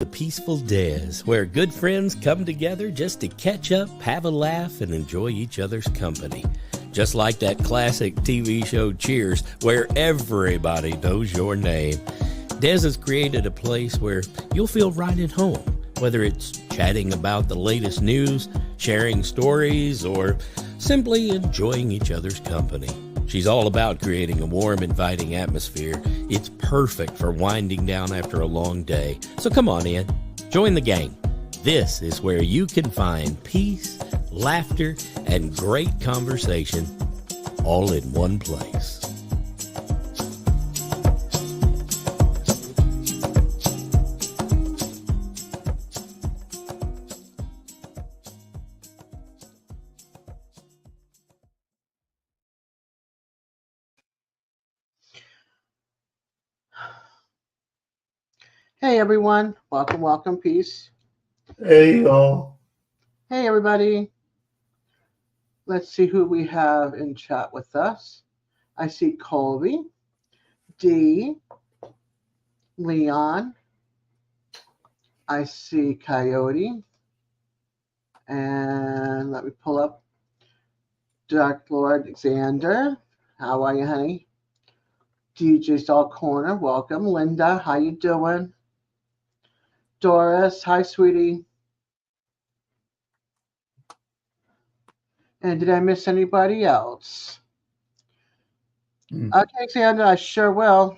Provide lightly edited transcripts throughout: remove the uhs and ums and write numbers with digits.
The Peaceful-Dez, where good friends come together just to catch up, have a laugh, and enjoy each other's company. Just like that classic TV show Cheers, where everybody knows your name. Dez has created a place where you'll feel right at home, whether it's chatting about the latest news, sharing stories, or simply enjoying each other's company. She's all about creating a warm, inviting atmosphere. It's perfect for winding down after a long day. So come on in, join the gang. This is where you can find peace, laughter, and great conversation all in one place. Hey everyone, welcome, peace. Hey y'all. Hey everybody. Let's see who we have in chat with us. I see Colby, D, Leon. I see Coyote. And let me pull up Dark Lord Xander. How are you, honey? DJ Star Corner, welcome. Linda, how you doing? Doris, hi, sweetie. And did I miss anybody else? Okay, Xander, I sure will.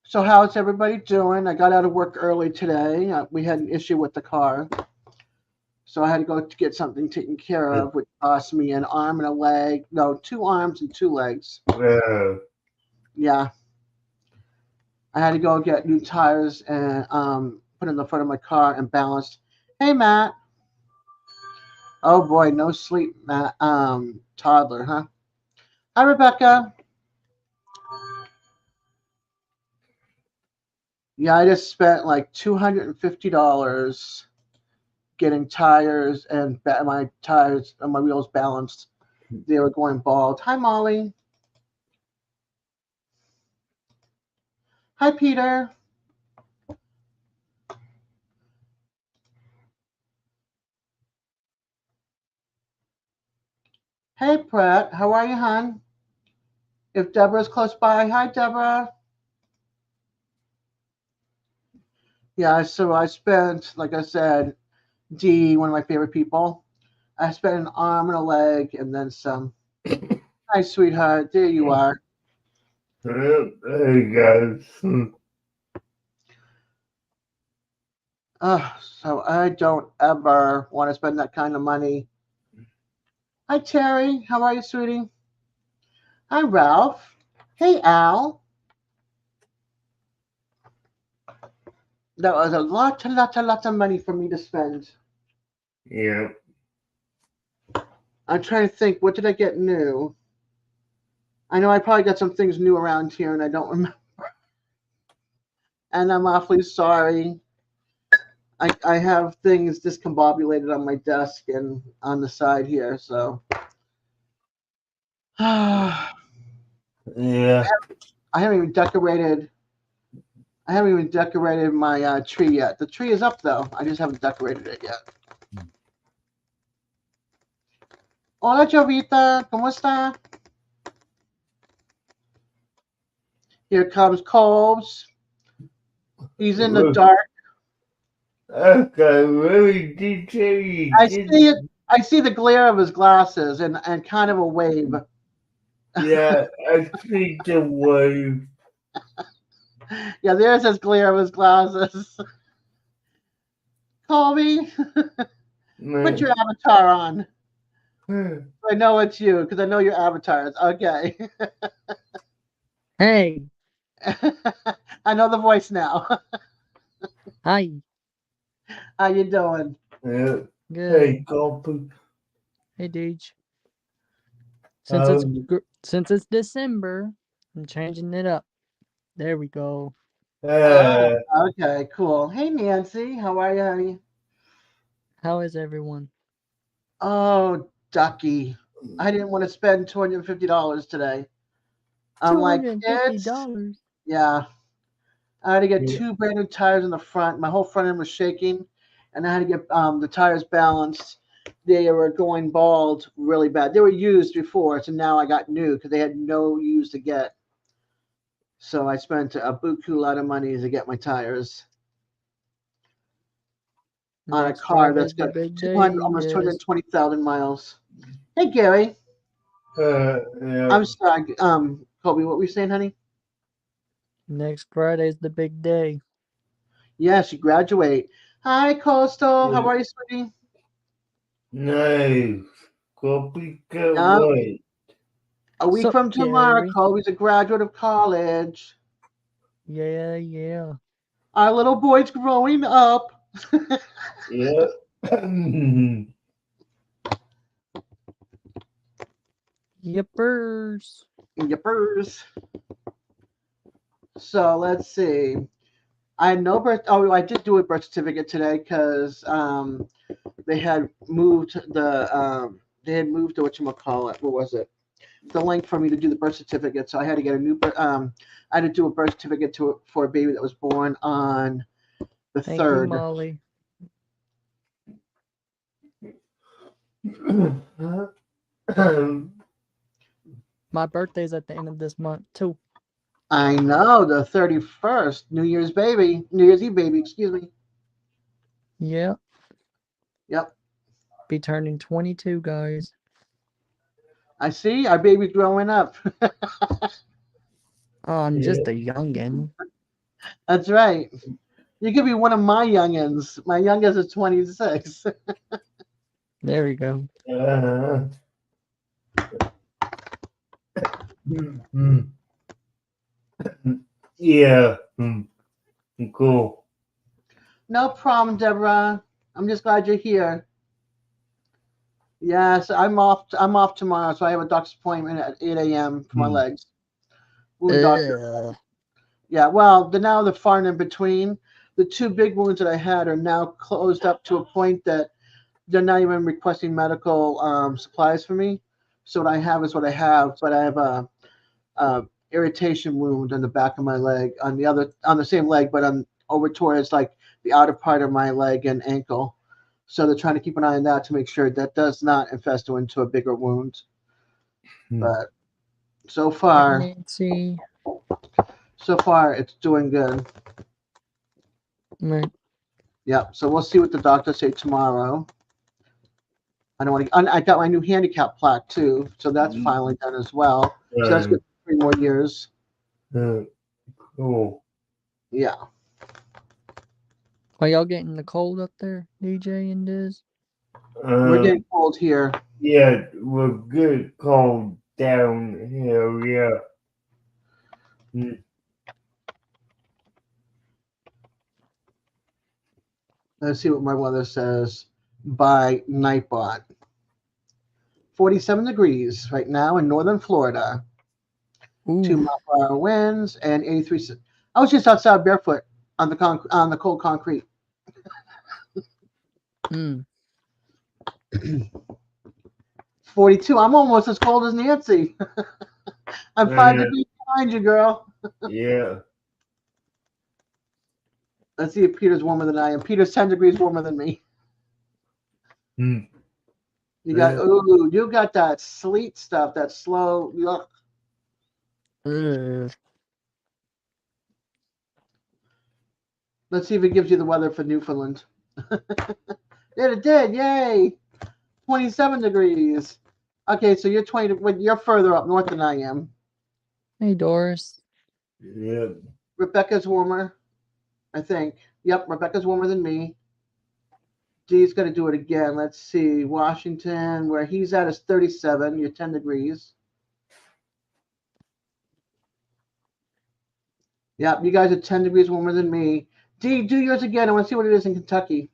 So how's everybody doing? I got out of work early today. We had an issue with the car. So I had to go to get something taken care of, which cost me an arm and a leg. No, 2 arms and 2 legs. Yeah. I had to go get new tires and put in the front of my car and balanced. Hey, Matt. Oh, boy, no sleep, Matt. Toddler, huh? Hi, Rebecca. Yeah, I just spent like $250 getting tires and my tires and my wheels balanced. They were going bald. Hi, Molly. Hi, Peter. Hey, Pratt. How are you, hon? If Deborah's close by. Hi, Deborah. Yeah, so I spent, like I said, D, one of my favorite people. I spent an arm and a leg and then some. Hi, sweetheart. There you are. Hey, guys. So I don't ever want to spend that kind of money. Hi, Terry. How are you, sweetie? Hi, Ralph. Hey, Al. That was a lot of money for me to spend. Yeah. I'm trying to think, what did I get new? I know I probably got some things new around here and I don't remember. And I'm awfully sorry. I have things discombobulated on my desk and on the side here, so. Yeah. I haven't even decorated my tree yet. The tree is up though. I just haven't decorated it yet. Hola, Jovita. ¿Cómo está? Here comes Colbs. He's in the dark. Okay, really, DJ. I see it. I see the glare of his glasses and kind of a wave. Yeah, I see the wave. Yeah, there's his glare of his glasses. Colby, put your avatar on. I know it's you because I know your avatars. Okay. Hey. I know the voice now. Hi. How you doing? Yeah. Good. Hey, Colby. Hey, Deej. Since it's December, I'm changing it up. There we go. Okay, cool. Hey, Nancy. How are you, honey? How is everyone? Oh, Ducky. I didn't want to spend $250 today. I'm like, $250. yeah. I had to get Yeah. 2 brand new tires in the front. My whole front end was shaking, and I had to get the tires balanced. They were going bald really bad. They were used before, so now I got new because they had no used to get. So I spent a buku lot of money to get my tires on a Next car that's Friday's the got big 200, day. almost Des. 220,000 miles. Hey, Gary. Yeah. I'm sorry. Kobe, what were you saying, honey? Next Friday's the big day. Yes, you graduate. Hi, Coastal. How Yeah. are you, sweetie? Nice. Copy Yeah, away. a week Sup, from tomorrow, Gary? Kobe's a graduate of college. Yeah, yeah. Our little boy's growing up. Yeah. Yippers. Yippers. So let's see. I had no birth. Oh, I did do a birth certificate today because they had moved the whatchamacallit. What was it? The link for me to do the birth certificate. So I had to get a new I had to do a birth certificate for a baby that was born on the Thank you, 3rd. Molly. My birthday's at the end of this month, too. I know, the 31st, New Year's Eve baby, excuse me. Yeah. Yep. Be turning 22, guys. I see our baby's growing up. Oh, I'm Yeah. just a youngin'. That's right. You could be one of my youngins. My youngest is 26. There we go. Yeah. Cool. No problem, Deborah. I'm just glad you're here. Yes, I'm off tomorrow, so I have a doctor's appointment at 8 a.m. for my legs. Wound doctor. Ugh. Yeah, well, now they're far and in between. The 2 big wounds that I had are now closed up to a point that they're not even requesting medical supplies for me. So what I have is what I have, but I have a irritation wound on the back of my leg, on the same leg, but on over towards like the outer part of my leg and ankle. So they're trying to keep an eye on that to make sure that does not infest into a bigger wound. But so far Nancy. it's doing good. Right. Yep. So we'll see what the doctors say tomorrow. I don't want to. I got my new handicap plaque too, so that's finally done as well. So that's good for 3 more years. Cool. Yeah. Are y'all getting the cold up there, DJ and Diz? We're getting cold here. Yeah, we're good cold down here, yeah. Let's see what my weather says by Nightbot. 47 degrees right now in northern Florida. 2 Ooh. mile-per-hour winds and 83. I was just outside barefoot on the cold concrete. 42. I'm almost as cold as Nancy. I'm 5 degrees behind you, girl. Yeah. Let's see if Peter's warmer than I am. Peter's 10 degrees warmer than me. You got that sleet stuff, that slow. Ugh. Ugh. Let's see if it gives you the weather for Newfoundland. It did. Yay. 27 degrees. Okay, so you're further up north than I am. Hey, Doris. Yeah. Rebecca's warmer, I think. Yep, Rebecca's warmer than me. Dee's going to do it again. Let's see. Washington, where he's at is 37. You're 10 degrees. Yep, you guys are 10 degrees warmer than me. Dee, do yours again. I want to see what it is in Kentucky.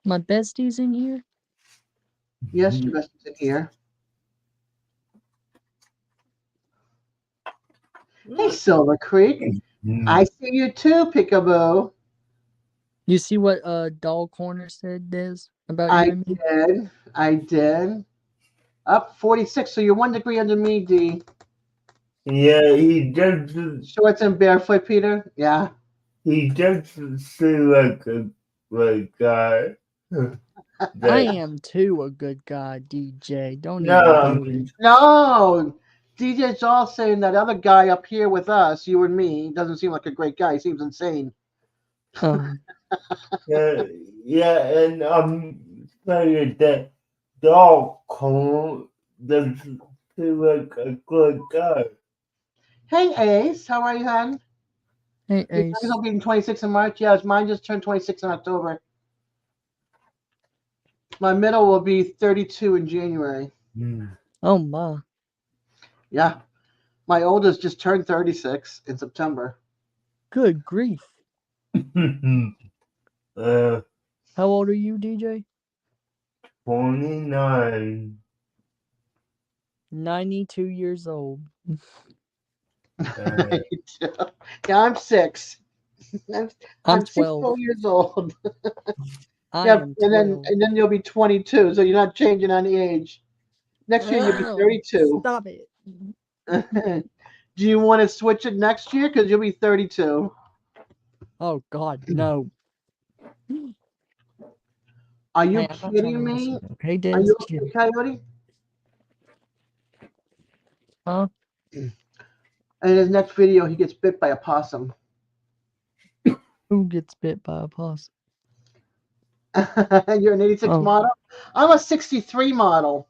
My bestie's in here? Yes, your best is in here. Hey, Silver Creek. I see you too, Peekaboo. You see what Doll Corner said, Des, about you and me? I did. Up 46, so you're 1 degree under me, D. Yeah, he doesn't. Shorts and barefoot, Peter. Yeah. He doesn't seem like a guy. I That am too a good guy, DJ. Don't even no, do it. No, DJ's all saying that other guy up here with us, you and me, doesn't seem like a great guy. He seems insane. yeah, yeah, and I'm saying that dog cone doesn't seem like a good guy. Hey, Ace, how are you, hon? Hey, Your Ace. son's will be in 26 in March. Yes, mine just turned 26 in October. My middle will be 32 in January. Oh my. Yeah, my oldest just turned 36 in September. Good grief. uh, How old are you, DJ? 29. 92 years old. Uh, Yeah, I'm 6. I'm, I'm I'm 12. 64 years old. I Yeah, am and 12. then you'll be 22, so you're not changing on the age. Next year you'll be Ow, 32. stop it. Do you want to switch it next year? Because you'll be 32. Oh God, no. Are you Hey, I'm not trying to kidding me? listen. Okay, Are Des? you Chill. okay, Coyote? Huh? In his next video, he gets bit by a possum. Who gets bit by a possum? You're an 86 Oh, model? I'm a 63 model.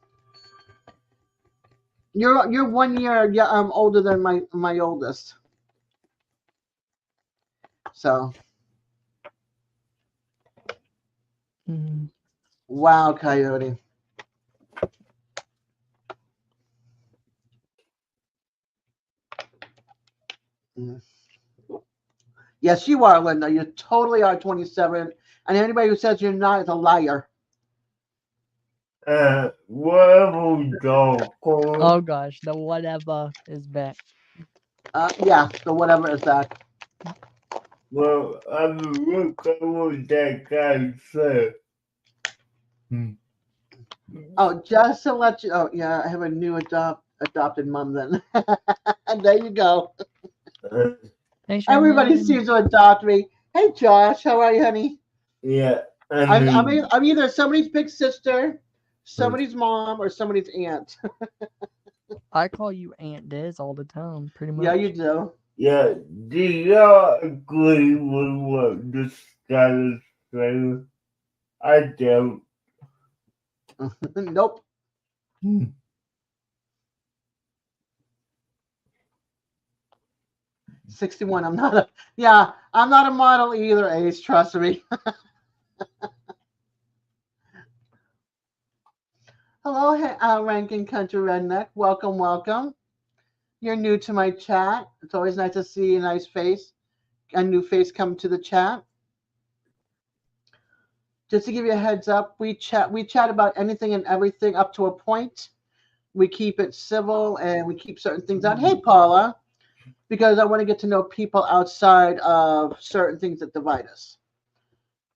You're 1 year older than my oldest. So mm, wow, Coyote. Mm. Yes, you are, Linda. You totally are 27. And anybody who says you're not is a liar. whatever dog cone. oh gosh, the whatever is back. Yeah, so whatever is that. Well, I mean, look at what that guy said. Oh, just to let you. Oh, yeah, I have a new adopted mom. Then there you go. Hey, Everybody Shannon. seems to adopt me. Hey, Josh, how are you, honey? Yeah, I I'm, mean, I'm either somebody's big sister, somebody's mom, or somebody's aunt. I call you Aunt Des all the time, pretty much. Yeah, you do. yeah, do y'all agree with what this guy is saying? I don't. Nope. 61. I'm not a. Yeah, I'm not a model either, Ace. Trust me. Hello, Rankin Country Redneck. Welcome, welcome. You're new to my chat. It's always nice to see a nice face, a new face come to the chat. Just to give you a heads up, we chat about anything and everything up to a point. We keep it civil and we keep certain things out. Hey, Paula, because I want to get to know people outside of certain things that divide us.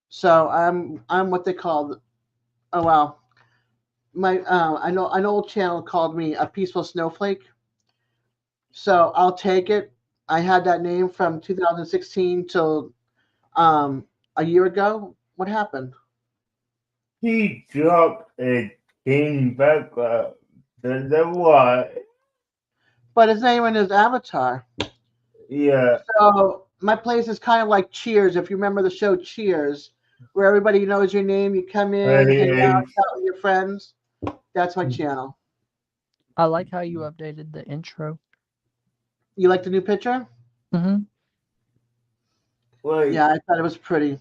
So I'm what they call. Oh wow, my I know an old channel called me a peaceful snowflake. So I'll take it. I had that name from 2016 till a year ago. What happened? He dropped and came back up. That's why. But his name and his avatar. Yeah. So my place is kind of like Cheers. If you remember the show Cheers, where everybody knows your name, you come in, hang out, chat with your friends. That's my channel. I like how you updated the intro. You like the new picture? Mm-hmm. Wait, Yeah, I thought it was pretty.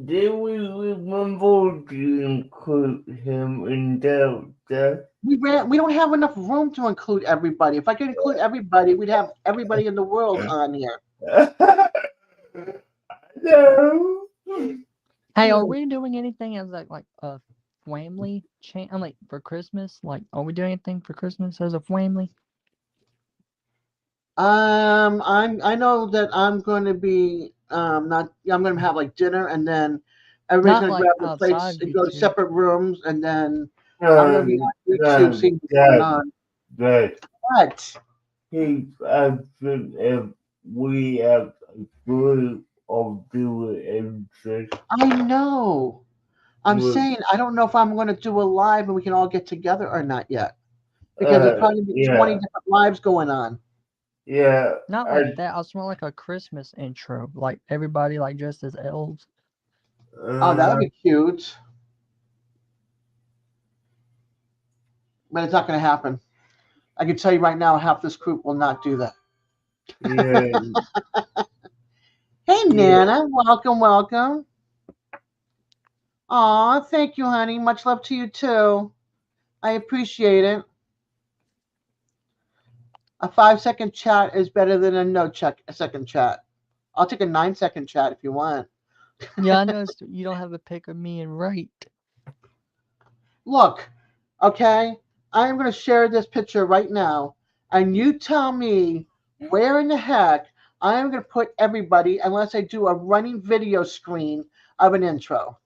did we remember to include him in that? We don't have enough room to include everybody. If I could include everybody, we'd have everybody in the world on here. No. Hey, are we doing anything as like a family like for Christmas? Like, are we doing anything for Christmas as a family? I know that I'm going to be not. I'm going to have like dinner, and then everybody's Not going to like grab the plates outside and go to YouTube. separate rooms, and then I'm going to be on YouTube No, seeing what's going on. that What? he's asking if we have a group of doing interest I know. I'm with, saying I don't know if I'm going to do a live and we can all get together or not yet because there's probably be 20 yeah, different lives going on. yeah, Not I, like that. I just want like a Christmas intro, like everybody like dressed as elves. Oh, that uh, would be cute. But it's not going to happen. I can tell you right now, half this group will not do that. yeah, Hey, yeah, Nana. Welcome, welcome. Aw, thank you, honey. Much love to you, too. I appreciate it. A 5-second chat is better than a second chat. I'll take a 9-second chat if you want. Yeah, I noticed you don't have a pic of me and right. Look, okay, I am going to share this picture right now, and you tell me where in the heck I am going to put everybody unless I do a running video screen of an intro.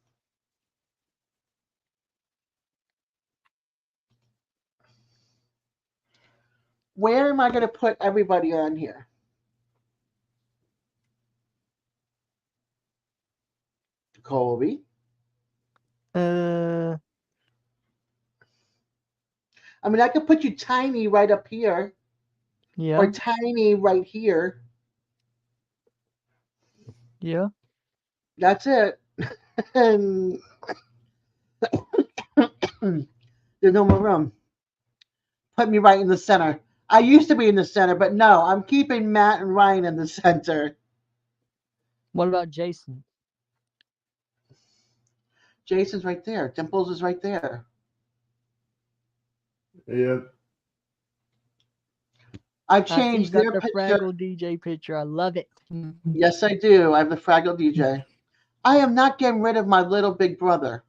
Where am I going to put everybody on here? Colby. Uh, I mean, I could put you tiny right up here yeah, or tiny right here. yeah. That's it. And there's no more room. Put me right in the center. I used to be in the center, but no, I'm keeping Matt and Ryan in the center. What about Jason? Jason's right there. Dimples is right there. yeah. I've I see you changed got their the picture. Fraggle DJ picture. I love it. Yes, I do. I have the Fraggle DJ. I am not getting rid of my little big brother.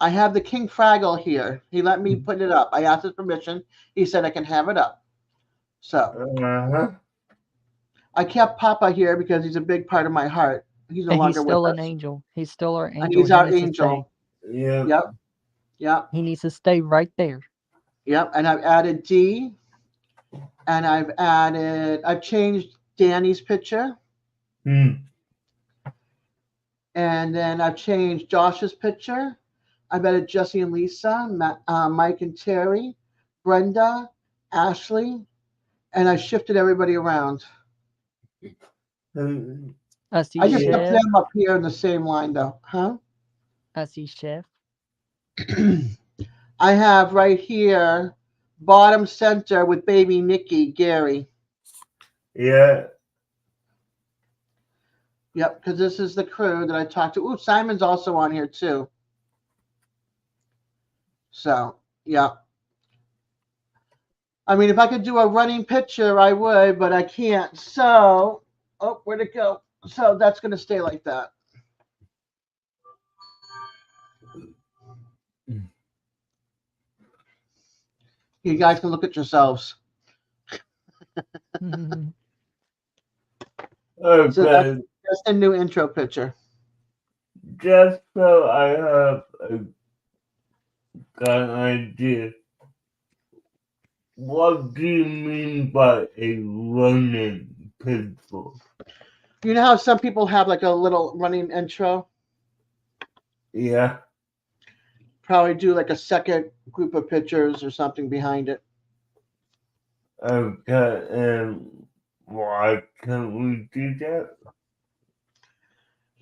I have the King Fraggle here. He let me put it up. I asked his permission. He said I can have it up. So Uh-huh. I kept Papa here because he's a big part of my heart. He's no And he's longer with still an us. angel. He's still our And angel. he's He our needs to stay. angel. Yeah. Yep. Yep. He needs to stay right there. Yep. And I've added D. And I've changed Danny's picture. Hmm. And then I've changed Josh's picture. I've added Jesse and Lisa, Mike and Terry, Brenda, Ashley, and I shifted everybody around. I see I just kept Yeah. Chef. them up here in the same line, though. Huh? I see Chef. I have right here, bottom center with baby Nikki, Gary. Yeah. Yep, because this is the crew that I talked to. Ooh, Simon's also on here, too. So, yeah. I mean, if I could do a running picture, I would, but I can't. So, oh, where'd it go? So that's going to stay like that. You guys can look at yourselves. Okay. So that's the new intro picture. Just so I have an idea, what do you mean by a running pistol? You know how some people have like a little running intro? Yeah. Probably do like a second group of pictures or something behind it. Okay. And why can't we do that?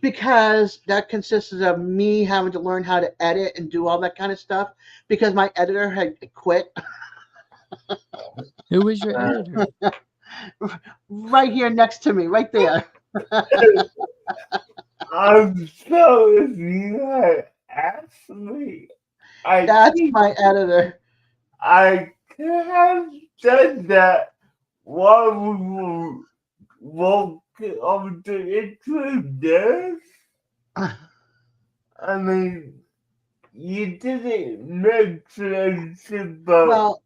Because that consisted of me having to learn how to edit and do all that kind of stuff because my editor had quit. Who is your editor? Right here next to me, right there. I'm so if you had asked me, That's my editor. I could have said that while we were walking over to Peaceful-Dez. I mean, you didn't mention about. Well,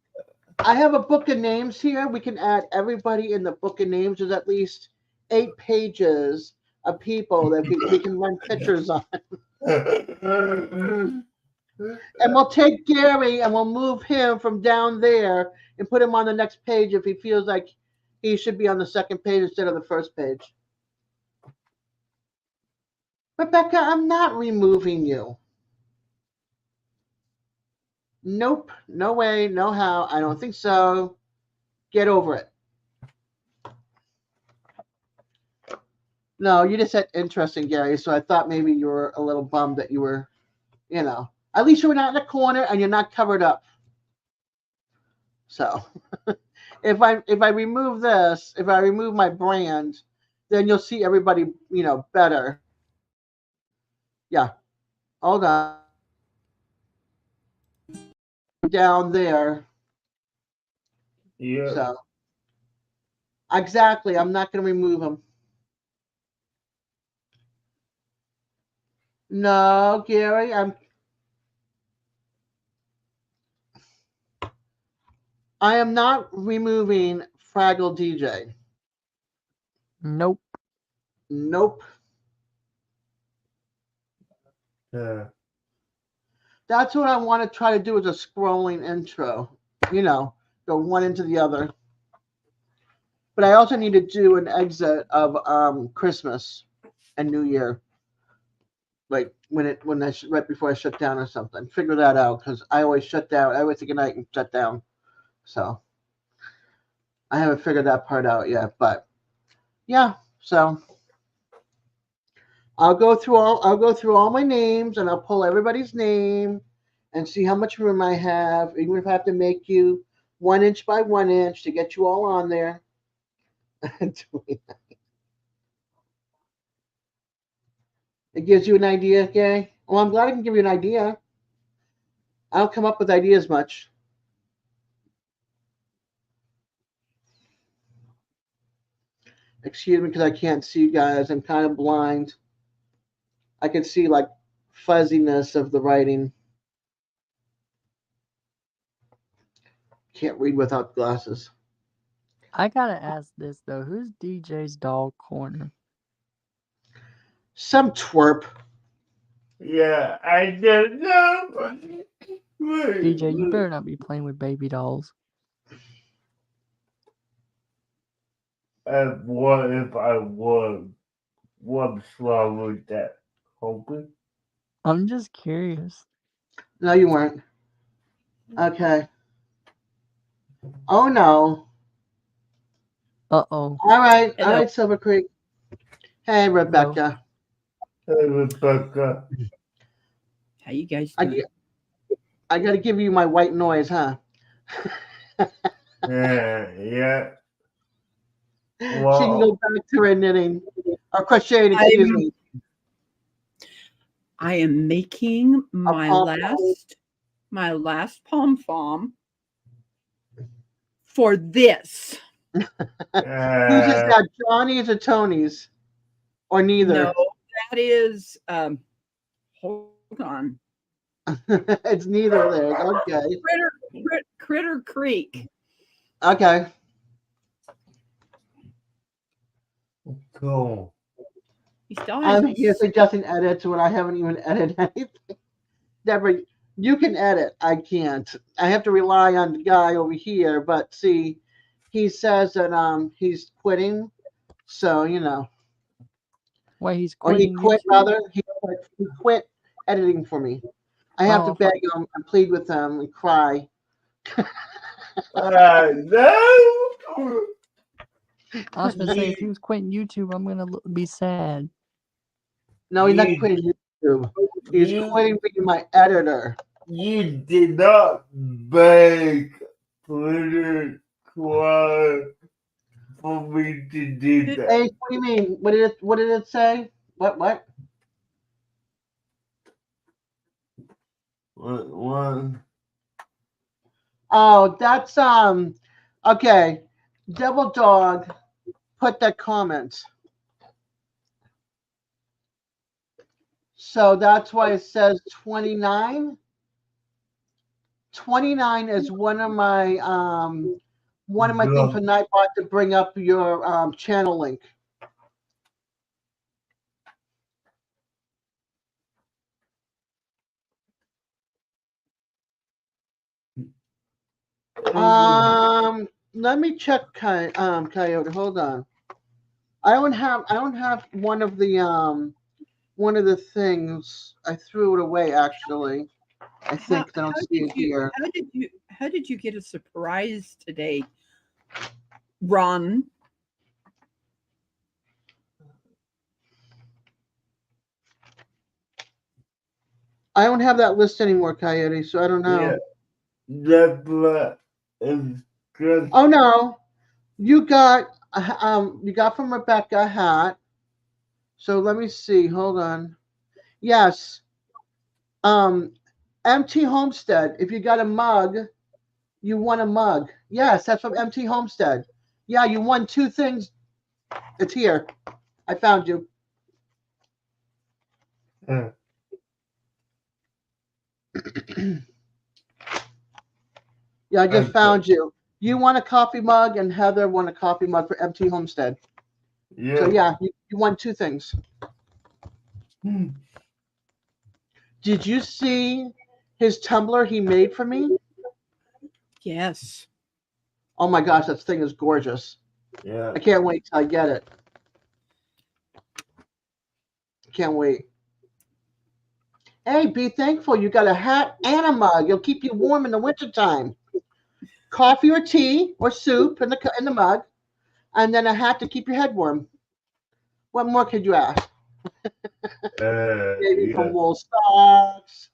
I have a book of names here. We can add everybody in the book of names. There's at least 8 pages of people that we can run pictures on. And we'll take Gary and we'll move him from down there and put him on the next page if he feels like he should be on the second page instead of the first page. Rebecca, I'm not removing you. Nope. No way. No how. I don't think so. Get over it. No, you just said interesting, Gary. So I thought maybe you were a little bummed that you were, at least you were not in a corner and you're not covered up. So if I remove this, if I remove my brand, then you'll see everybody, better. Yeah. Hold on. Down there. Yeah. So exactly. I'm not going to remove them. No, Gary, I am not removing Fraggle DJ. Nope. Nope. Yeah. That's what I want to try to do as a scrolling intro. Go one into the other. But I also need to do an exit of Christmas and New Year. Like right before I shut down or something. Figure that out because I always shut down. I always take a night and shut down. So I haven't figured that part out yet. But yeah, so I'll go through all my names and I'll pull everybody's name and see how much room I have, even if I have to make you 1 inch by 1 inch to get you all on there. It gives you an idea, okay? Well, I'm glad I can give you an idea. I don't come up with ideas much. Excuse me because I can't see you guys. I'm kind of blind. I can see like fuzziness of the writing. Can't read without glasses. I gotta ask this though. Who's DJ's dog corner? Some twerp. Yeah, I don't know. DJ, you better not be playing with baby dolls. What if I was? What's wrong with that? Hoping? I'm just curious. No, you weren't. Okay. Oh no. Uh-oh. All right, Hello. Silver Creek. Hey, Rebecca. Hey, Rebecca. How you guys doing? I got to give you my white noise, huh? Yeah. She can go back to her knitting or crocheting. Excuse me. I am making my last pom-pom for this. Whose is that? Johnny's or Tony's? Or neither? No, that is hold on. It's neither of theirs. Okay. Critter Creek. Okay. Cool. He still I'm hasn't. here suggesting edits when I haven't even edited anything. Deborah, you can edit. I can't. I have to rely on the guy over here. But see, he says that he's quitting. So Wait, he's or quitting. he quit rather. He quit editing for me. I have to beg him and plead with him and cry. No. I was gonna say if he was quitting YouTube, I'm gonna be sad. No, he's not quitting YouTube. He's quitting being my editor. You did not beg Twitter cry for me to do that. Hey, what do you mean? What did it say? What? What? Oh, that's okay. Devil Dog put that comment. So that's why it says 29. 29 is one of my things for Nightbot to bring up your channel link. Let me check Coyote. Hold on. I don't have one of the things. I threw it away actually. I think I don't see it here. how did you get a surprise today, Ron? I don't have that list anymore, Coyote, so I don't know. Yeah, that's what is good. Oh no. You got from Rebecca a hat. So let me see. Hold on. Yes. MT Homestead. If you got a mug, you won a mug. Yes, that's from MT Homestead. Yeah, you won two things. It's here. I found you. Uh, Yeah, I just Okay. found you. You won a coffee mug, and Heather won a coffee mug for MT Homestead. yeah. So yeah, you won two things. Hmm. Did you see his tumbler he made for me? Yes. Oh my gosh, that thing is gorgeous. Yeah. I can't wait till I get it. Can't wait. Hey, be thankful you got a hat and a mug. It'll keep you warm in the wintertime. Coffee or tea or soup in the mug, and then a hat to keep your head warm. What more could you ask? Maybe Yeah. some wool socks.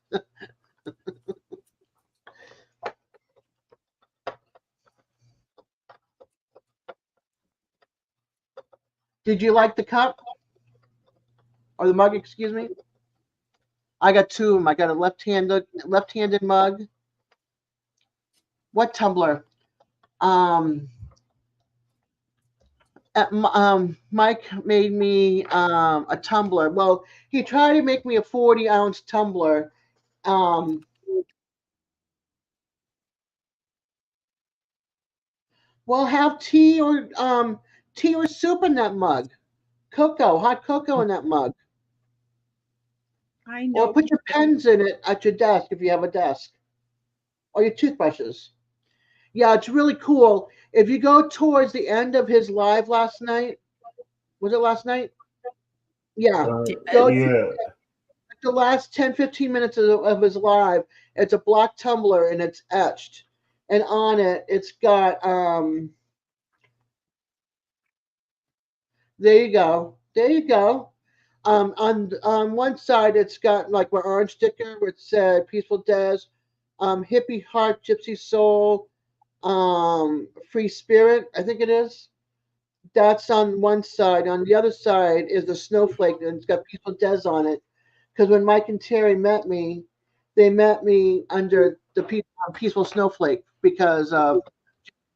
Did you like the cup or the mug? Excuse me. I got two of them. I got a left-handed mug. What tumbler? Um, Mike made me a tumbler. Well, he tried to make me a 40-ounce tumbler. Um, well, have tea or soup in that mug. Hot cocoa in that mug. I know. Or put your pens in it at your desk if you have a desk. Or your toothbrushes. Yeah, it's really cool. If you go towards the end of his live last night, was it last night? Yeah. Go to Yeah. the last 10, 15 minutes of his live. It's a black tumbler and it's etched. And on it, it's got, there you go. There you go. On one side, it's got like my orange sticker where it said Peaceful-Dez, Hippie Heart, Gypsy Soul, Free Spirit, I think it is. That's on one side. On the other side is the snowflake, and it's got Peaceful-Dez on it. Because when Mike and Terry met me, they met me under the Peaceful Snowflake because of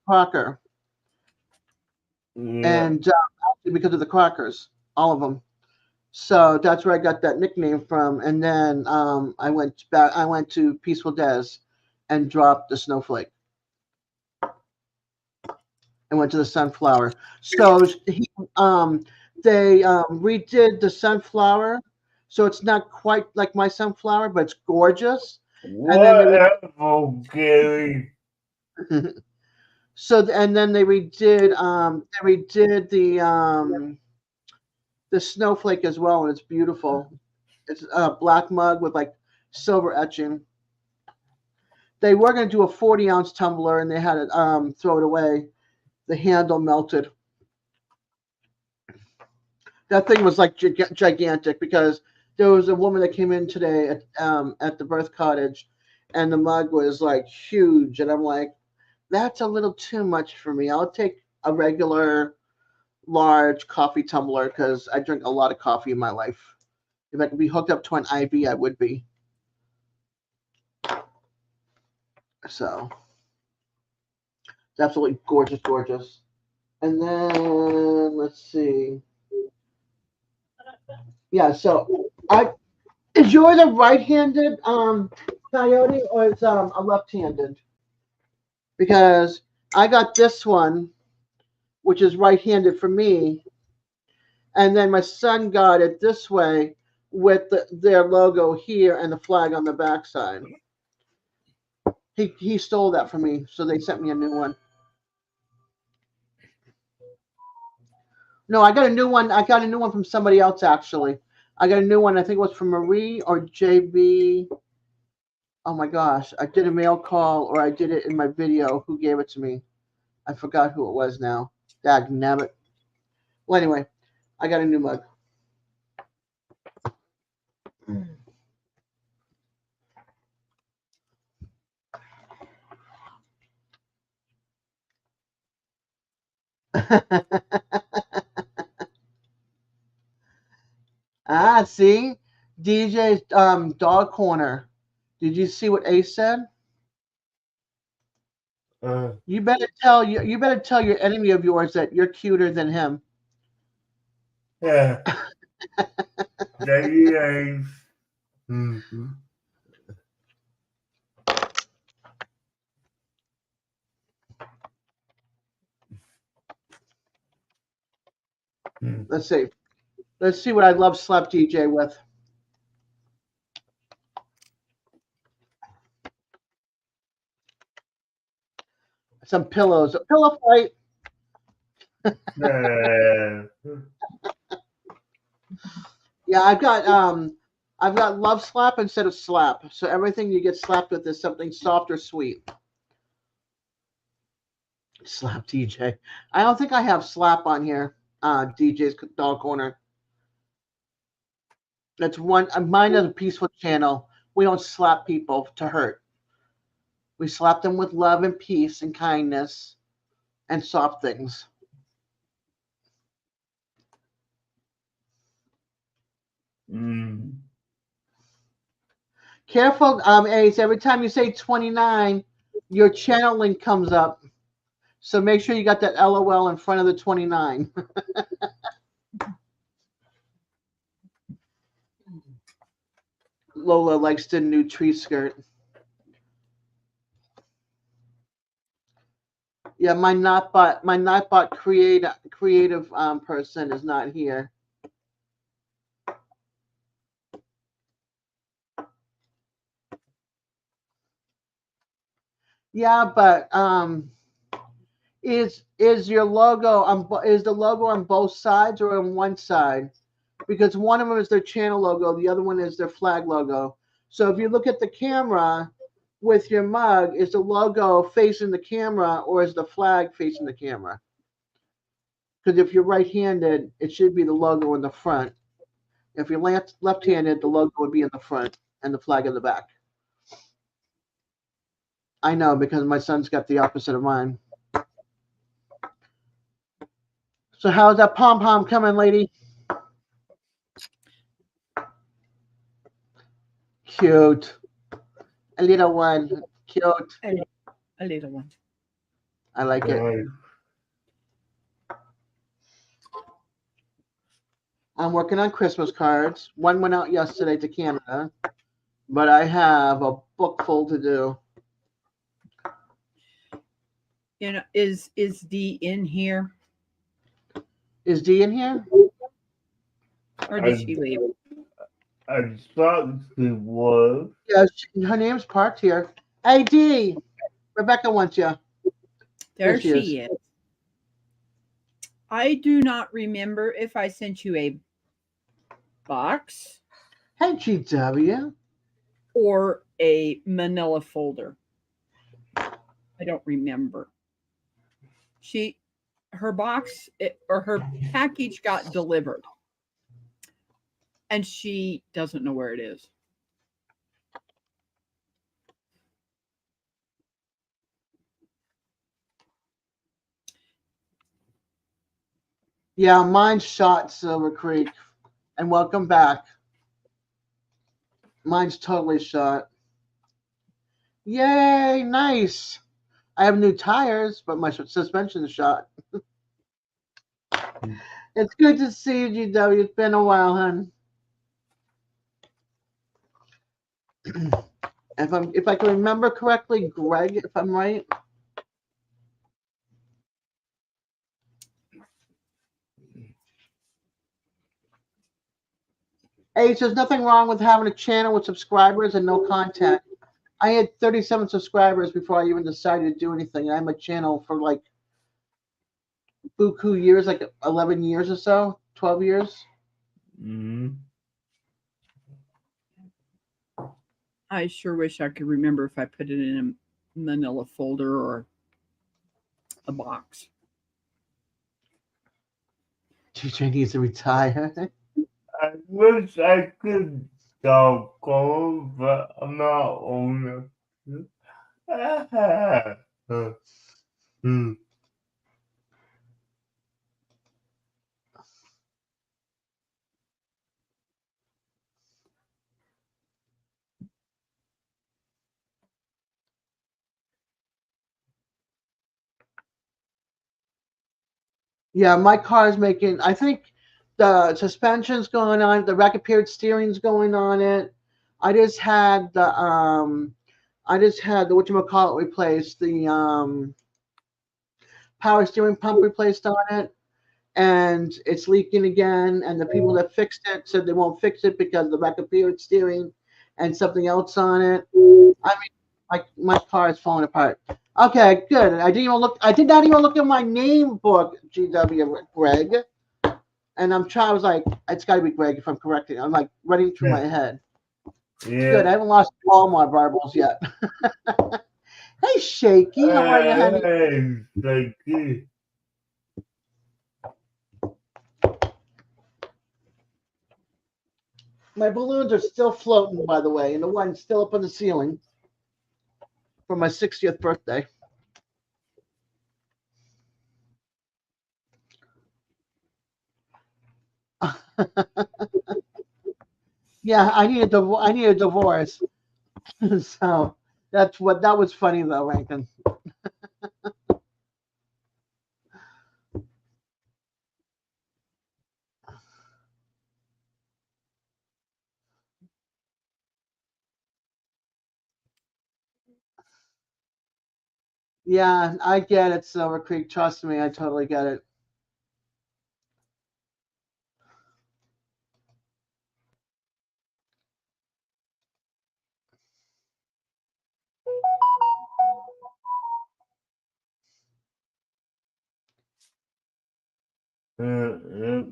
Crocker Yeah. and because of the Crockers, all of them. So that's where I got that nickname from. And then I went back. I went to Peaceful-Dez and dropped the snowflake. And went to the sunflower. So they redid the sunflower, so it's not quite like my sunflower, but it's gorgeous. And then Whatever, Gary. and then they redid the snowflake as well, and it's beautiful. It's a black mug with like silver etching. They were going to do a 40-ounce tumbler, and they had to throw it away. The handle melted. That thing was like gigantic because there was a woman that came in today at the birth cottage, and the mug was like huge, and I'm like, that's a little too much for me. I'll take a regular large coffee tumbler because I drink a lot of coffee in my life. If I could be hooked up to an IV, I would be. So it's absolutely gorgeous, gorgeous. And then let's see. Yeah, so is yours a right-handed coyote or is a left-handed? Because I got this one, which is right-handed for me, and then my son got it this way with their logo here and the flag on the backside. He stole that from me, so they sent me a new one. No, I got a new one. I got a new one from somebody else, actually. I got a new one. I think it was from Marie or JB. Oh my gosh. I did a mail call or I did it in my video. Who gave it to me? I forgot who it was now. Dag nabbit. Well, anyway, I got a new mug. Ah, see? DJ's dog corner. Did you see what Ace said? You better tell your enemy of yours that you're cuter than him. Yeah. That is. Mm-hmm. Let's see. Let's see what I love slap DJ with. Some pillows. A pillow fight. Yeah, I've got love slap instead of slap. So everything you get slapped with is something soft or sweet. Slap DJ. I don't think I have slap on here. DJ's dog corner. That's one. Mine is a peaceful channel. We don't slap people to hurt. We slap them with love and peace and kindness and soft things. Careful, Ace. Every time you say 29, your channel link comes up. So make sure you got that LOL in front of the 29. Lola likes the new tree skirt. Yeah, my Nightbot creative person is not here. Yeah, but is your logo is the logo on both sides or on one side? Because one of them is their channel logo, the other one is their flag logo. So if you look at the camera with your mug, is the logo facing the camera or is the flag facing the camera? Because if you're right-handed, it should be the logo in the front. If you're left-handed, the logo would be in the front and the flag in the back. I know because my son's got the opposite of mine. So how's that pom-pom coming, lady? Cute. A little one. Cute. A little one. I like it. I'm working on Christmas cards. One went out yesterday to Canada, but I have a book full to do. You know, is Dee in here? Is Dee in here? Or did she leave? I thought she was. Yeah, her name's parked here. Hey, Dee. Rebecca wants you. There she is. I do not remember if I sent you a box. Hey, GW. Or a manila folder. I don't remember. Her box or her package got delivered. And she doesn't know where it is. Yeah, mine's shot, Silver Creek. And welcome back. Mine's totally shot. Yay, nice. I have new tires, but my suspension is shot. It's good to see you, GW. It's been a while, hon. If I can remember correctly, Greg, if I'm right. Hey, there's nothing wrong with having a channel with subscribers and no content. I had 37 subscribers before I even decided to do anything. I had my channel for like buku years, like 11 years or so, 12 years. Mm-hmm. I sure wish I could remember if I put it in a manila folder or a box. TJ needs to retire. I wish I could talk on, but I'm not old enough. Hmm. Yeah, my car is making. I think the suspension's going on. The rack appeared steering's going on it. I just had the whatchamacallit replaced. The power steering pump replaced on it, and it's leaking again. And the people that fixed it said they won't fix it because of the rack appeared steering and something else on it. I mean, my car is falling apart. Okay, good. I didn't even look. I did not even look at my name book, GW Greg. And I was like, it's got to be Greg if I'm correct. I'm like running through my head. Good. I Yeah. haven't lost all my marbles yet. Hey, Shaky. How are you, honey? Hey, thank you. My balloons are still floating, by the way, and the one's still up on the ceiling for my 60th birthday. Yeah, I need a divorce. So that was funny though, Rankin. Yeah, I get it, Silver Creek. Trust me, I totally get it. Uh,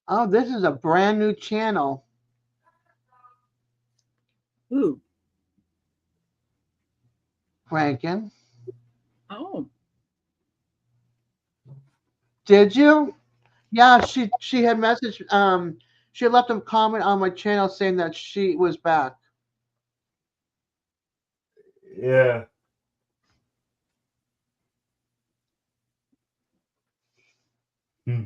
Oh, this is a brand new channel, Ooh. Rankin. Oh. Did you? Yeah, she had messaged she had left a comment on my channel saying that she was back. yeah. Hmm.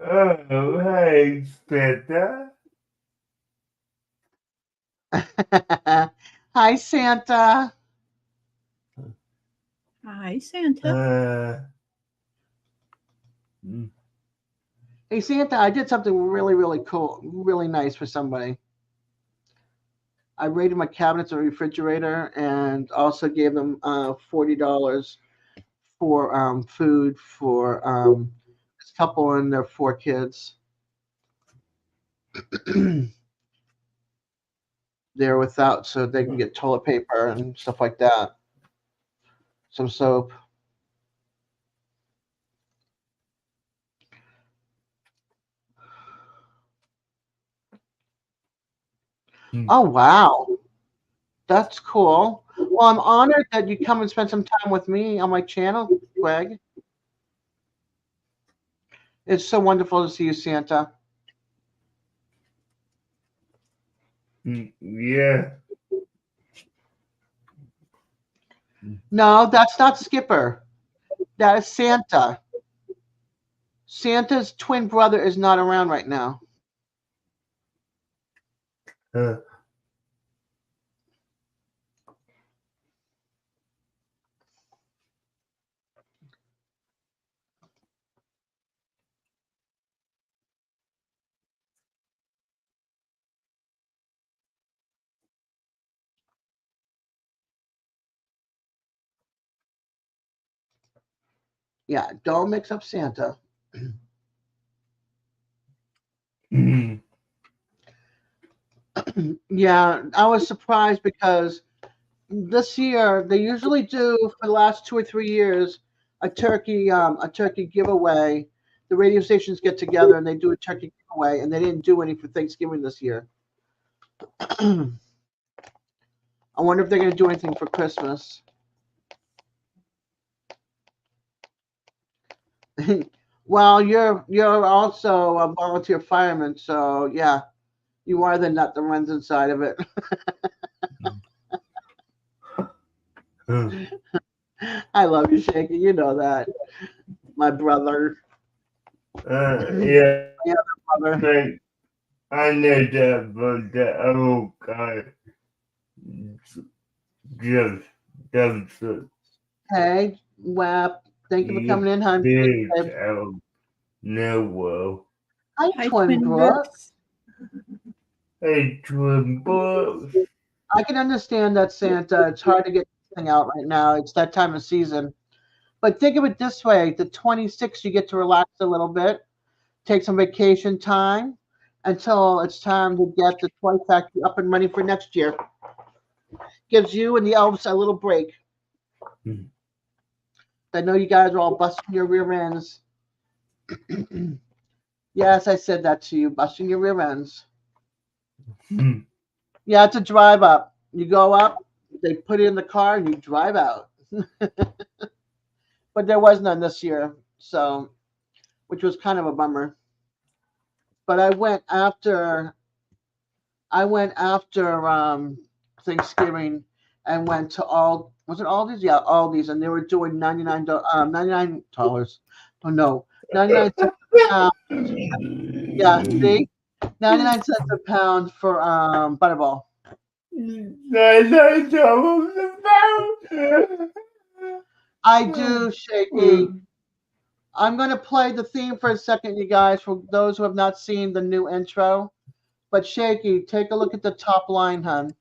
Oh, hey, Santa. Hi Santa. Hi, Santa. Hmm. Hey Santa, I did something really, really cool, really nice for somebody. I rated my cabinets and refrigerator and also gave them $40 for food for this couple and their 4 kids. They're without, so they can get toilet paper and stuff like that. Some soap. Hmm. Oh wow, that's cool. Well, I'm honored that you come and spend some time with me on my channel, Greg. It's so wonderful to see you, Santa. Yeah. No, that's not Skipper. That is Santa. Santa's twin brother is not around right now. Uh, Yeah, don't mix up Santa. Mm. Yeah, I was surprised because this year they usually do for the last 2 or 3 years a turkey giveaway. The radio stations get together and they do a turkey giveaway, and they didn't do any for Thanksgiving this year. I wonder if they're going to do anything for Christmas. Well, you're also a volunteer fireman, so yeah, you are the nut that runs inside of it. I love you, Shaky. You know that, my brother. Yeah, My other brother. but I know that, but the other guy just doesn't Hey, WAP. Thank you for see coming in, hon. big out no well. Hi, Hi, Twin Twin Brooke. Brooks. Hey, twin books. I can understand that, Santa. It's hard to get this thing out right now. It's that time of season. But think of it this way: the 26th, you get to relax a little bit, take some vacation time until it's time to get the toy factory up and running for next year. Gives you and the elves a little break. Hmm. I know you guys are all busting your rear ends. Yes, I said that to you, busting your rear ends. Hmm. Yeah, it's a drive up. You go up, they put it in the car, and you drive out. But there was none this year, so which was kind of a bummer. But I went after Thanksgiving and went to all was it Aldi's? Yeah, Aldi's, and they were doing $99. Oh no, 99 cents a pound. Yeah, see, 99 cents a pound for Butterball. That's about. I do, Shaky. I'm going to play the theme for a second, you guys, for those who have not seen the new intro. But Shaky, take a look at the top line, hun.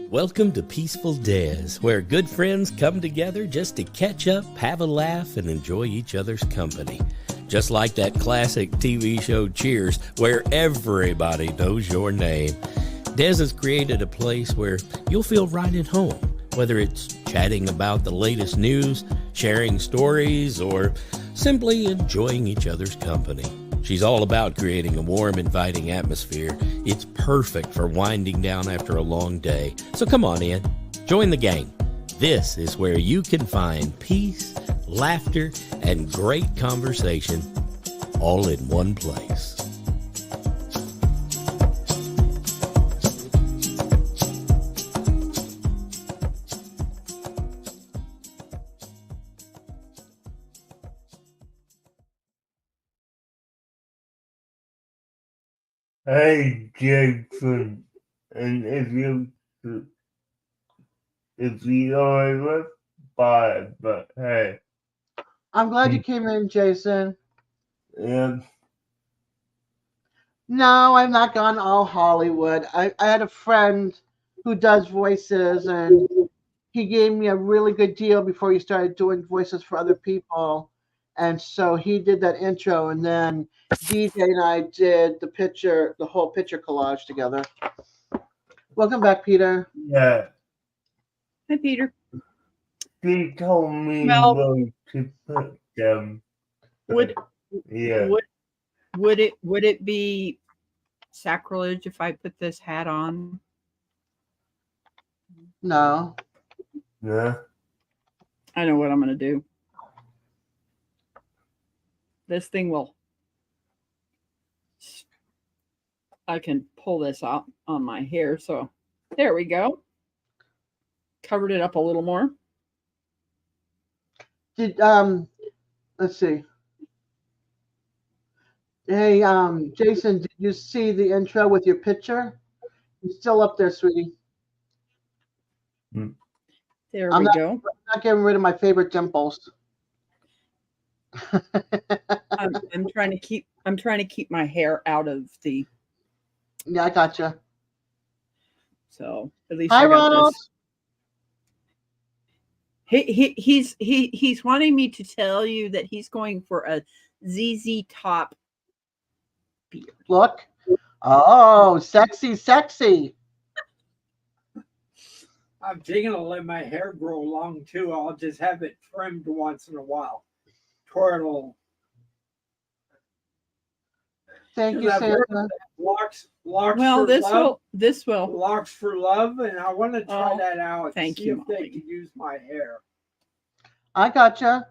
Welcome to Peaceful-Dez, where good friends come together just to catch up, have a laugh, and enjoy each other's company. Just like that classic TV show Cheers, where everybody knows your name. Dez has created a place where you'll feel right at home, whether it's chatting about the latest news, sharing stories, or simply enjoying each other's company. She's all about creating a warm, inviting atmosphere. It's perfect for winding down after a long day. So come on in, join the gang. This is where you can find peace, laughter, and great conversation all in one place. Hey, Jason, and if you don't buy it, but hey, I'm glad you came in, Jason. yeah, No, I've not gone all Hollywood. I had a friend who does voices, and he gave me a really good deal before he started doing voices for other people. And so he did that intro, and then DJ and I did the whole picture collage together. Welcome back, Peter. yeah, Hi, Peter. they told me Well- where to put them. Would Yeah, would it be sacrilege if I put this hat on? No. yeah. I know what I'm going to do. This thing will. I can pull this out on my hair. So there we go. Covered it up a little more. Did let's see. Hey, Jason, did you see the intro with your picture? You're still up there, sweetie. There I'm we not- go. I'm not getting rid of my favorite dimples. I'm trying to keep my hair out of the. Yeah, I gotcha. So at least Hi, I got Ronald. this. He's wanting me to tell you that he's going for a ZZ Top beard. Look. Oh, sexy, sexy. I'm thinking I'll let my hair grow long too. I'll just have it trimmed once in a while. Twirl. Thank you, Santa. Locks Well, for this will. Locks for love, and I want to try that out. Thank see you, if they Molly. can use my hair. I gotcha.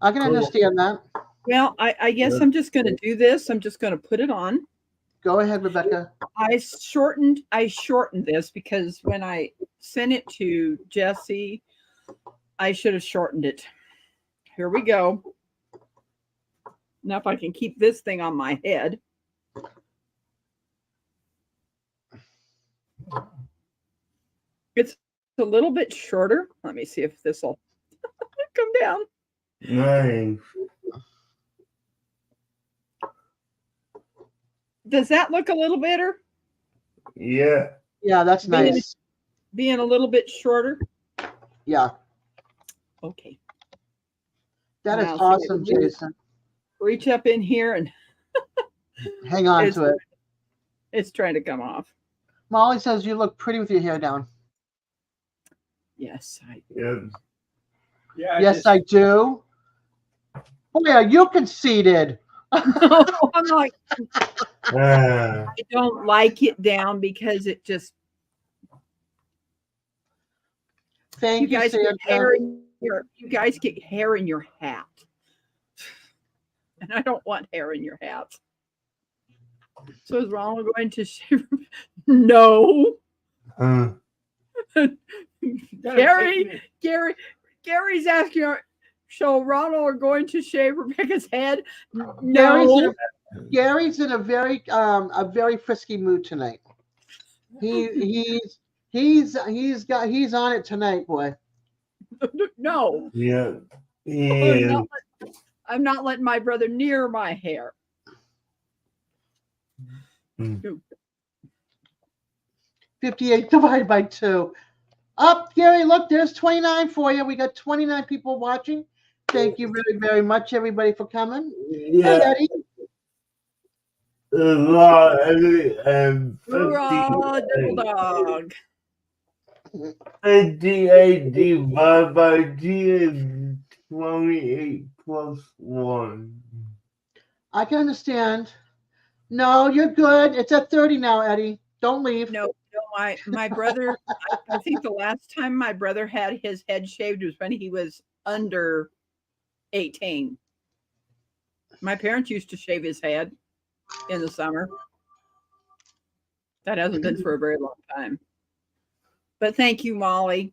I can Cool. understand that. Well, I guess I'm just going to do this. I'm just going to put it on. Go ahead, Rebecca. I shortened this because when I sent it to Jesse, I should have shortened it. Here we go. Now if I can keep this thing on my head. It's a little bit shorter. Let me see if this will come down. Nice. Does that look a little better? Yeah. Yeah, that's nice. Being a little bit shorter? Yeah, Okay. that is Now, see, awesome, Jason. Reach up in here and Hang on it's, to it. it's trying to come off. Molly says you look pretty with your hair down. Yes, I Yeah. Yeah. Yes, I do. Oh, yeah, you conceited. I'm like, Ah. I don't like it down because it just Thank you, guys get Santa. hair in you guys get hair in your hat. And I don't want hair in your hat. So is Ronald going to shave? No. Huh. Gary's asking, so Ronald are going to shave Rebecca's head? Gary's No. Gary's in a very frisky mood tonight. He's on it tonight, boy. No. Yeah. I'm Yeah. not, I'm not letting my brother near my hair. 58 divided by 2. Up, Gary, look, there's 29 for you. We got 29 people watching. Thank you very, very much, everybody, for coming. Yeah. Hey, Eddie. Hoorah, double dog. 58 divided by 2 is 28 plus 1. I can understand. No, you're good. It's at 30 now, Eddie. Don't leave. No, my brother, I think the last time my brother had his head shaved was when he was under 18. My parents used to shave his head in the summer. That hasn't been for a very long time. But thank you, Molly.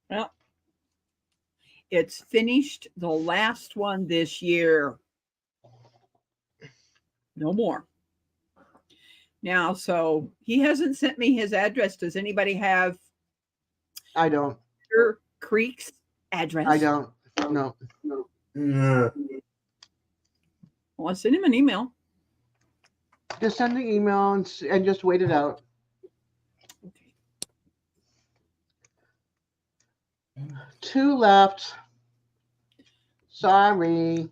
Well, it's finished, the last one this year. No more. Now, so he hasn't sent me his address. Does anybody have I don't. Cedar Creek's address? I don't. No. Yeah. Well, I'll send him an email. Just send the email and just wait it out. Okay. 2 left. Sorry.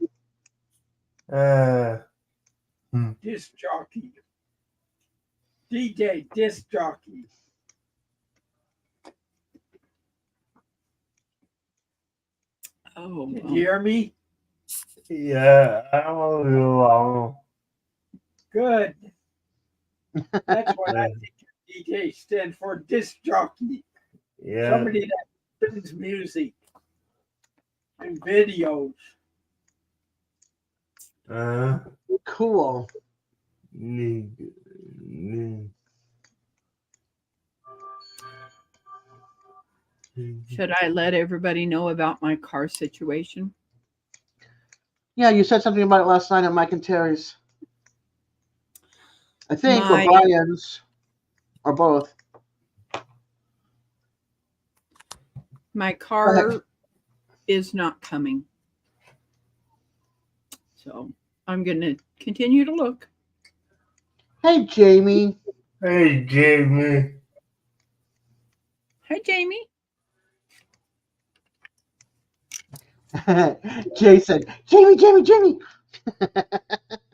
Disc jockey. DJ disc jockey. Oh, Did you hear me? Yeah, I don't know. Good. That's what I think DJ stands for, disc jockey. Yeah. Somebody that sings music and videos. Cool. should I let everybody know about my car situation? Yeah, you said something about it last night at Mike and Terry's. I think, My- or Brian's, or both. My Go car is not coming. So I'm going to continue to look. Hey, Jamie. Hey, Jamie. Hi, Jamie. Jason, Jamie.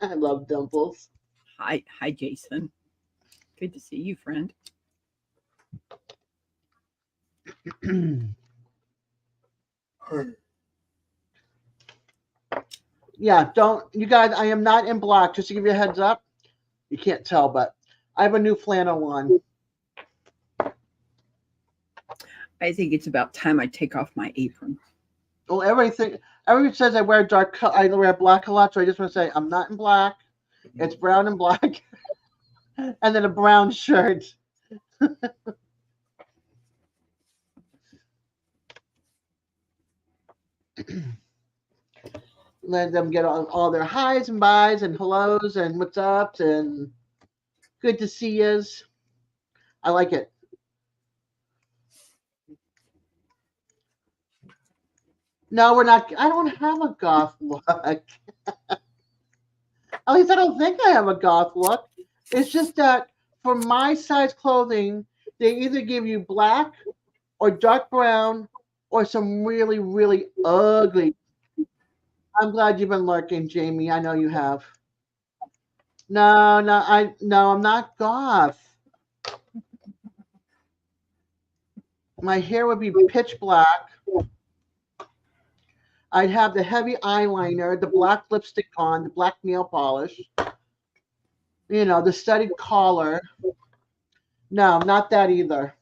I love Dimples. Hi, Jason. Good to see you, friend. Yeah, don't you guys? I am not in black. Just to give you a heads up, you can't tell, but I have a new flannel on. I think it's about time I take off my apron. Well, everybody says I wear I wear black a lot, so I just want to say I'm not in black. It's brown and black, and then a brown shirt. Let them get all their highs and byes and hellos and what's ups and good to see yous. I like it. No, we're not. I don't have a goth look. At least I don't think I have a goth look. It's just that for my size clothing, they either give you black or dark brown or some really, really ugly. I'm glad you've been lurking, Jamie. I know you have. No, I'm not goth. My hair would be pitch black. I'd have the heavy eyeliner, the black lipstick on, the black nail polish, the studded collar. No, not that either.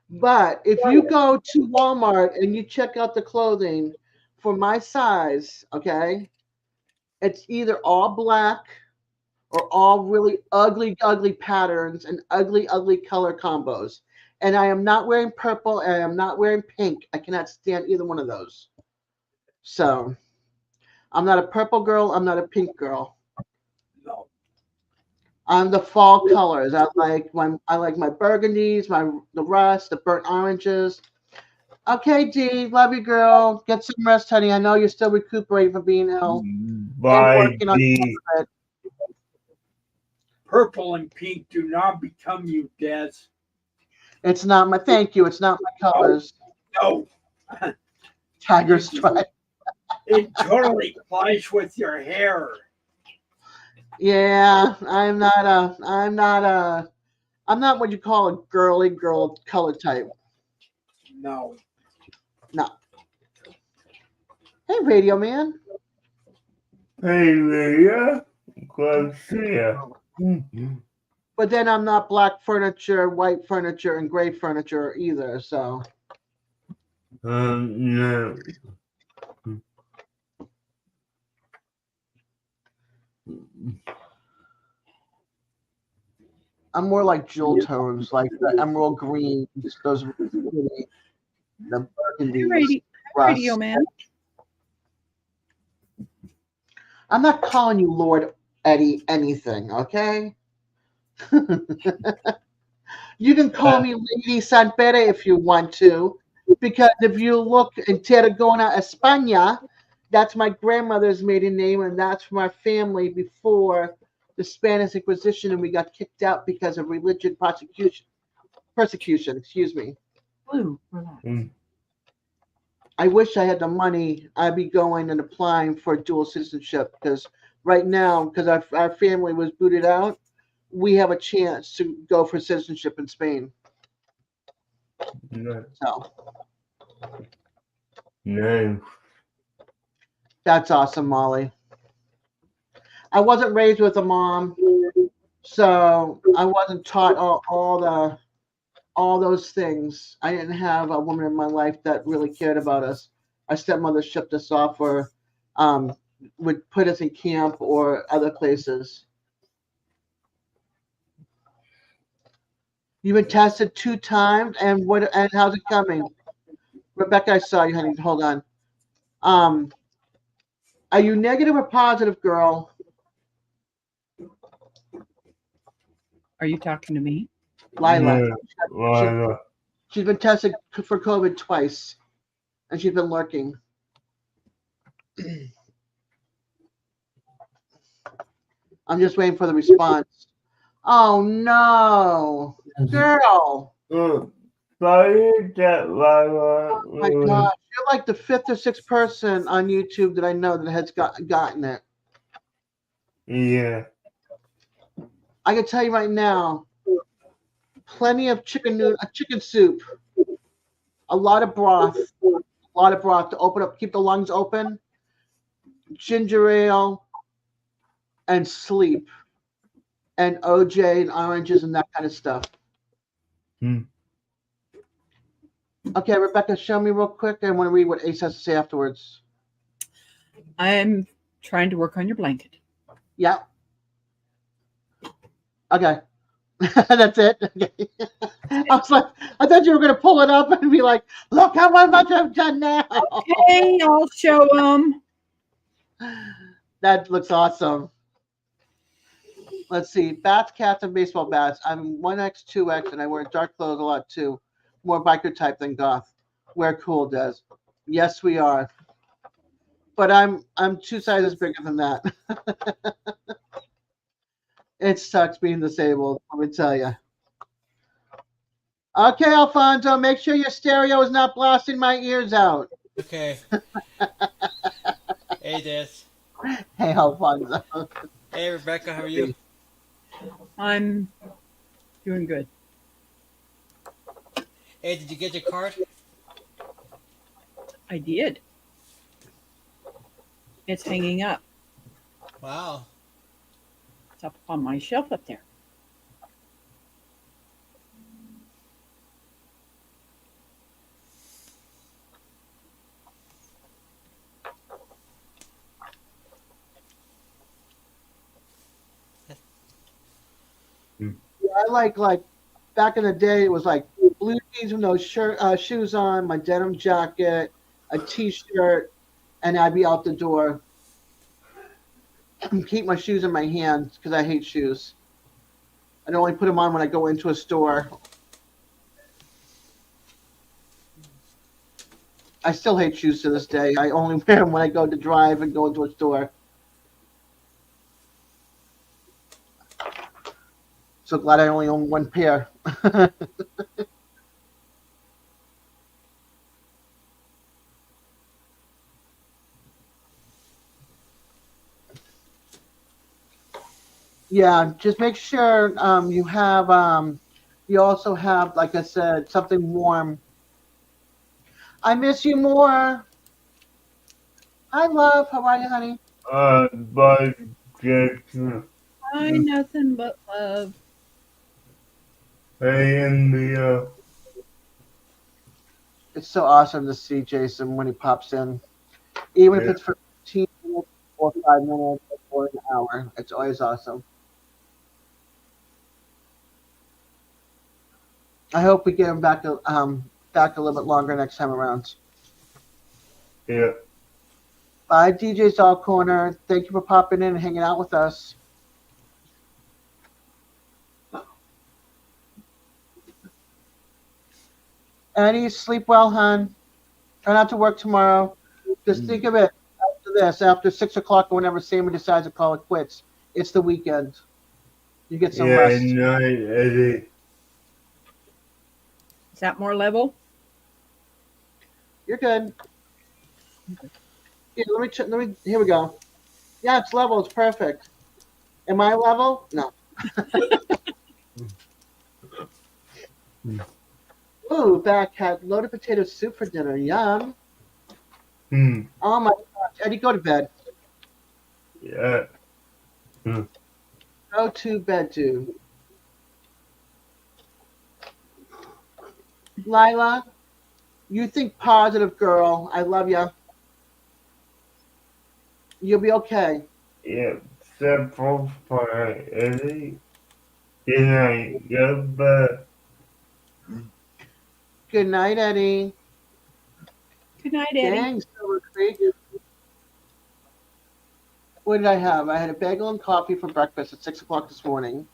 But if you go to Walmart and you check out the clothing for my size, okay, it's either all black or all really ugly, ugly patterns and ugly, ugly color combos. And I am not wearing purple and I am not wearing pink. I cannot stand either one of those. So I'm not a purple girl. I'm not a pink girl. No. I'm the fall colors. I like my burgundies, the rust, the burnt oranges. Okay, Dee, love you, girl. Get some rest, honey. I know you're still recuperating from being ill. Bye, Dee. Purple and pink do not become you, Des. It's not my. Thank you. It's not my colors. No. Tiger stripe. It totally clash with your hair. Yeah, I'm not what you call a girly girl color type. No. No. Hey, Radio Man. Hey, Leah. Glad to see you. But then I'm not black furniture, white furniture, and gray furniture either. So. No. I'm more like jewel tones, like the emerald green, those really, the burgundy. Radio Man. I'm not calling you Lord Eddie anything, okay? You can call me Lady Sanpere if you want to, because if you look in Tarragona, España, that's my grandmother's maiden name, and that's from our family before the Spanish Inquisition, and we got kicked out because of religious persecution. Excuse me. Blue, relax. I wish I had the money. I'd be going and applying for dual citizenship because right now, because our family was booted out, we have a chance to go for citizenship in Spain. No. So. No. That's awesome, Molly. I wasn't raised with a mom, so I wasn't taught all those things. I didn't have a woman in my life that really cared about us. Our stepmother shipped us off or would put us in camp or other places. You've been tested 2 times, and how's it coming? Rebecca, I saw you, honey. Hold on. Are you negative or positive, girl? Are you talking to me? Lila. Lila. She's been tested for COVID twice, and she's been lurking. I'm just waiting for the response. Oh no, girl! Sorry that Oh my gosh, you're like the fifth or sixth person on YouTube that I know that has gotten it. Yeah. I can tell you right now, plenty of chicken soup, a lot of broth, to open up, keep the lungs open, ginger ale, and sleep, and OJ and oranges and that kind of stuff. Hmm. Okay, Rebecca, show me real quick. I want to read what Ace has to say afterwards. I'm trying to work on your blanket. Yeah. Okay. That's it. Okay. I was like, I thought you were going to pull it up and be like, look how much I've done now. Okay, I'll show them. That looks awesome. Let's see. Bats, cats, and baseball bats. I'm 1X, 2X, and I wear dark clothes a lot too. More biker type than goth. We're cool, Des. Yes, we are. But I'm 2 sizes bigger than that. It sucks being disabled, let me tell you. Okay, Alfonso, make sure your stereo is not blasting my ears out. Okay. Hey, Des. Hey, Alfonso. Hey, Rebecca, how are you? I'm doing good. Hey, did you get your card? I did. It's hanging up. Wow. It's up on my shelf up there. Yeah, I like back in the day, it was like blue jeans with no shoes on, my denim jacket, a t-shirt, and I'd be out the door. Keep my shoes in my hands because I hate shoes. I'd only put them on when I go into a store. I still hate shoes to this day. I only wear them when I go to drive and go into a store. So glad I only own one pair. Yeah, just make sure you have you also have, like I said, something warm. I miss you more. Hi, love. How are you, honey? But Jackson, I nothing but love. hey, India. It's so awesome to see Jason when he pops in, even if Yeah. it's for 15 minutes or 5 minutes or an hour. It's always awesome. I hope we get him back back a little bit longer next time around. Yeah. Bye, DJ Dog Corner. Thank you for popping in and hanging out with us. Eddie, sleep well, hon. Try not to work tomorrow. Just think of it after this, after 6 o'clock or whenever Sammy decides to call it quits. It's the weekend. You get some Yeah, rest. night, Eddie. Is that more level? You're good. Here, let me. Here we go. Yeah, it's level. It's perfect. Am I level? No. Ooh, back had loaded potato soup for dinner. Yum. Oh my gosh. Eddie, go to bed. Yeah. Go to bed, dude. Lila, you think positive, girl. I love you. You'll be okay. Yeah. Simple for Eddie. Good night. Goodbye. Good night, Eddie. Good night, Eddie. Dang, Silver Creek. What did I have? I had a bagel and coffee for breakfast at 6 o'clock this morning.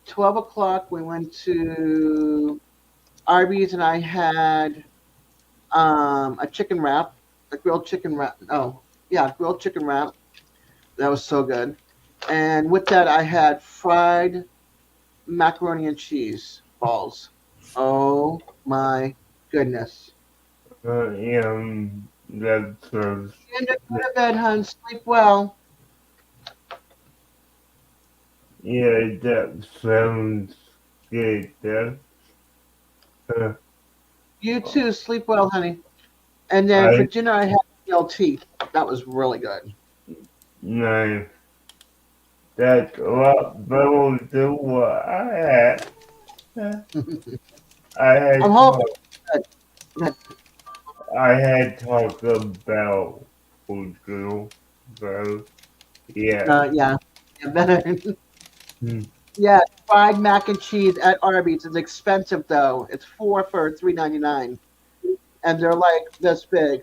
12 o'clock, we went to Arby's and I had a chicken wrap, a grilled chicken wrap. Oh, yeah, grilled chicken wrap. That was so good. And with that, I had fried macaroni and cheese balls. Oh my goodness. That sounds. And go to bed, hun. Sleep well. Yeah, that sounds good. Uh, You too. Sleep well, honey. And then for I dinner, I had BLT. That was really good. nice. That's a lot better than what I had. I I'm had hoping. talk, That, I had talked about Portugal, so yeah. yeah, better. Hmm. Yeah, fried mac and cheese at Arby's. It's expensive though. It's four for $3.99, and they're like this big.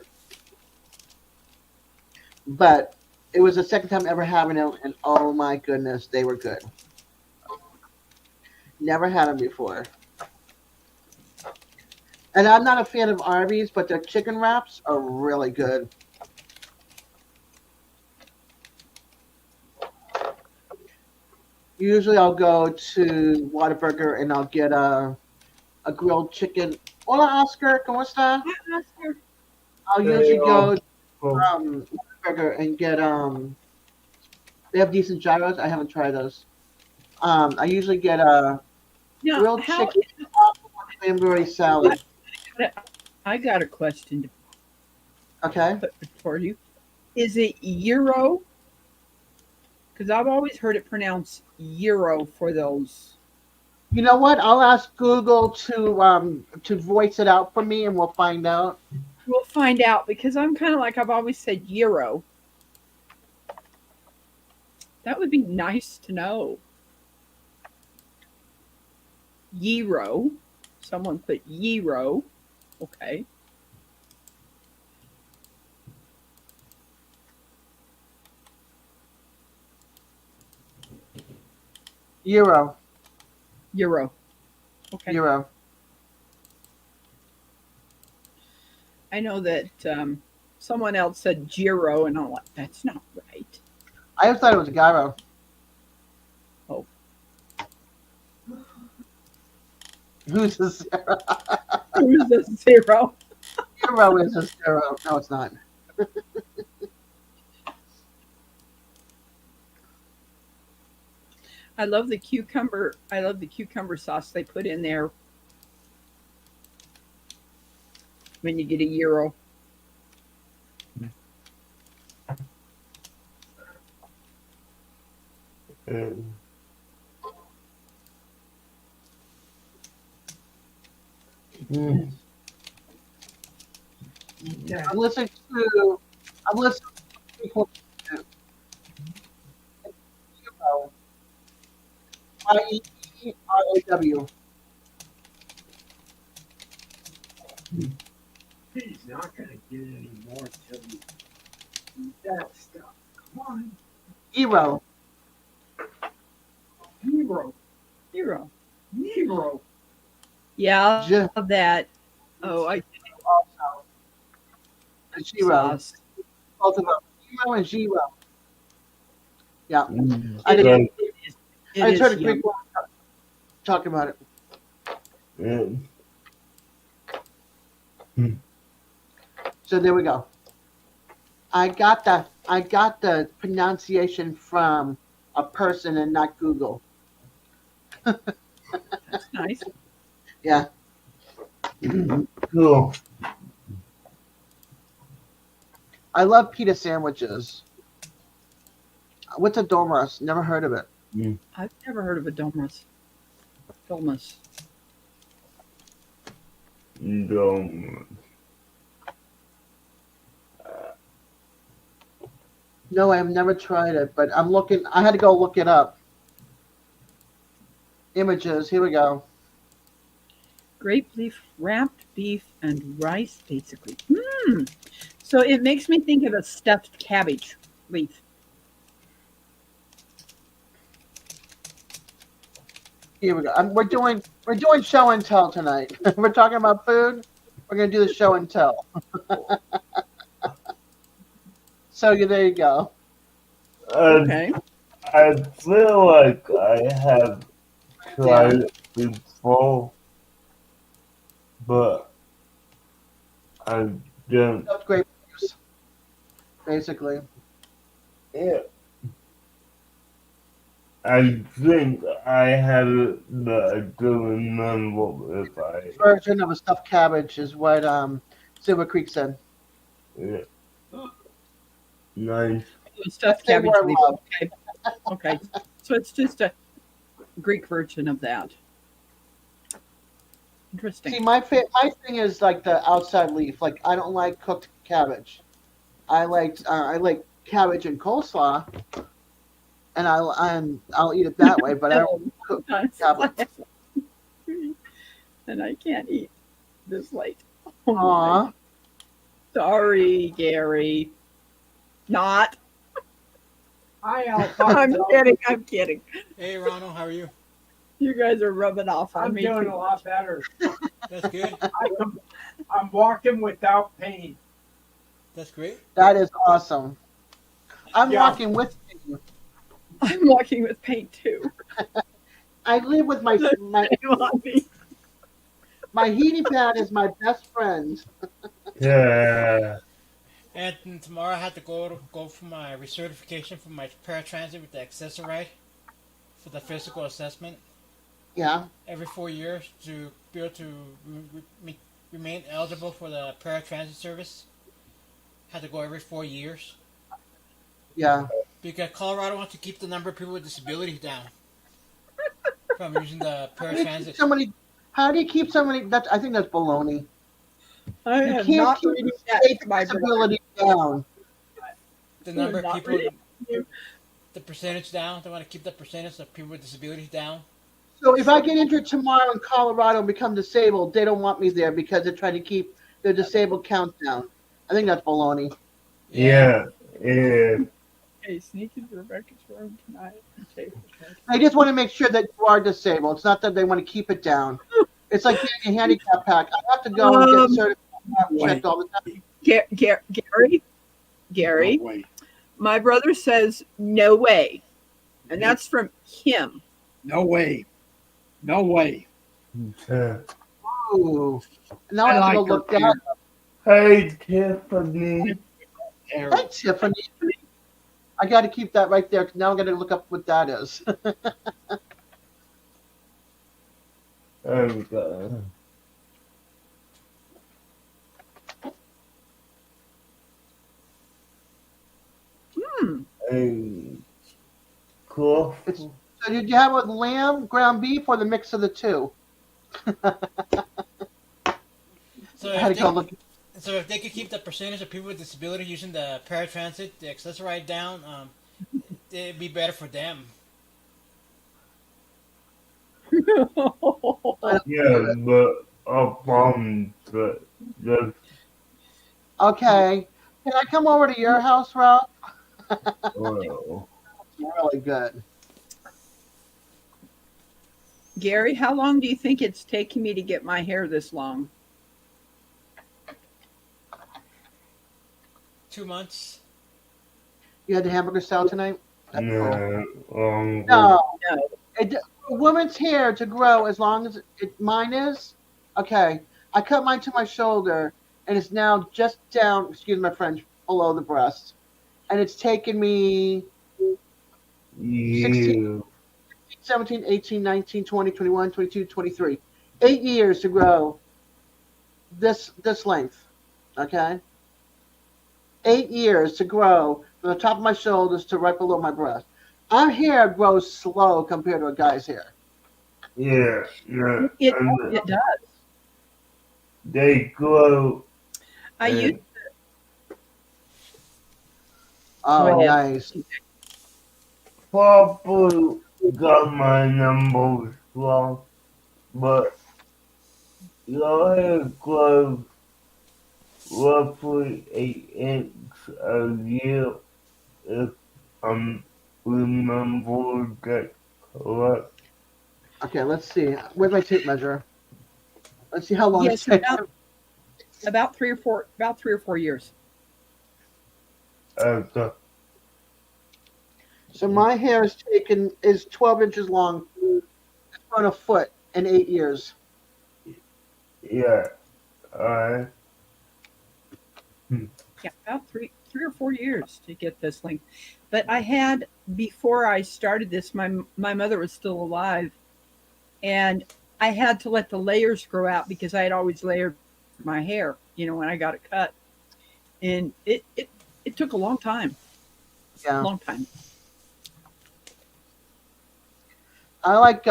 But it was the second time ever having them, and oh my goodness, they were good. Never had them before. And I'm not a fan of Arby's, but their chicken wraps are really good. Usually, I'll go to Whataburger and I'll get a grilled chicken. Hola, Oscar, ¿cómo está? I'll usually go to Whataburger and get They have decent gyros. I haven't tried those. I usually get a Now, grilled how chicken cranberry salad. I got a question to Okay. put for you. Is it euro? Because I've always heard it pronounced euro for those. You know what? I'll ask Google to voice it out for me, and we'll find out. We'll find out because I'm kind of like I've always said euro. That would be nice to know. Euro. Someone put euro. Okay. Euro. Euro. Okay. Euro. I know that someone else said gyro, and I'm like, that's not right. I just thought it was a gyro. Oh. Who's the zero? Who's the zero? Zero is a zero. No, it's not. I love the cucumber. I love the cucumber sauce they put in there when you get a euro. Yeah. I'm listening to people. Euro. IEROW. He's not going to get any more until you eat that stuff. Come on. Euro. Hero. Euro. Hero. Yeah, J- that. Oh, I Also. Zero. sauce. Both of them. Zero and zero. Yeah. Mm. I didn't. It I is just heard a yum. Greek woman talking about it. So there we go. I got the pronunciation from a person and not Google. That's nice. Yeah. Cool. I love pita sandwiches. What's a dormouse? Never heard of it. I've never heard of a domus. Domus. No, I have never tried it, but I'm looking. I had to go look it up. Images. Here we go. Grape leaf, wrapped beef, and rice, basically. So it makes me think of a stuffed cabbage leaf. Here we go. We're doing show and tell tonight. We're talking about food. We're gonna do the show and tell. So there you go. Okay. I feel like I have tried it before, but I don't. Stuffed grapefruits, basically. Yeah, I think I have it, but I don't remember if I. Version of a stuffed cabbage is what Silver Creek said. Yeah, nice. Stuffed They cabbage were leaf. love. Okay. Okay. So it's just a Greek version of that. Interesting. See, my thing is like the outside leaf. Like I don't like cooked cabbage. I like cabbage and coleslaw, and I'll eat it that way. But I don't cook cabbage. And I can't eat this late. Oh my. Aw, Sorry, Gary. Not. Hi, I'm Alfonso. kidding. I'm kidding. Hey, Ronald, how are you? You guys are rubbing off on I'm me. doing too a lot better. That's good. I'm walking without pain. That's great. that is awesome. I'm Yeah. walking with you. I'm walking with paint too. I live with my my heating pad is my best friend. Yeah, And tomorrow I have to go for my recertification for my paratransit with the accessoride for the physical assessment Yeah, every 4 years to be able to remain eligible for the paratransit service. Have to go every 4 years yeah. because Colorado wants to keep the number of people with disabilities down from using the How do you keep paratransit. somebody? How do you keep somebody? That I think that's baloney. I You have can't not keep read state that, my brother. disability down. The number of Not people, reading. the percentage down. They want to keep the percentage of people with disabilities down. So if I get injured tomorrow in Colorado and become disabled, they don't want me there because they're trying to keep the disabled count down. I think that's baloney. yeah. Hey, sneak into Rebecca's room tonight. Okay. They just want to make sure that you are disabled. It's not that they want to keep it down. It's like getting a handicap pack. I have to go and get certified, checked all the time. Gary, my brother says no way, and that's from him. No way. No way. Yeah. Ooh. Now I have to go look that up. Hey, Tiffany. Eric. Hey, Tiffany. I got to keep that right there. 'Cause now I got to look up what that is. There we go. Hey, cool. So did you have with lamb, ground beef, or the mix of the two? So I had to if go they, look. so if they could keep the percentage of people with disability using the paratransit, the accessoride down, it'd be better for them. Yeah, but but just Okay. Can I come over to your house, Rob? well, Really good. Gary, how long do you think it's taking me to get my hair this long? 2 months. You had the hamburger style tonight? That's cool. no, No. No. A woman's hair to grow as long as mine is. Okay. I cut mine to my shoulder, and it's now just down, excuse my French, below the breast. And it's taken me you 17, 18, 19, 20, 21, 22, 23. 8 years to grow this length. Okay? 8 years to grow from the top of my shoulders to right below my breast. Our hair grows slow compared to a guy's hair. yeah, and It does. they grow. I Yeah. used Oh, Go ahead. nice. Probably got my numbers wrong, but your hair grows roughly 8 inches a year if I'm remember that correct. Okay, let's see. Where's my tape measure? Let's see how long Yes, it's taken. about 3 or 4 years. Okay. So my hair is 12 inches long. It's grown a foot in 8 years. Yeah. Uh, Yeah, about three or 4 years to get this length. But I had before I started this, my mother was still alive, and I had to let the layers grow out because I had always layered my hair. When I got it cut, and it took a long time, Yeah. long time. I like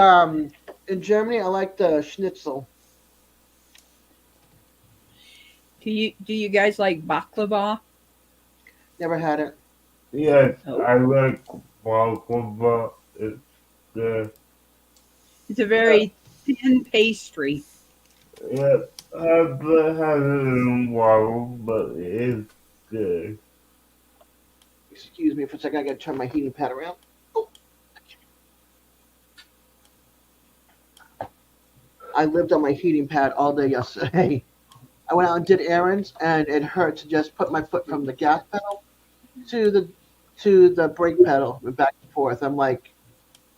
in Germany. I like the schnitzel. Do you guys like baklava? Never had it. yes, Oh, I like baklava. It's good. it's a very thin pastry. Yeah, I've had it in a while, but it's good. Excuse me for a second. I gotta turn my heating pad around. Oh, I lived on my heating pad all day yesterday. I went out and did errands, and it hurt to just put my foot from the gas pedal to the brake pedal and back and forth. I'm like,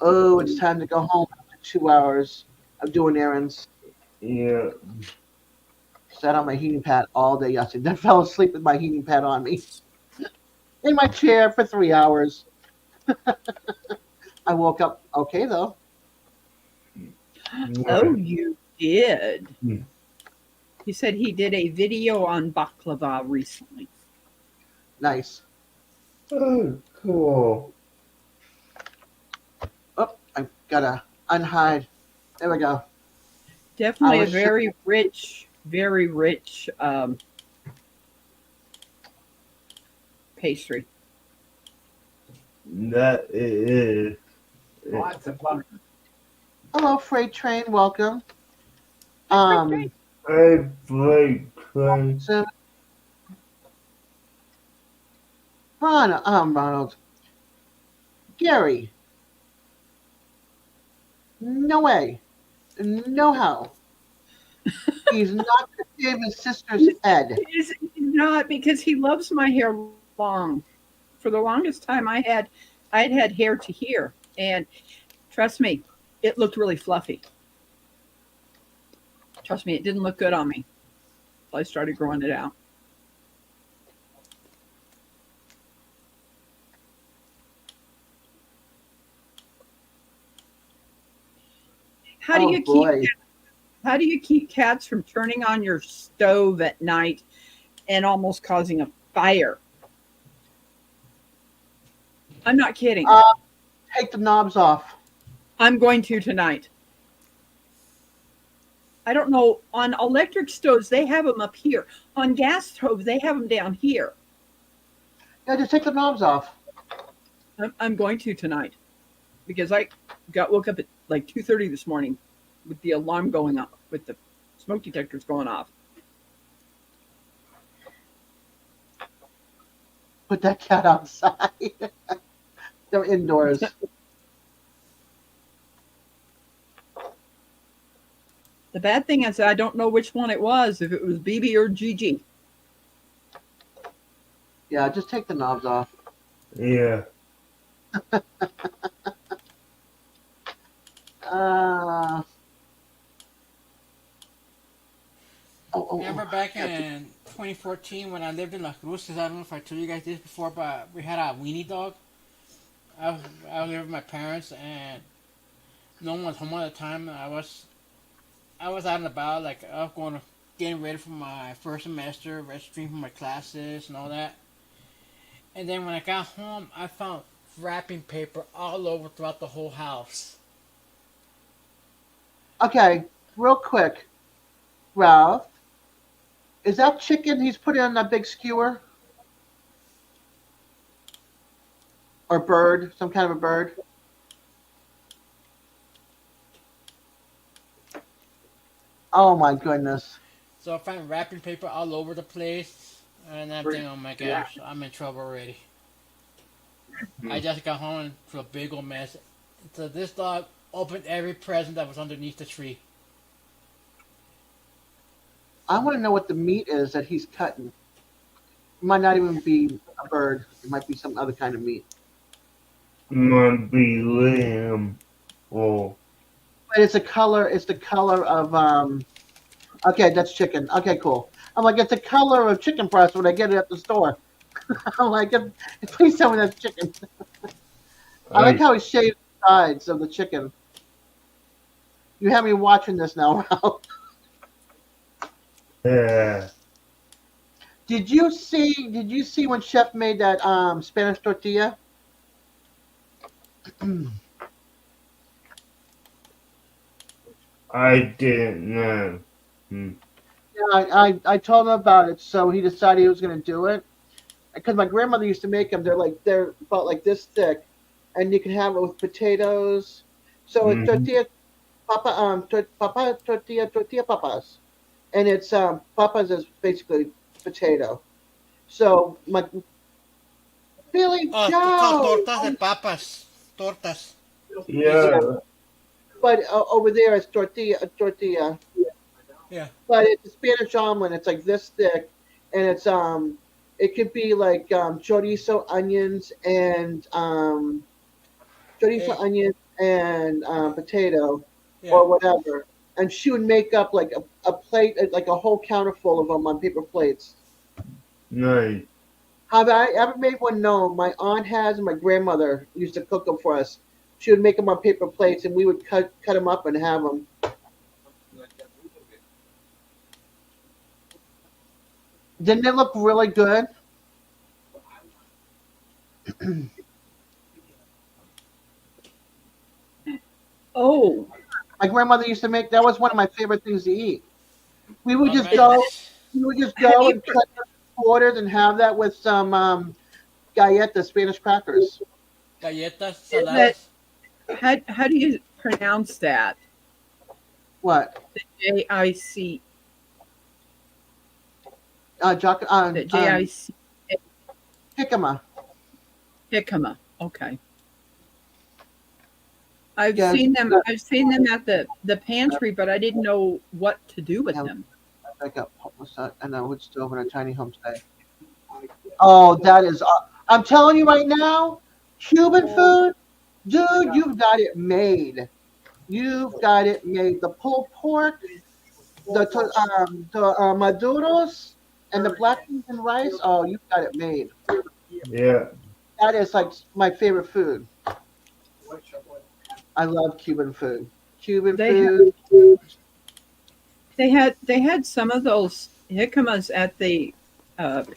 oh, it's time to go home after 2 hours of doing errands. Yeah, Sat on my heating pad all day yesterday. Then fell asleep with my heating pad on me in my chair for 3 hours. I woke up okay though. Oh, yeah. you did. Hmm. He said he did a video on baklava recently. Nice. Oh, cool. Oh, I gotta unhide. There we go. Definitely a was very rich pastry. That it is. Lots of fun. Hello, freight train. Welcome. Great. I like trying. So Ronald, Gary. No way. No how. He's not gonna shave his sister's head. He's not, because he loves my hair long. For the longest time, I'd had hair to here, and trust me, it looked really fluffy. Trust me, it didn't look good on me. So I started growing it out. How do Oh you keep boy. how do you keep cats from turning on your stove at night and almost causing a fire? I'm not kidding. Take the knobs off. I'm going to tonight. I don't know. On electric stoves, they have them up here. On gas stoves, they have them down here. Yeah, just take the knobs off. I'm going to tonight because I woke up at like 2:30 this morning with the alarm going off, with the smoke detectors going off. Put that cat outside. They're indoors. The bad thing is I don't know which one it was, if it was BB or Gigi. Yeah, just take the knobs off. Yeah. Remember back in 2014 when I lived in Las Cruces? I don't know if I told you guys this before, but we had a weenie dog. I was living with my parents, and no one was home at the time. I was out and about, like I was getting ready for my first semester, registering for my classes and all that. And then when I got home, I found wrapping paper all over throughout the whole house. Okay, real quick, Ralph. Is that chicken he's putting on that big skewer? Or bird? Some kind of a bird? Oh my goodness. So I found wrapping paper all over the place, and I'm thinking, oh my gosh, I'm in trouble already. I just got home to a big old mess. So this dog opened every present that was underneath the tree. I want to know what the meat is that he's cutting. It might not even be a bird. It might be some other kind of meat. Might be lamb. Oh. but it's a color. It's the color of Okay, that's chicken. Okay, cool. I'm like, it's the color of chicken breast when I get it at the store. I'm like, please tell me that's chicken. I like how he shaved the sides of the chicken. You have me watching this now, Ralph. Yeah. Did you see? Did you see when Chef made that Spanish tortilla? I didn't know. Yeah, I told him about it, so he decided he was going to do it. Because my grandmother used to make them. They're about like this thick, and you can have it with potatoes. So it's Mm-hmm. tortilla tortilla papas, and it's papas is basically potato. So my Billy Oh, they're called Joe, tortas de papas. Tortas. Yeah. but over there it's tortilla. Yeah. But it's a Spanish omelet. It's like this thick, and it could be like chorizo, onions, and chorizo, Hey. onions, and potato, Yeah. or whatever. And she would make up like a plate, like a whole counter full of them on paper plates. Nice. Have I ever made one? No. My aunt has, and my grandmother used to cook them for us. She would make them on paper plates, and we would cut them up and have them. Didn't it look really good? Oh, My grandmother used to make. That was one of my favorite things to eat. We would All just right. go. We would just have go you and cut quarters and have that with some galleta Spanish crackers. Galletas that saladas. how do you pronounce that? What? JIC. The JIC Jicama. jicama. Okay. I've Yes. seen them. I've seen them at the pantry, but I didn't know what to do with Yeah. them. I got what's that? And a wood stove and a tiny homestead. Oh, that is. I'm telling you right now, Cuban food, dude, you've got it made. You've got it made. The pulled pork, the maduros, and the black beans and rice. Oh, you've got it made. Yeah. That is like my favorite food. I love Cuban food. Cuban They food. They had some of those jicamas at the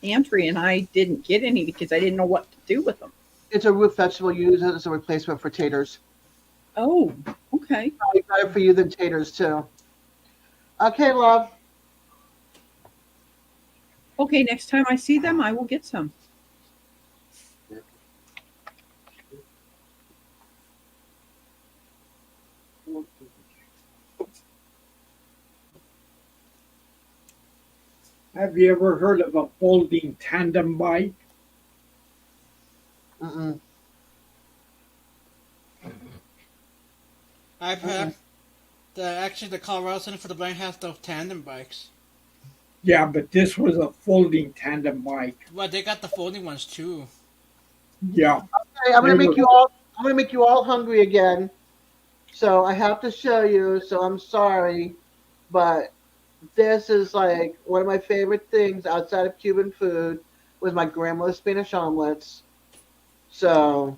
pantry, and I didn't get any because I didn't know what to do with them. It's a root vegetable used as a replacement for taters. Oh, okay. Probably better for you than taters too. Okay, love. Okay, next time I see them, I will get some. Have you ever heard of a folding tandem bike? Mm-mm. I've heard the Colorado Center for the Blind has those tandem bikes. Yeah, but this was a folding tandem bike. Well, they got the folding ones too. Yeah. Okay, I'm gonna make you all. I'm gonna make you all hungry again. So I have to show you. So I'm sorry, but this is like one of my favorite things outside of Cuban food was my grandmother's Spanish omelets. So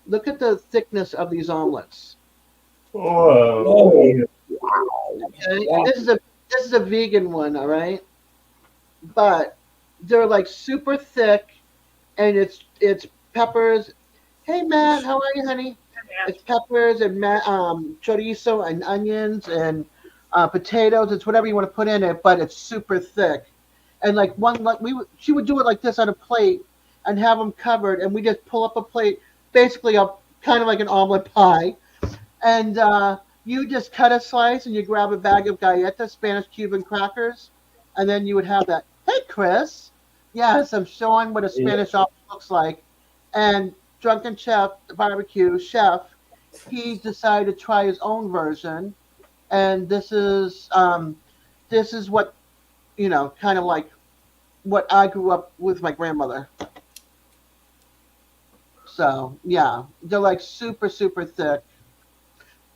look at the thickness of these omelets. Oh. Okay? This is a vegan one, all right? But they're like super thick, and it's peppers. Hey Matt, how are you, honey? It's peppers and chorizo and onions and potatoes. It's whatever you want to put in it, but it's super thick. And like she would do it like this on a plate and have them covered, and we just pull up a plate, basically a kind of like an omelet pie, and you just cut a slice and you grab a bag of galletas, Spanish Cuban crackers, and then you would have that. Hey Chris, yes, I'm showing what a Spanish omelet looks like, and Drunken Chef Barbecue Chef, he decided to try his own version, and this is what kind of like what I grew up with my grandmother. So yeah, they're like super super thick.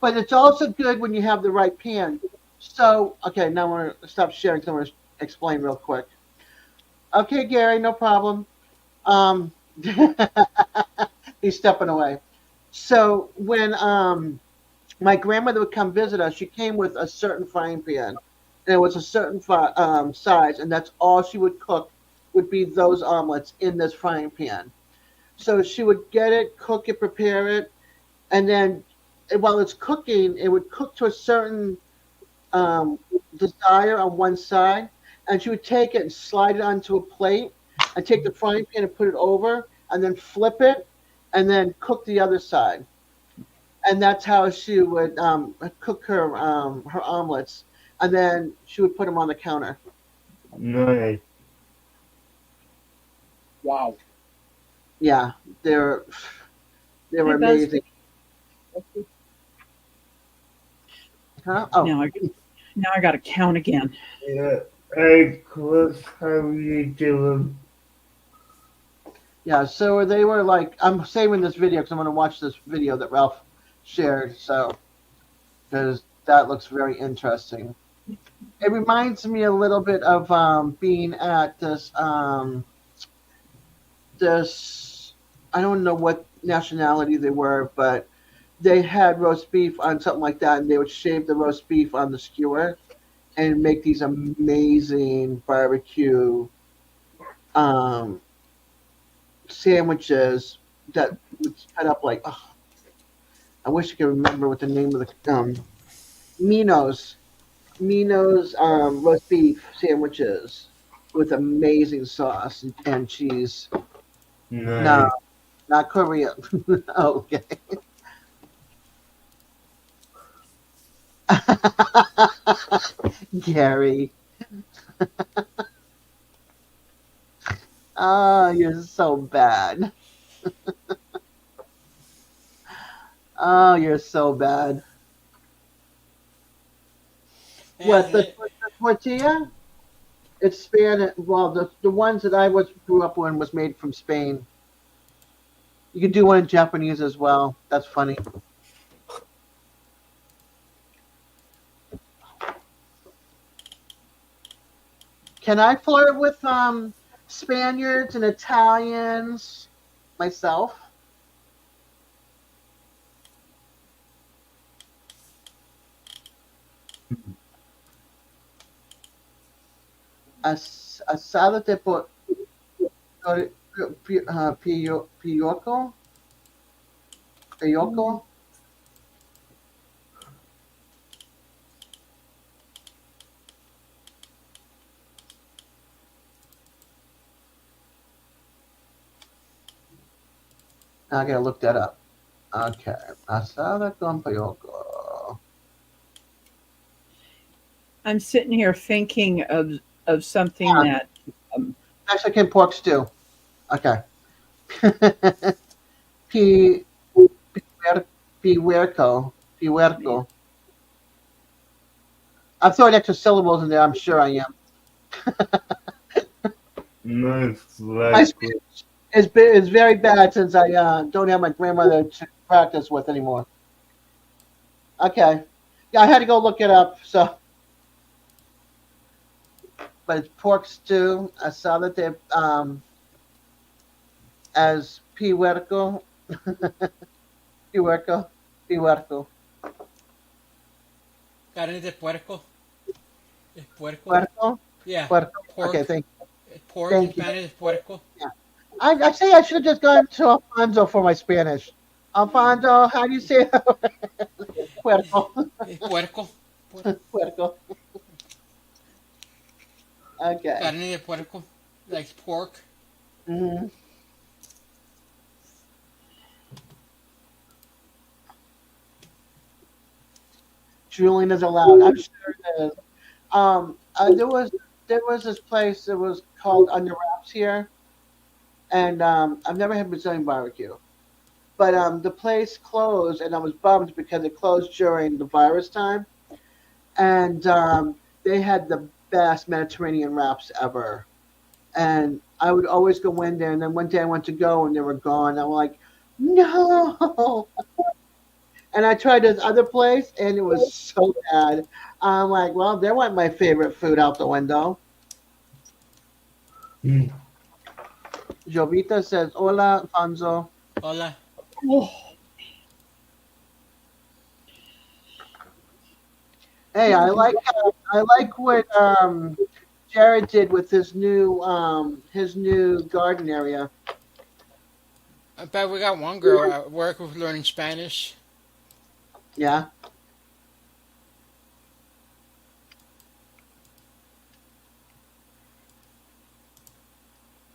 But it's also good when you have the right pan. So okay, now I'm gonna stop sharing. So I'm gonna explain real quick. Okay, Gary, no problem. Um, he's stepping away. So when my grandmother would come visit us, she came with a certain frying pan, and it was a certain size, and that's all she would cook would be those omelets in this frying pan. So she would get it, cook it, prepare it, and then while it's cooking, it would cook to a certain um, desire on one side, and she would take it and slide it onto a plate, and take the frying pan and put it over, and then flip it, and then cook the other side. And that's how she would cook her omelets, and then she would put them on the counter. Nice. Wow. Yeah, they're they were Hey, Buzz. amazing. Huh? Oh, Now I got to count again. Yeah. Hey, Chris, how are you doing? yeah. So they were like, I'm saving this video because I'm going to watch this video that Ralph shared. So because that looks very interesting. It reminds me a little bit of being at this. I don't know what nationality they were, but they had roast beef on something like that, and they would shave the roast beef on the skewer and make these amazing barbecue um, sandwiches that would cut up like. Oh, I wish I could remember what the name of the Minos roast beef sandwiches with amazing sauce and cheese. No, Nice. not Korean. Okay. Gary. Oh, you're so bad. Oh, you're so bad. What, the tortilla? It's Spanish. Well, the ones that I grew up on was made from Spain. You could do one in Japanese as well. That's funny. Can I flirt with Spaniards and Italians myself? Asada de Pioco? Pioco? I gotta look that up. Okay. Asada con Pioco. I'm sitting here thinking of something that Mexican pork stew. Okay. Pi, Pihuerco. Pihuerco. I'm throwing extra syllables in there. I'm sure I am. Nice. My Like, Spanish is very bad since I don't have my grandmother to practice with anymore. Okay. Yeah, I had to go look it up. So, but it's pork stew. Asada de as pihuerco. Pihuerco. Pihuerco. Carne de puerco. Es puerco. Puerco. Yeah. Puerco. Pork. Okay, thank Pork in Thank you. Spanish is puerco. you. I say I should have just gone to Alfonso for my Spanish. Alfonso, how do you say it? Puerco. Es puerco. Puerco. Okay. Carne de puerco. Like pork. hmm Drooling is allowed. I'm sure it is. There was this place that was called Under Wraps here, and I've never had Brazilian barbecue. But the place closed, and I was bummed because it closed during the virus time. And they had the best Mediterranean wraps ever. And I would always go in there. And then one day I went to go, and they were gone. I'm like, No. And I tried this other place, and it was so bad. I'm like, well, there went my favorite food out the window. Mm. Jovita says, "Hola, Alfonso." Hola. Oh, Hey, I like what Jared did with his new garden area. I bet we got one girl at work who's learning Spanish. Yeah,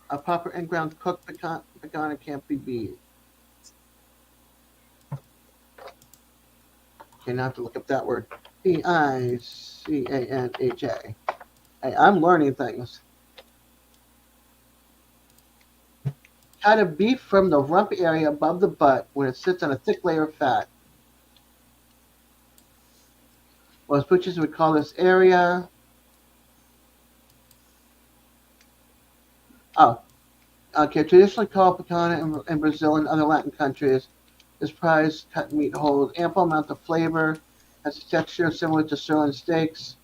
a proper in-ground cooked pecan can't be beat. Okay, now I have to look up that word. Picanha. Hey, I'm learning things. Cut of beef from the rump area above the butt when it sits on a thick layer of fat. Most butchers would call this area. Oh, okay. Traditionally called picana in Brazil and other Latin countries. This prized cut meat holds ample amount of flavor, has a texture similar to sirloin steaks.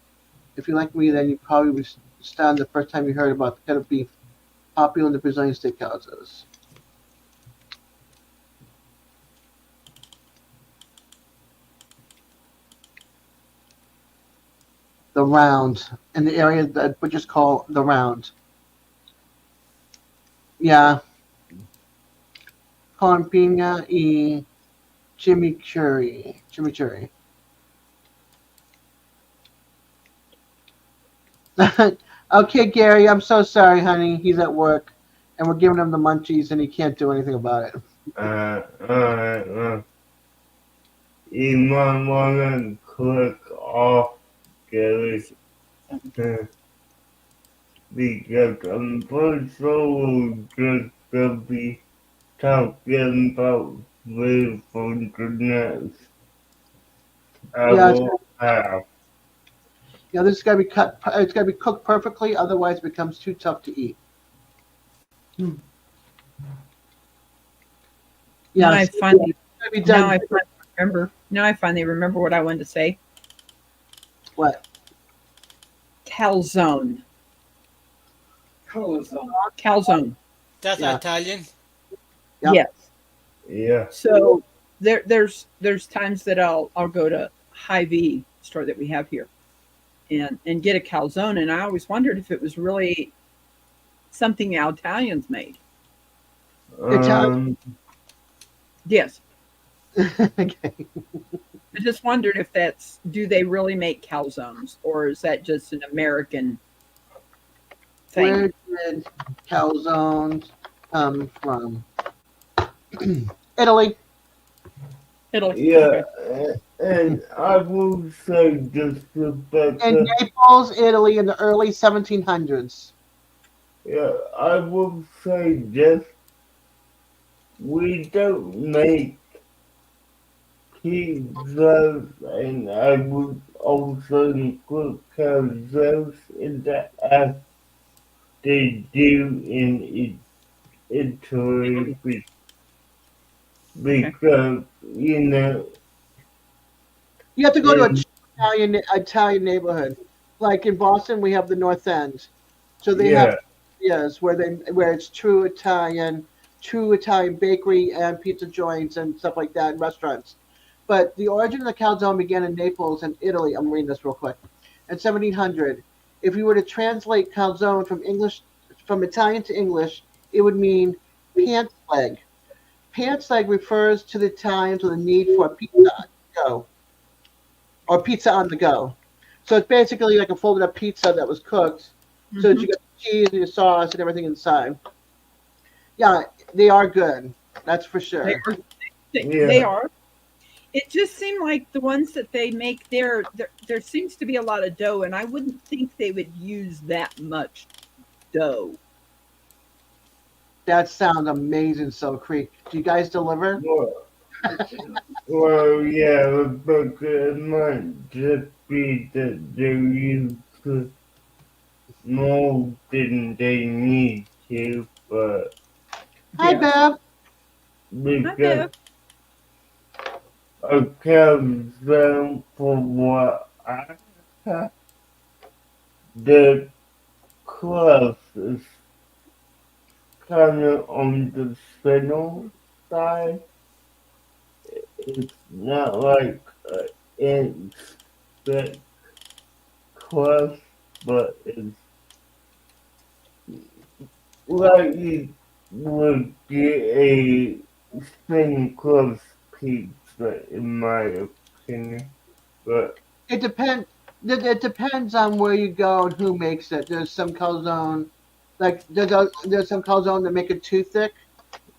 If you like me, then you probably was stunned the first time you heard about the cut of beef popular in the Brazilian steakhouses. The round in the area that butchers call the round. Yeah, con piña y chimichurri. Chimichurri. Okay, Gary, I'm so sorry, honey. He's at work, and we're giving him the munchies, and he can't do anything about it. Alright, you might wanna click off, Gary, because I'm pretty sure we're just gonna be talking about food for the next Yeah, hour and a half. yeah. This is gotta be cut. It's gotta be cooked perfectly, otherwise it becomes too tough to eat. now Yeah, I it's finally, gotta be now done. I finally remember. Now I finally remember what I wanted to say. What? Calzone. Colozone. Calzone. That's Yeah. Italian. Yep. Yes. Yeah. So there's times that I'll go to Hy-Vee store that we have here and get a calzone, and I always wondered if it was really something the Italians made. Italian. Yes. Okay. I just wondered if that's, do they really make calzones or is that just an American thing? Where did calzones come from? Italy. Italy. Yeah, Okay. and I will say just In Rebecca, Naples, Italy, in the early 1700s. yeah, I will say just we don't make pizzas, and I would also include calzones in that as they do in Italy Okay. because you know You have to go to a in true Italian neighborhood. Like in Boston, we have the North End, so they have yeah areas where it's true Italian bakery and pizza joints and stuff like that, and restaurants. But the origin of the calzone began in Naples and Italy. I'm reading this real quick. In 1700, if you were to translate calzone from Italian to English, it would mean pants leg. Pants leg refers to the Italians with a need for a pizza on the go or pizza on the go. So it's basically like a folded up pizza that was cooked, so that Mhm. you got the cheese and your sauce and everything inside. Yeah, they are good. That's for They sure. are. They yeah are. It just seemed like the ones that they make there seems to be a lot of dough, and I wouldn't think they would use that much dough. That sounds amazing, So Creek. Do you guys deliver? well, well yeah Rebecca, it might just be that they're used to more than they need to, but Hi, Yes. Bev. because a calzone from what I have, the crust is kind of on the thinner side. It's not like an thick crust, but it's like you would get a thin crust pizza, in my opinion. But It depends. It depends on where you go and who makes it. There's some calzone, like there's some calzone that make it too thick,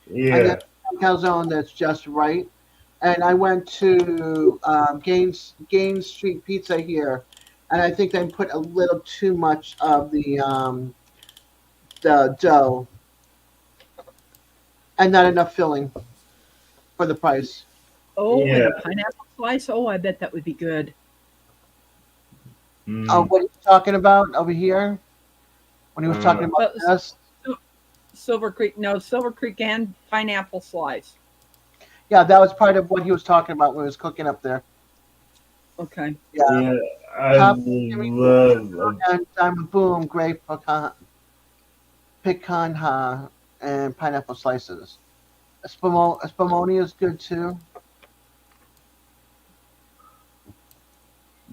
and yeah, there's some calzone that's just right. And I went to Gaines Street Pizza here, and I think they put a little too much of the dough and not enough filling for the price. Oh, yeah. and a pineapple slice. Oh, I bet that would be good. Oh, Mm, what are you talking about over here? When he was talking about But this? Silver Creek, no, Silver Creek and pineapple slice. Yeah, that was part of what he was talking about when he was cooking up there. Okay. Yeah. yeah, I Top would love and Diamond Boom, grape pecan and pineapple slices. Spumoni is good too.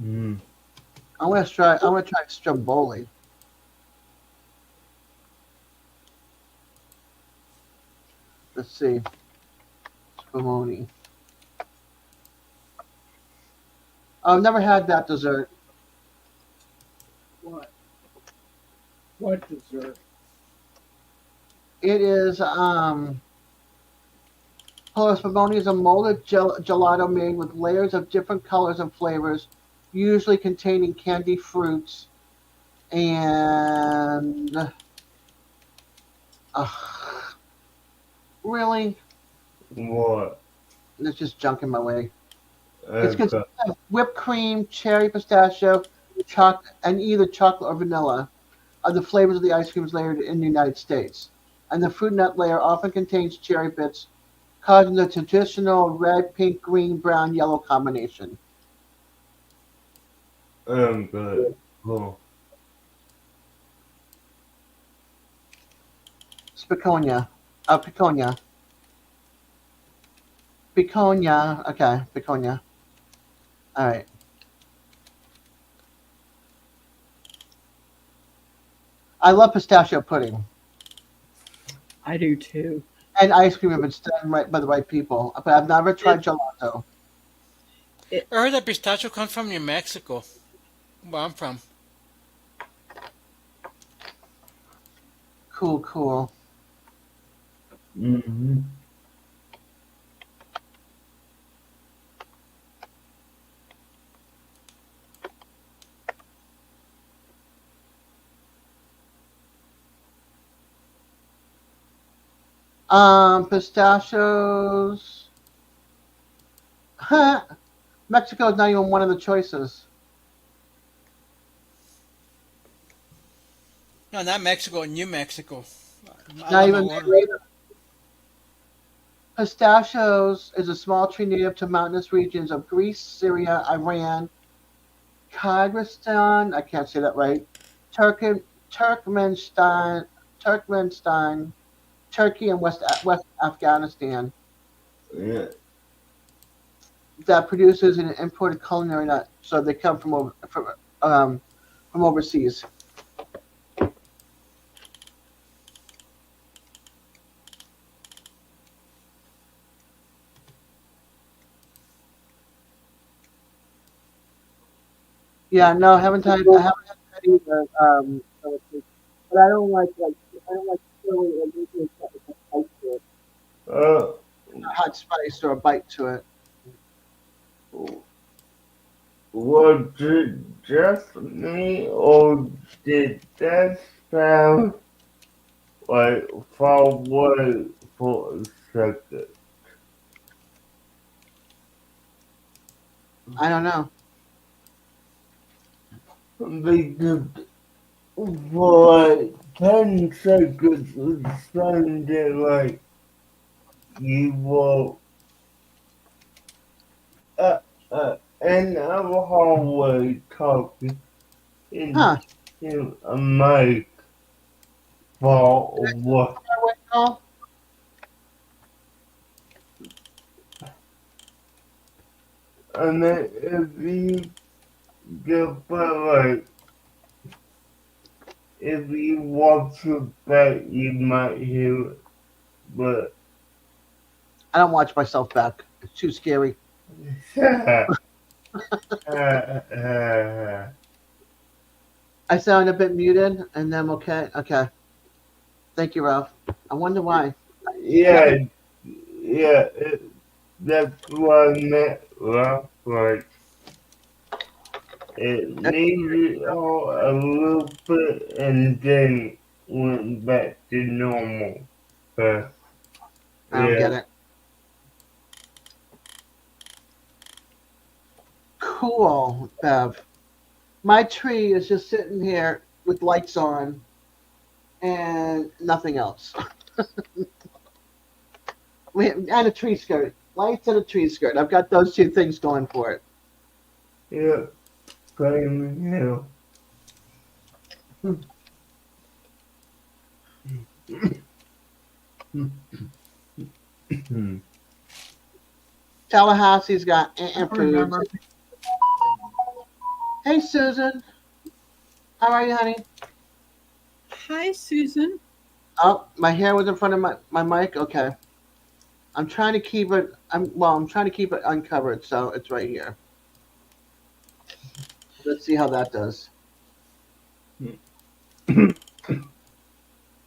mm, I want to try Stromboli. Let's see. Spumoni. I've never had that dessert. What? What dessert? It is Spumoni is a molded gelato made with layers of different colors and flavors, usually containing candy fruits and really, what? there's just junk in my way. It's Okay. consistent of whipped cream, cherry, pistachio, chocolate, and either chocolate or vanilla are the flavors of the ice creams layered in the United States. And the fruit nut layer often contains cherry bits, causing the traditional red, pink, green, brown, yellow combination. Good. Cool. Spiconia. Piconia. Piconia. Okay, Piconia. All right. I love pistachio pudding I do too. and ice cream if it's done right by the right people. But I've never tried gelato. I heard that pistachio comes from New Mexico, where I'm from. Cool, cool. Mm-hmm. Pistachios. Mexico is not even one of the choices. No, not Mexico, New Mexico. I Not love my even order. there either. Pistachios is a small tree native to mountainous regions of Greece, Syria, Iran, Kyrgyzstan. I can't say that right. Turkey, Turkmenistan, Turkmenistan, Turkey, and West Afghanistan. Yeah. That produces an imported culinary nut, so they come from overseas. Yeah, no, I haven't had that either. But I don't like chili or anything with a bite to it, Uh, a hot spice or a bite to it. was it just me, or did that sound like far away for a second? I don't know. Because for like 10 seconds it sounded like you will in our hallway talking Huh. into a mic for what? Oh, And then if you get like if you watch it back, you might hear it, but I don't watch myself back. It's too scary. I sound a bit muted, and I'm okay. Okay. Thank you, Ralph. I wonder why. yeah, yeah, that's what I meant, well, like, it needed a little bit and then went back to normal. But, I don't get yeah, it. Cool, Bev. My tree is just sitting here with lights on and nothing else. And a tree skirt. Lights and a tree skirt. I've got those two things going for it. yeah, same here. Tallahassee's got I foods. remember. Hey, Susan. How are you, honey? Hi, Susan. Oh, my hair was in front of my mic. Okay. I'm trying to keep it. I'm trying to keep it uncovered, so it's right here. Let's see how that does.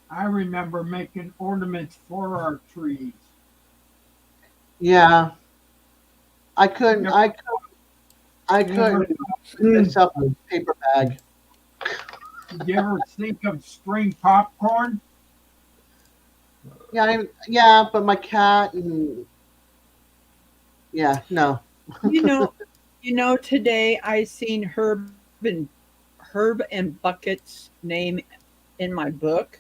I remember making ornaments for our trees. Yeah, I couldn't. Yep. I You ever, couldn't put myself in a paper bag. did you ever think of string popcorn? Yeah, yeah, but my cat and yeah, no. You know, today I seen Herb and Bucket's name in my book,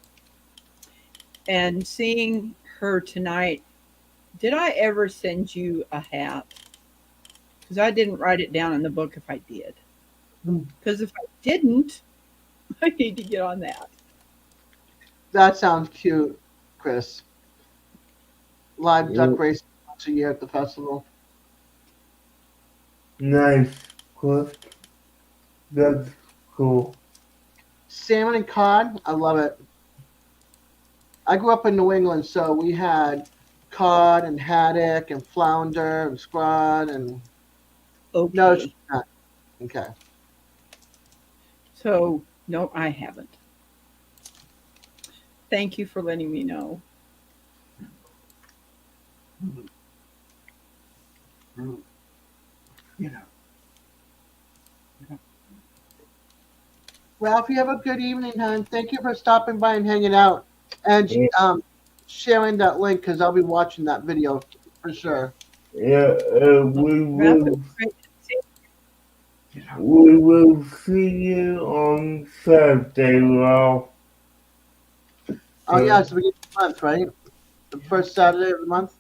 and seeing her tonight. Did I ever send you a hat? Because I didn't write it down in the book if I did. Because if I didn't, I need to get on that. That sounds cute, Chris. Live duck Yep. race once a year at the festival. Nice, Cliff. That's cool. Salmon and cod, I love it. I grew up in New England, so we had cod and haddock and flounder and scrod and Okay. no, she's not. Okay. So, no, I haven't. Thank you for letting me know. You know. Ralph, you have a good evening, hon. Thank you for stopping by and hanging out and Yeah. sharing that link because I'll be watching that video for sure. Yeah, we Ralph, it will. was great to see you. You know. We will see you on Saturday, Ralph. Oh yeah, so we get the month, right? The first Saturday of the month.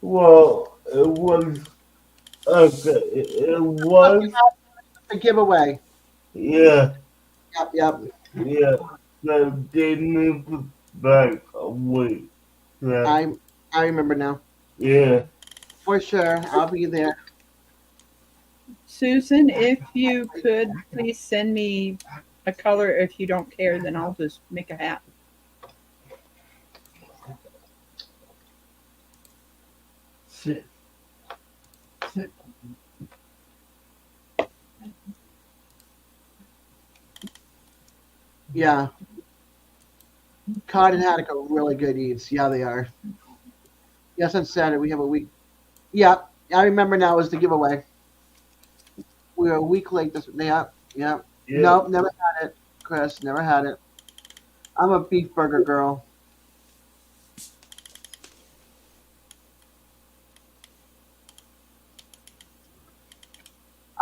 Well, it was okay. It was, A giveaway. yeah, Yep. yeah. So they moved it back a week. So, I remember now. yeah, For sure. I'll be there. Susan, if you could please send me a color. If you don't care, then I'll just make a hat. Sit. Yeah. Cod and haddock are really good eats. Yeah, they are. Yes, on Saturday we have a week. Yeah, I remember now. It was the giveaway. We were a week late. Yeah. yeah. Nope, never had it, Chris. Never had it. I'm a beef burger girl.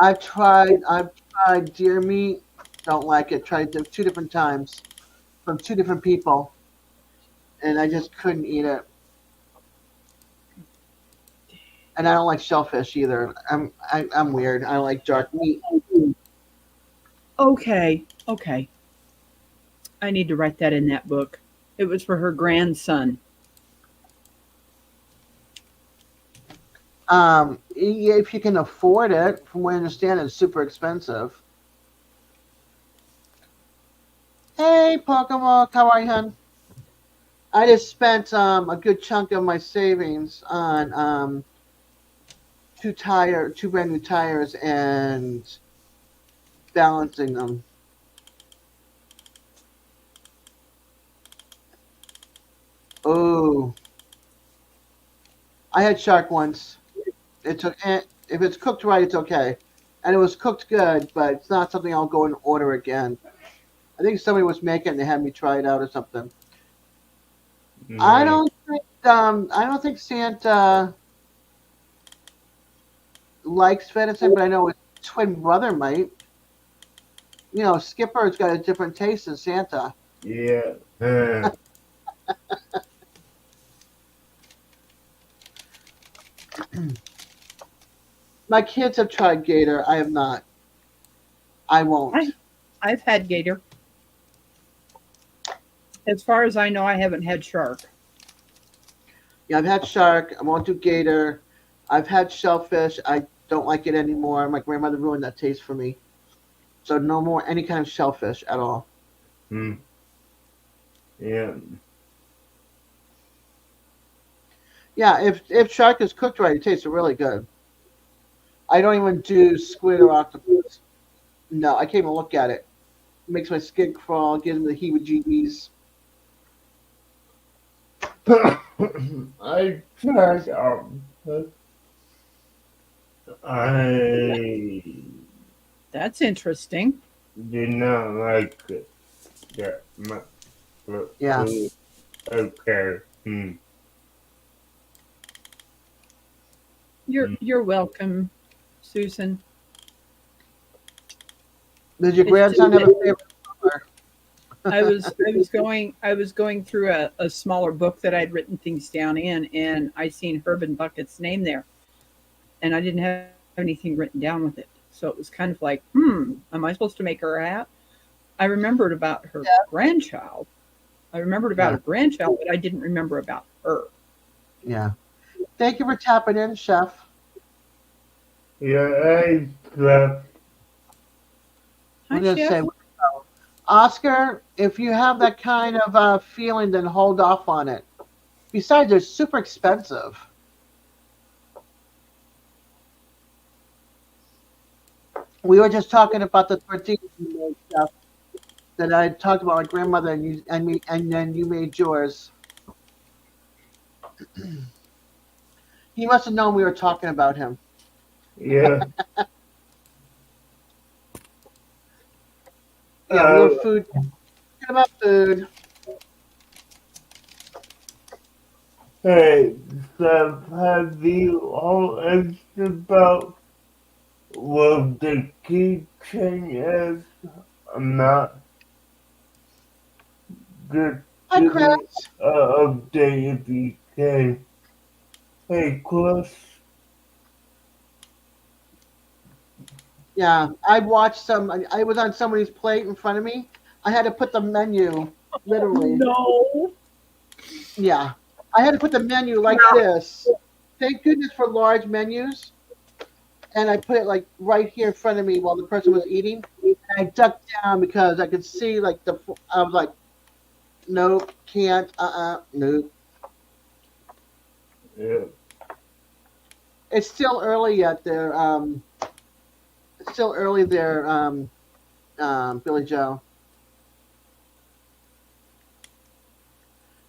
I've tried deer meat. Don't like it. Tried it 2 different times from 2 different people, and I just couldn't eat it. And I don't like shellfish either. I'm weird. I like dark meat. Okay. Okay. I need to write that in that book. It was for her grandson. If you can afford it, from what I understand, it's super expensive. Hey, Pokemon, how are you, hun? I just spent a good chunk of my savings on two brand new tires and balancing them. Oh, I had shark once. It took if it's cooked right, it's okay, and it was cooked good, but it's not something I'll go and order again. I think somebody was making it and they had me try it out or something. I Right. I don't think Santa likes venison, but I know his twin brother might. You know, Skipper's got a different taste than Santa. Yeah. My kids have tried gator. I have not. I won't. I've had gator. As far as I know, I haven't had shark. Yeah, I've had shark. I won't do gator. I've had shellfish. I don't like it anymore. My grandmother ruined that taste for me. So no more any kind of shellfish at all. Hmm. Yeah. Yeah, if shark is cooked right, it tastes really good. I don't even do squid or octopus. No, I can't even look at it. It makes my skin crawl, gives me the heebie-jeebies. I tried I That's interesting. did not like it that much. But Yeah. okay. Hmm. You're welcome, Susan. Does your It's grandson just have a favorite color? I was going through a smaller book that I'd written things down in, and I seen Herb and Bucket's name there, and I didn't have anything written down with it. So it was kind of like, am I supposed to make her a hat? I remembered about her grandchild. I remembered about Yeah. her grandchild, but I didn't remember about her. Yeah. Thank you for tapping in, Chef. Yeah, I left. Hi, I'm gonna Chef. say, Oscar, if you have that kind of feeling, then hold off on it. Besides, they're super expensive. We were just talking about the 13 stuff that I talked about my grandmother and you and me, and then you made yours. He must have known we were talking about him. Yeah. Yeah, we were talking about food. Hey, Steph, have you all asked about what the keychain is? I'm not just Hi, give Chris. me an update if you can. Hey, Chris. Yeah, I watched some. I was on somebody's plate in front of me. I had to put the menu, literally. No. Yeah, I had to put the menu like this. Thank goodness for large menus. And I put it like right here in front of me while the person was eating. And I ducked down because I could see like I was like, nope, can't, nope. Yeah. It's still early yet there. It's still early there, Billy Joe.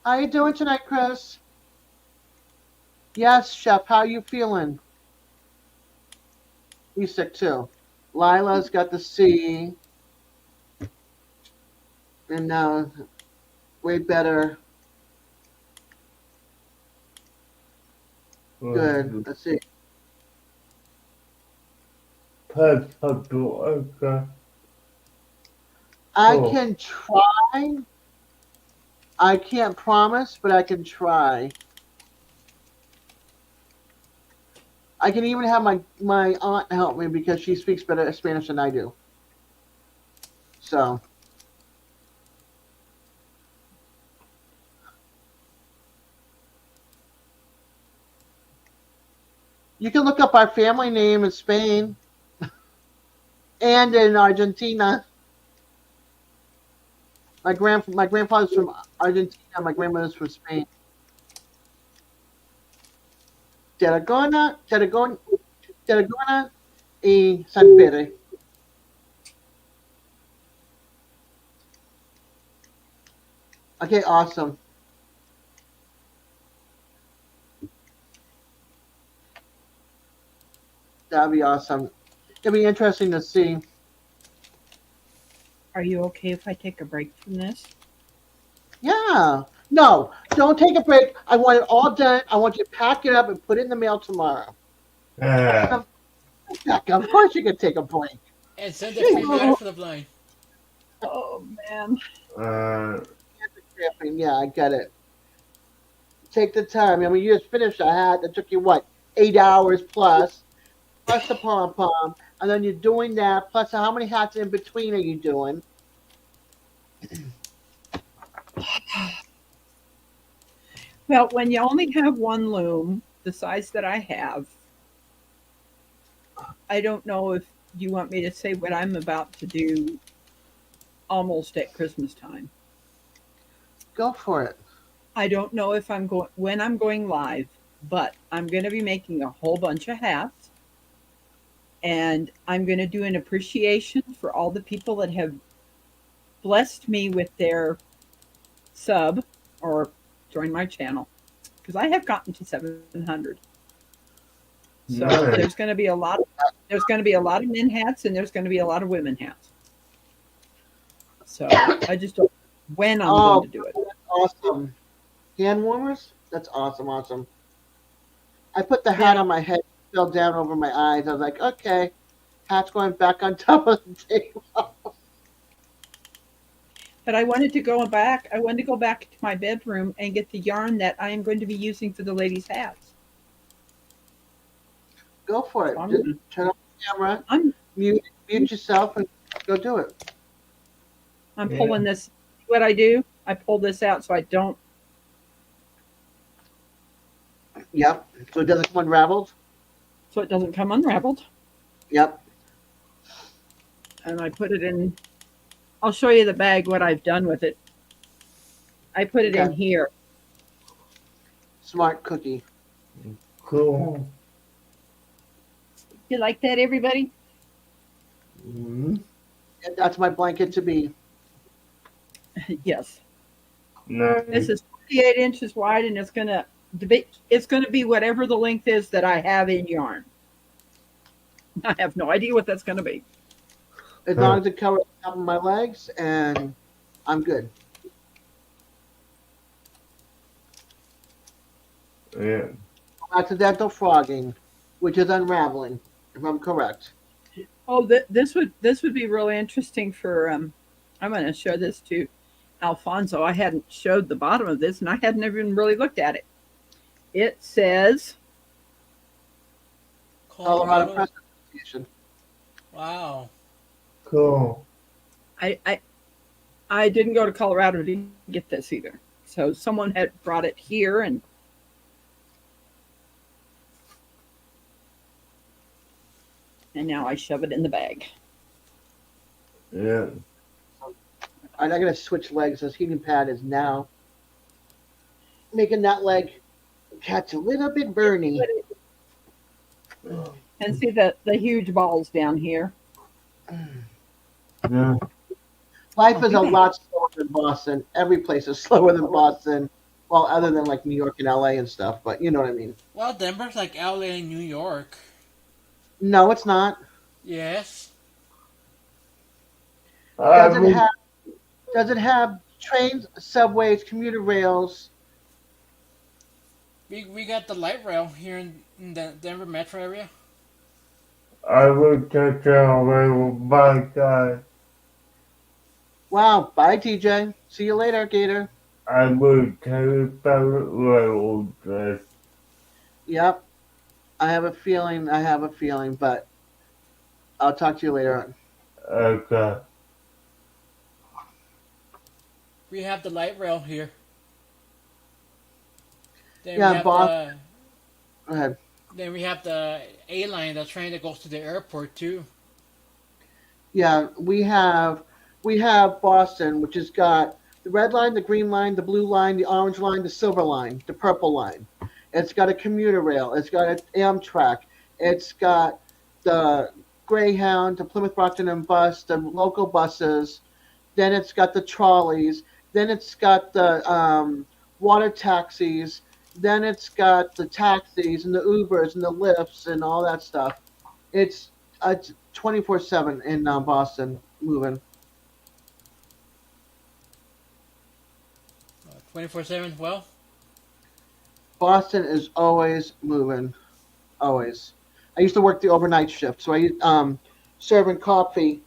How you doing tonight, Chris? Yes, Chef. How you feeling? He's sick too. Lila's got the C, and way better. Good. Let's see. Okay. I Oh. can try. I can't promise, but I can try. I can even have my aunt help me because she speaks better Spanish than I do. So you can look up our family name in Spain and in Argentina. My grandfather's from Argentina. My grandmother's from Spain. Tarragona y San Pedro. Okay, awesome. That'd be awesome. It'd be interesting to see. Are you okay if I take a break from this? Yeah. No, don't take a break. I want it all done. I want you to pack it up and put it in the mail tomorrow. Uh, Of course you can take a break. And send a free matter for the blind. Oh man. uh, Yeah, I get it. Take the time. I mean, you just finished a hat that took you what, 8 hours plus the pom pom, and then you're doing that. Plus, how many hats in between are you doing? Well, when you only have one loom, the size that I have, I don't know if you want me to say what I'm about to do almost at Christmas time. Go for it. I don't know if I'm going when I'm going live, but I'm going to be making a whole bunch of hats, and I'm going to do an appreciation for all the people that have blessed me with their sub or join my channel, because I have gotten to 700. So Nice. there's going to be a lot. There's going to be a lot of men hats, and there's going to be a lot of women hats. So I just don't know when I'm going to do it. Awesome. Hand warmers? That's awesome, awesome. I put the hat on my head, fell down over my eyes. I was like, okay, hat's going back on top of the table. But I wanted to go back. I wanted to go back to my bedroom and get the yarn that I am going to be using for the ladies' hats. Go for it. I'm Just gonna- turn off the camera, I'm mute yourself, and go do it. I'm Yeah. pulling this. What I do, I pull this out so I don't. Yep. So it doesn't come unraveled. So it doesn't come unraveled. Yep. And I put it in. I'll show you the bag what I've done with it. I put it in Okay. here. Smart cookie. cool. You like that, everybody? Mm, And that's my blanket to be. Yes. nice. This is 48 inches wide, and it's gonna be whatever the length is that I have in yarn. I have no idea what that's gonna be. As long as it covers the top of my legs, and I'm good. Yeah. Accidental frogging, which is unraveling, if I'm correct. Oh, this would be really interesting for I'm going to show this to Alfonso. I hadn't showed the bottom of this, and I hadn't even really looked at it. It says Colorado Press Association. Wow. Cool. I didn't go to Colorado to get this either. So someone had brought it here, and now I shove it in the bag. Yeah. I'm not going to switch legs. This heating pad is now making that leg catch a little bit burny. And see the huge balls down here. Yeah. Life is a lot slower than Boston. Every place is slower than Boston. Well, other than like New York and LA and stuff, but you know what I mean. Well, Denver's like LA and New York. No, it's not. Yes. Does it have trains, subways, commuter rails? We got the light rail here in the Denver metro area. I will take away with my guy. Wow. Bye, TJ. See you later, Gator. I will take the rail dress. Yep. I have a feeling. I have a feeling, but I'll talk to you later on. Okay. We have the light rail here. Then we Yeah, have boss. the Go ahead. then we have the A line, the train that goes to the airport too. Yeah, we have Boston, which has got the red line, the green line, the blue line, the orange line, the silver line, the purple line. It's got a commuter rail. It's got an Amtrak. It's got the Greyhound, the Plymouth Rockton and bus, the local buses. Then it's got the trolleys. Then it's got the water taxis. Then it's got the taxis and the Ubers and the lifts and all that stuff. It's 24/7 in Boston moving. 24/7. Well, Boston is always moving, always. I used to work the overnight shift, so I serving coffee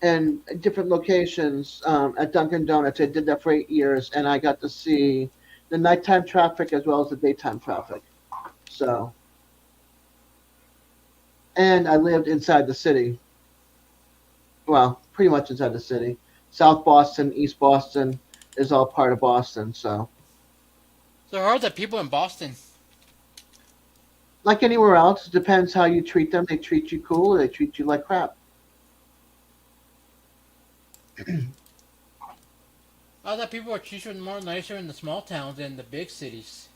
in different locations at Dunkin' Donuts. I did that for 8 years, and I got to see the nighttime traffic as well as the daytime traffic. So, and I lived inside the city. Well, pretty much inside the city. South Boston, East Boston is all part of Boston. So, so how are the people in Boston? like anywhere else, it depends how you treat them. They treat you cool, or they treat you like crap. I thought people were treated more nicer in the small towns than the big cities.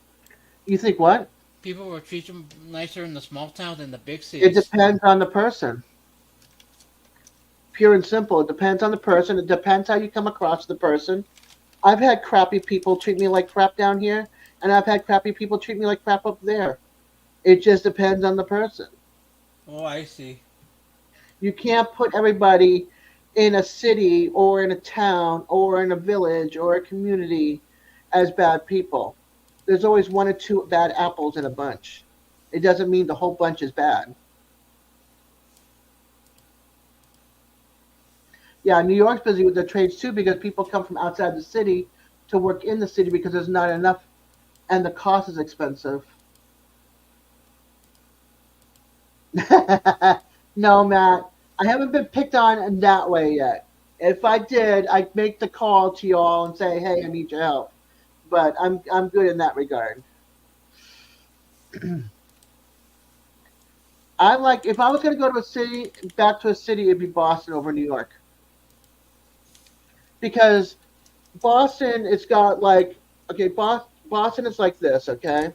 You think what? People were treated nicer in the small towns than the big It cities. depends on the person. Pure and simple. It depends on the person. It depends how you come across the person. I've had crappy people treat me like crap down here, and I've had crappy people treat me like crap up there. It just depends on the person. Oh, I see. You can't put everybody in a city or in a town or in a village or a community as bad people. There's always one or two bad apples in a bunch. It doesn't mean the whole bunch is bad. Yeah, New York's busy with the trades too because people come from outside the city to work in the city because there's not enough and the cost is expensive. No, Matt, I haven't been picked on in that way yet. If I did, I'd make the call to y'all and say, "Hey, I need your help." But I'm good in that regard. I like if I was going to go to a city, back to a city, it'd be Boston over New York because Boston, it's got like okay, Boston is like this, okay.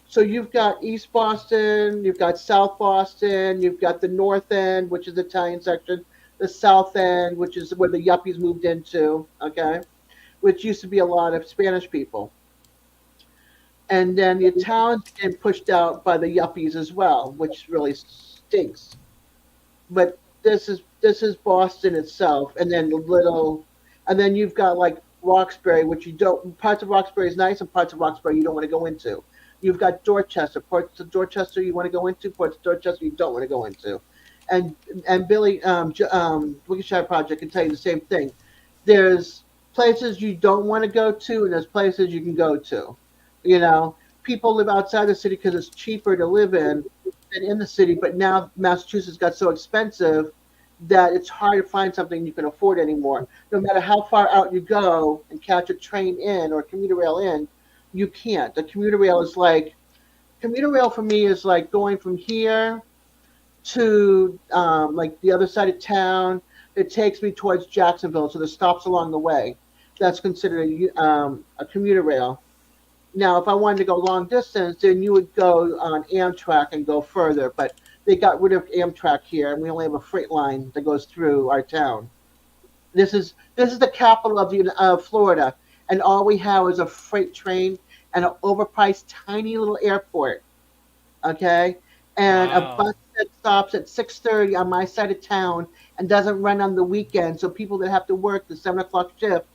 So you've got East Boston, you've got South Boston, you've got the North End, which is the Italian section, the South End, which is where the yuppies moved into, okay, which used to be a lot of Spanish people. And then the Italians getting pushed out by the yuppies as well, which really stinks. But this is Boston itself, and then the little, and then you've got like Roxbury, which you don't. Parts of Roxbury is nice, and parts of Roxbury you don't want to go into. You've got Dorchester, parts of Dorchester you want to go into, parts of Dorchester you don't want to go into, and Billy Wickershire Project can tell you the same thing. There's places you don't want to go to, and there's places you can go to. You know, people live outside the city because it's cheaper to live in than in the city. But now Massachusetts got so expensive that it's hard to find something you can afford anymore. No matter how far out you go and catch a train in or a commuter rail in, you can't. The commuter rail for me is like going from here to like the other side of town. It takes me towards Jacksonville, so there's stops along the way. That's considered a commuter rail. Now, if I wanted to go long distance, then you would go on Amtrak and go further. But they got rid of Amtrak here, and we only have a freight line that goes through our town. This is the capital of Florida, and all we have is a freight train and an overpriced tiny little airport. Okay, and a Wow. bus that stops at 6:30 on my side of town and doesn't run on the weekend. So people that have to work the 7 o'clock shift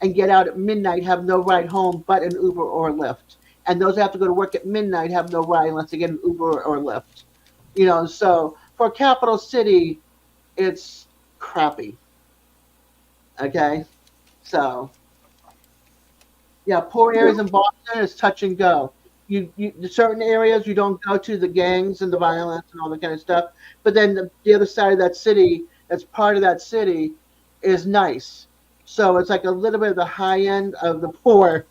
and get out at midnight have no ride home but an Uber or a Lyft. And those that have to go to work at midnight have no ride unless they get an Uber or a Lyft. So for a capital city, it's crappy. Okay, so yeah, poor areas in Boston is touch and go. certain areas you don't go to, the gangs and the violence and all that kind of stuff. But then the other side of that city, that's part of that city, is nice. So it's like a little bit of the high end of the poor.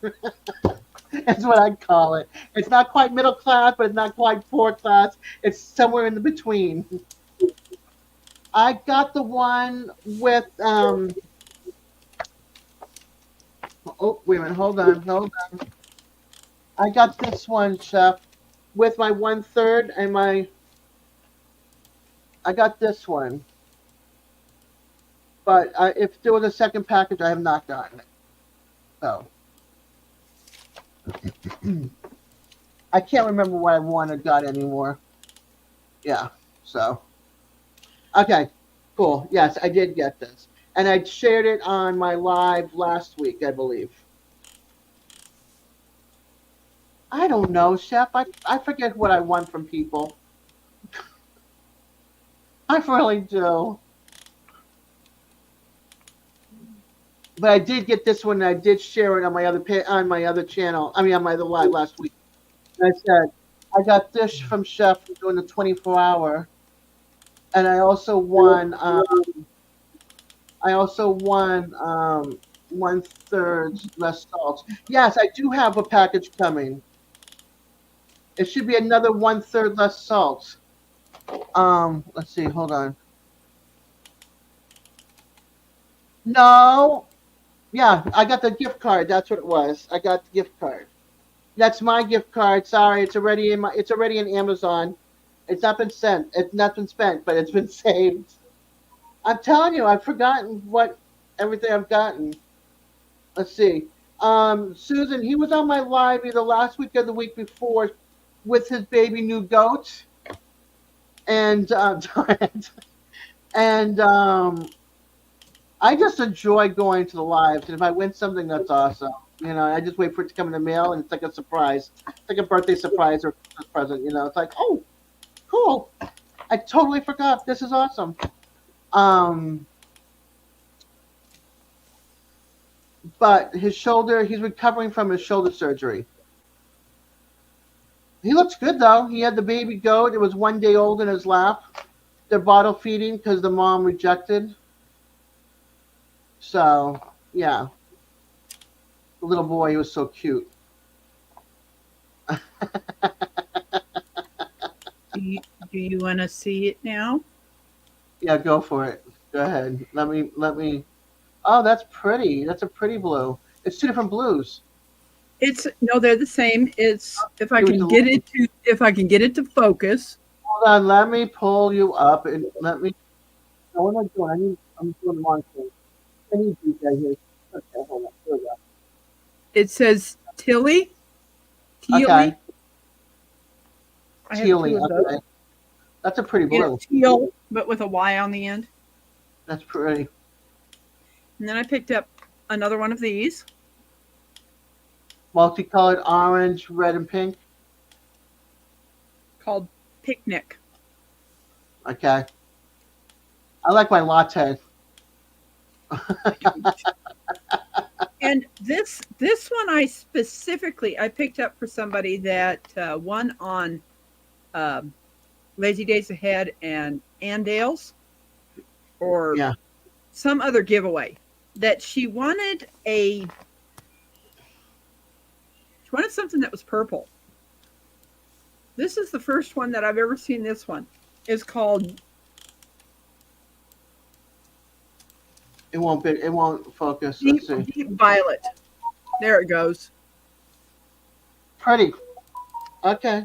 That's what I'd call it. It's not quite middle class, but it's not quite poor class. It's somewhere in the between. I got the one with oh, wait a minute, hold on. I got this one, Chef, with my 1/3 and my. I got this one, but if there was a second package, I have not gotten it. So I can't remember what I wanted got anymore. Yeah. So okay, cool. Yes, I did get this, and I shared it on my live last week, I believe. I don't know, Chef. I forget what I want from people. I really do. But I did get this one, and I did share it on my other channel. I mean, on my other live last week. And I said I got this from Chef doing the 24-hour, and I also won. I also won 1/3 less salt. Yes, I do have a package coming. It should be another 1/3 less salt. Let's see. Hold on. No. Yeah, I got the gift card. That's what it was. I got the gift card. That's my gift card. Sorry, it's already in my. It's already in Amazon. It's not been sent. It's not been spent, but it's been saved. I'm telling you, I've forgotten what everything I've gotten. Let's see. Susan, he was on my live either last week or the week before with his baby new goat, and and I just enjoy going to the lives, and if I win something, that's awesome. You know, I just wait for it to come in the mail, and it's like a surprise. It's like a birthday surprise or Christmas present. You know, it's like, oh, cool. I totally forgot. This is awesome. But his shoulder, he's recovering from his shoulder surgery. He looks good, though. He had the baby goat. It was 1 day old in his lap. They're bottle feeding because the mom rejected. So, yeah. The little boy, he was so cute. Do you want to see it now? Yeah, go for it. Go ahead. Let me. Oh, that's pretty. That's a pretty blue. It's two different blues. No, they're the same. It's if I can get it to focus. Hold on. Let me pull you up and let me. No, what am I doing? I'm doing the wrong thing. I need these guys here. Okay, hold on. Here we go. It says Tilly. Okay. I have Tealy. two of those. Okay. That's a pretty blue. It's teal, but with a Y on the end. That's pretty. And then I picked up another one of these. Multicolored orange, red, and pink. Called Picnic. Okay. I like my latte. And this one I picked up for somebody that won on Lazy Days Ahead and Andales or some other giveaway that she wanted something that was purple. This is the first one that I've ever seen. This one is called. It won't focus. Deep, Let's see. Deep Violet. There it goes. Pretty. Okay.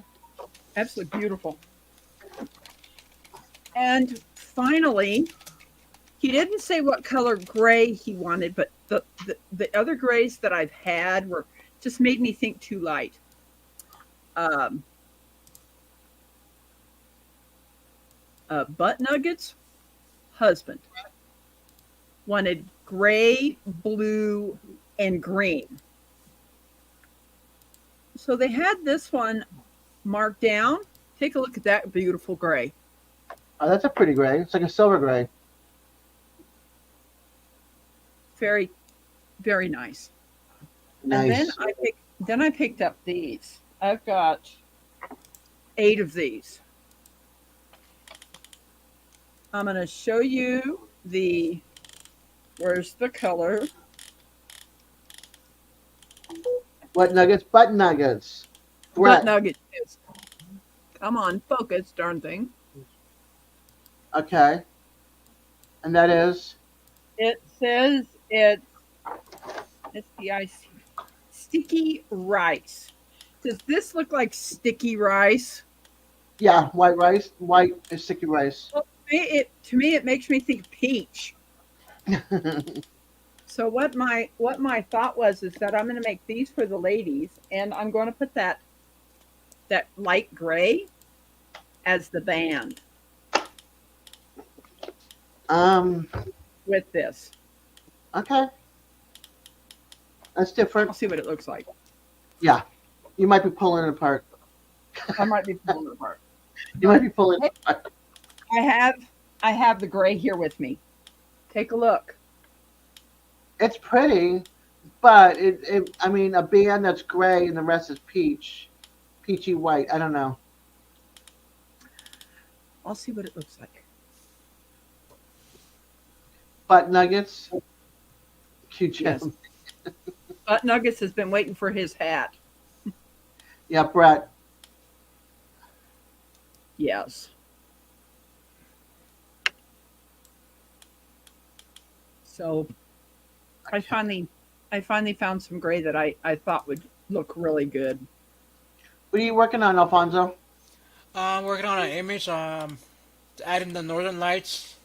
Absolutely beautiful. And finally, he didn't say what color gray he wanted, but the other grays that I've had were just made me think too light. Butt Nuggets husband wanted gray, blue, and green. So they had this one marked down. Take a look at that beautiful gray. Oh, that's a pretty gray. It's like a silver gray. Very, very nice. Nice. And then I picked up these. I've got 8 of these. I'm going to show you where's the color? What nuggets? Butt nuggets. Butt Brett. nugget. Yes. Come on, focus, darn thing. Okay. And that is? It says it's SDIC. Sticky rice. Does this look like sticky rice? Yeah, white rice. White is sticky rice. Well, to me, it makes me think peach. So what my thought was is that I'm going to make these for the ladies, and I'm going to put that light gray as the band with this. Okay. That's I'll different. see what it looks like. Yeah. You might be pulling it apart. I might be pulling it apart. You might be pulling it apart. I have the gray here with me. Take a look. It's pretty, but I mean, a band that's gray and the rest is peachy white. I don't know. I'll see what it looks like. Butt nuggets. Cute. Yes. Butt Nuggets has been waiting for his hat. Yeah, Brett. Yes. So I finally found some gray that I thought would look really good. What are you working on, Alfonso? I'm working on an image, adding the northern lights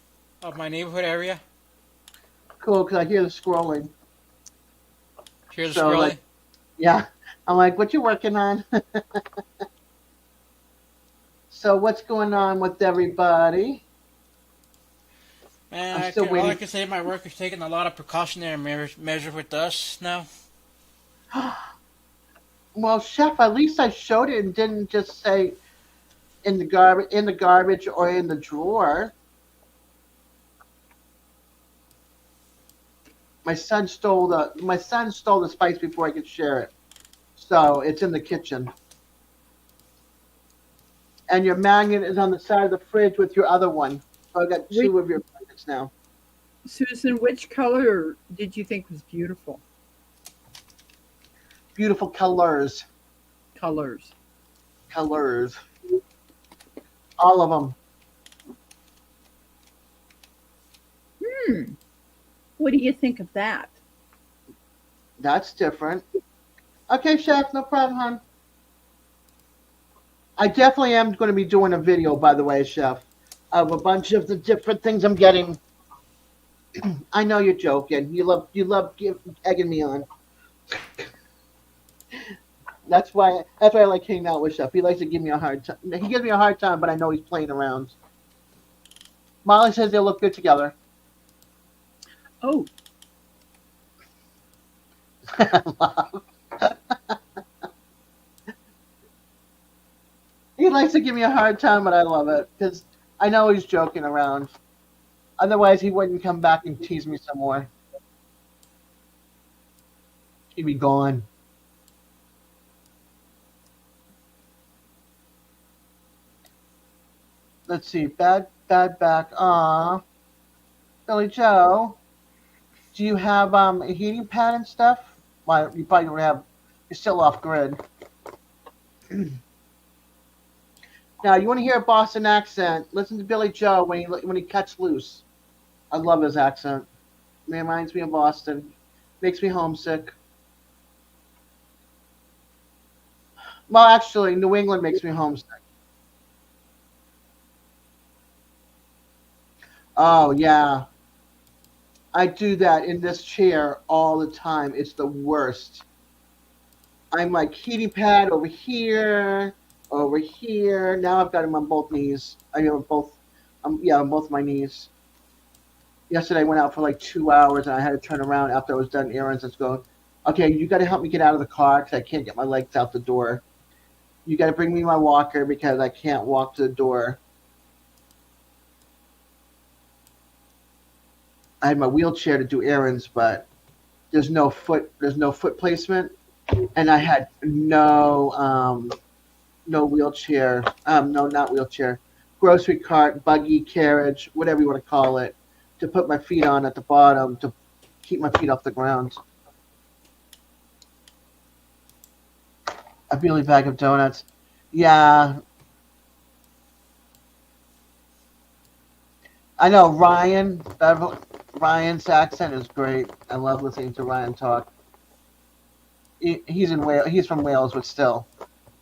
of my neighborhood area. Cool, because I hear the scrolling. Here's So, scrolling. like, yeah. I'm like, what you working on? So what's going on with everybody? Man, I'm still all I waiting. can say, my work is taking a lot of precautionary measures with us now. Well, Chef, at least I showed it and didn't just say in the garbage or in the drawer. My son stole the spice before I could share it. So it's in the kitchen. And your magnet is on the side of the fridge with your other one. So I got 2 of your magnets now. Susan, which color did you think was beautiful? Beautiful colors. Colors. Colors. All of them. What do you think of that? That's different. Okay, Chef, no problem, hon. I definitely am going to be doing a video, by the way, Chef, of a bunch of the different things I'm getting. I know you're joking. You love egging me on. That's why I like hanging out with Chef. He likes to give me a hard time. He gives me a hard time, but I know he's playing around. Molly says they look good together. Oh, He likes to give me a hard time, but I love it because I know he's joking around. Otherwise, he wouldn't come back and tease me some more. He'd be gone. Let's see. Bad back. Aw. Billy Joe, do you have a heating pad and stuff? Well, you probably don't have. You're still off grid. Now, you want to hear a Boston accent? Listen to Billy Joe when he cuts loose. I love his accent. It reminds me of Boston. Makes me homesick. Well, actually, New England makes me homesick. Oh, yeah. I do that in this chair all the time. It's the worst. I'm like heating pad over here. Now I've got him on both knees. I mean, on both my knees. Yesterday I went out for like 2 hours and I had to turn around after I was done errands and go, okay, you got to help me get out of the car because I can't get my legs out the door. You got to bring me my walker because I can't walk to the door. I had my wheelchair to do errands, but there's no foot placement. and I had no wheelchair, no, not wheelchair, grocery cart, buggy, carriage, whatever you want to call it, to put my feet on at the bottom to keep my feet off the ground. A Beely bag of donuts. Yeah, I know Ryan's accent is great. I love listening to Ryan talk. He's in Wales. He's from Wales, but still,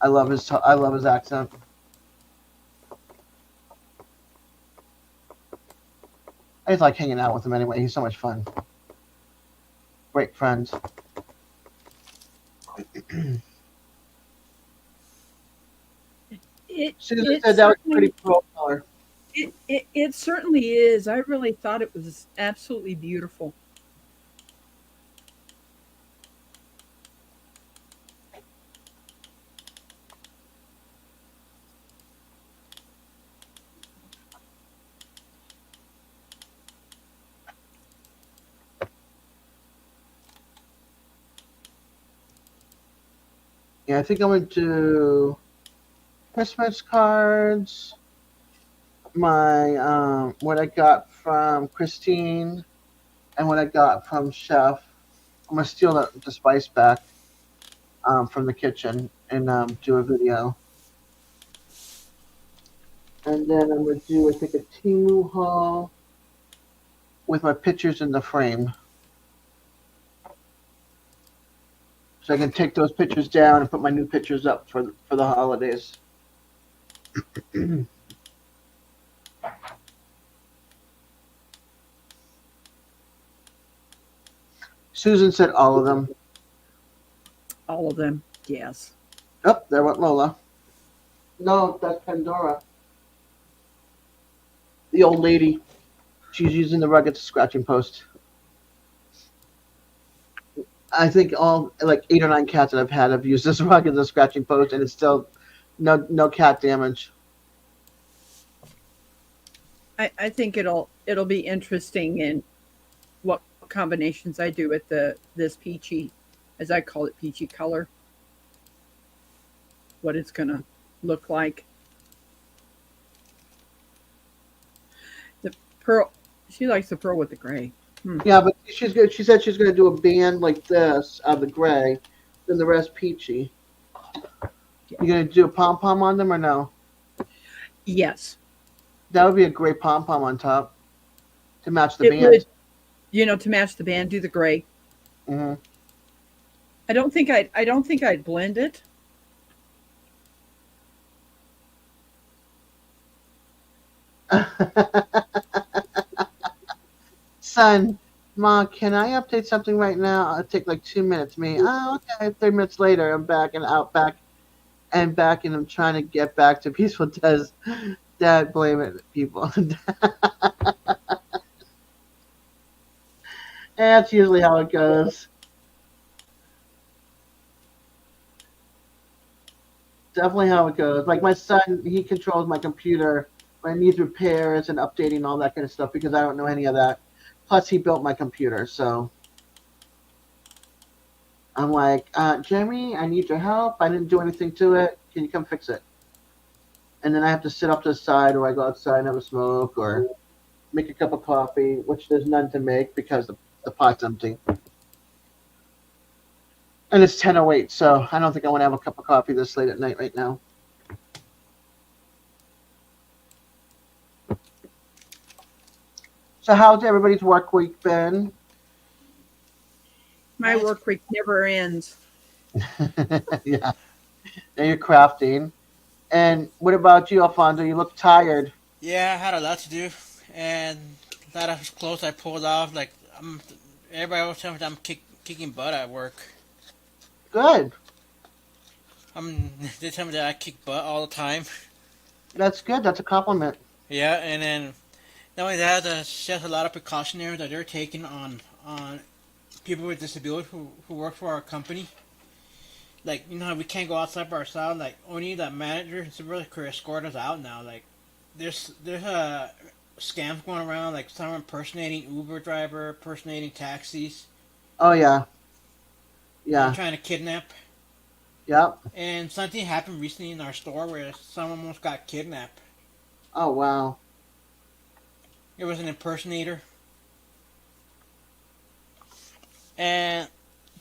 I love his accent. I just like hanging out with him anyway. He's so much fun. Great friend. Susan It said that was a certainly pretty cool color. it certainly is. I really thought it was absolutely beautiful. Yeah, I think I'm gonna do Christmas cards. My what I got from Christine and what I got from Chef. I'm gonna steal the spice back from the kitchen and do a video. And then I'm gonna do I think a Temu haul with my pictures in the frame, so I can take those pictures down and put my new pictures up for the holidays. Susan said all of them. All of them. Yes. Oh, there went Lola. No, that's Pandora, the old lady. She's using the rug as a scratching post. I think all like 8 or 9 cats that I've had have used this rug as a scratching post, and it's still no cat damage. I think it'll be interesting in what combinations I do with this peachy, as I call it, peachy color. What it's gonna look like. The pearl. She likes the pearl with the gray. Yeah, but she's good. She said she's going to do a band like this of the gray, then the rest peachy. You going to do a pom pom on them or no? Yes. That would be a great pom pom on top to match the It band. would, to match the band, do the gray. Mm-hmm. I don't think I'd blend it. Son, Ma, can I update something right now? It'll take like 2 minutes. Me, oh, okay. 3 minutes later, I'm back and out back and back, and I'm trying to get back to Peaceful-Dez. Dad, blame it, people. That's usually how it goes. Definitely how it goes. Like my son, he controls my computer when it needs repairs and updating all that kind of stuff because I don't know any of that. Plus, he built my computer, so I'm like, Jeremy, I need your help. I didn't do anything to it. Can you come fix it? And then I have to sit up to the side, or I go outside and have a smoke, or make a cup of coffee, which there's none to make because the pot's empty. And it's 10:08, so I don't think I want to have a cup of coffee this late at night right now. So how's everybody's work week been? My work week never ends. Yeah. Now you're crafting. And what about you, Alfonso? You look tired. Yeah, I had a lot to do, and a lot of clothes I pulled off. Like everybody always tells me that I'm kicking butt at work. Good. They tell me that I kick butt all the time. That's good. That's a compliment. Yeah, and then not only that, there's just a lot of precautionary that they're taking on people with disabilities who work for our company. Like, you know how we can't go outside by ourselves. Like, only the manager and supervisor could escort us out now. Like, there's scams going around. Like, some impersonating Uber driver, impersonating taxis. Oh yeah. Yeah. trying to kidnap. Yep. And something happened recently in our store where someone almost got kidnapped. Oh wow. It was an impersonator. And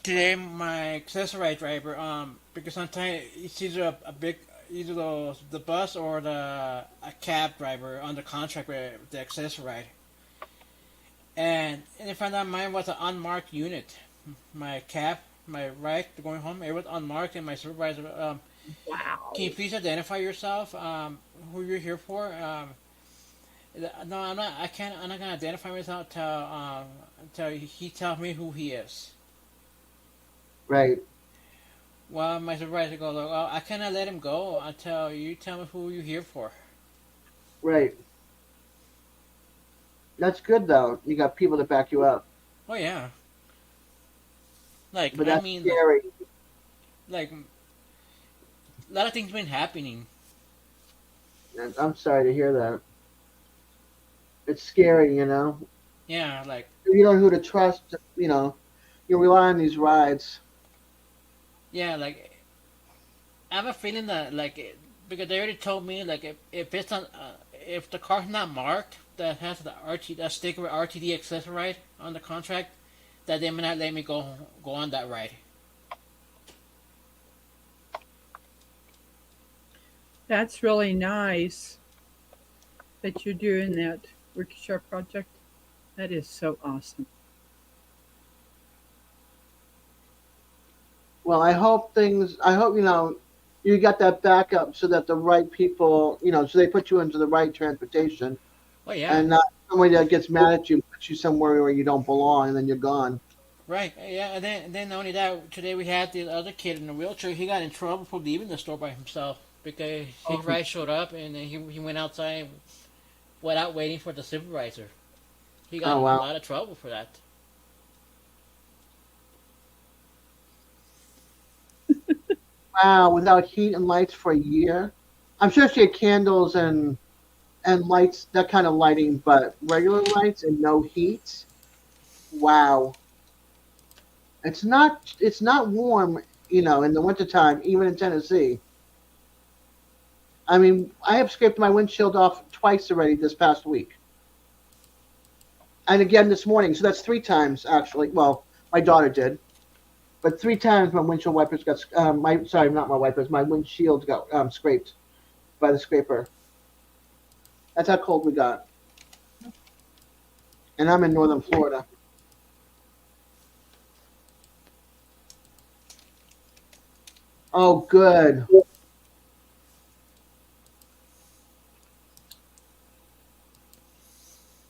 today my accessory driver, because sometimes it's either a big, either the bus or a cab driver under contract with the accessory. And they found out mine was an unmarked unit. My cab, my ride going home, it was unmarked, and my supervisor, Wow. can you please identify yourself? Who you're here for? No, I'm not. I can't. I'm not gonna identify myself until he tells me who he is. Right. Well, my supervisor goes, "Well, I cannot let him go until you tell me who you're here for." Right. That's good though. You got people to back you up. Oh yeah. Like But I that's mean, scary. like a lot of things been happening. And I'm sorry to hear that. It's scary, you know. Yeah, like You don't know who to trust. You know, you rely on these rides. yeah, like I have a feeling that because they already told me like if it's on if the car's not marked that has the RT that sticker with RTD accessory on the contract, that they may not let me go on that ride. That's really nice that you're doing that workshop project. That is so awesome. Well, I hope things. I hope you got that backup so that the right people, so they put you into the right transportation, Oh yeah, and not somebody that gets mad at you, puts you somewhere where you don't belong, and then you're gone. right. Yeah, and then not only that, today we had the other kid in the wheelchair. He got in trouble for leaving the store by himself because his Oh, ride showed up and then he went outside without waiting for the supervisor. He got oh in a wow, lot of trouble for that. wow! Without heat and lights for a year. I'm sure she had candles and lights, that kind of lighting, but regular lights and no heat. Wow, it's not warm, in the wintertime, even in Tennessee. I mean, I have scraped my windshield off twice already this past week, and again this morning. So that's three times actually. Well, my daughter did, but three times my windshield wipers got my sorry, not my wipers, my windshield got scraped by the scraper. That's how cold we got, and I'm in northern Florida. Oh, good.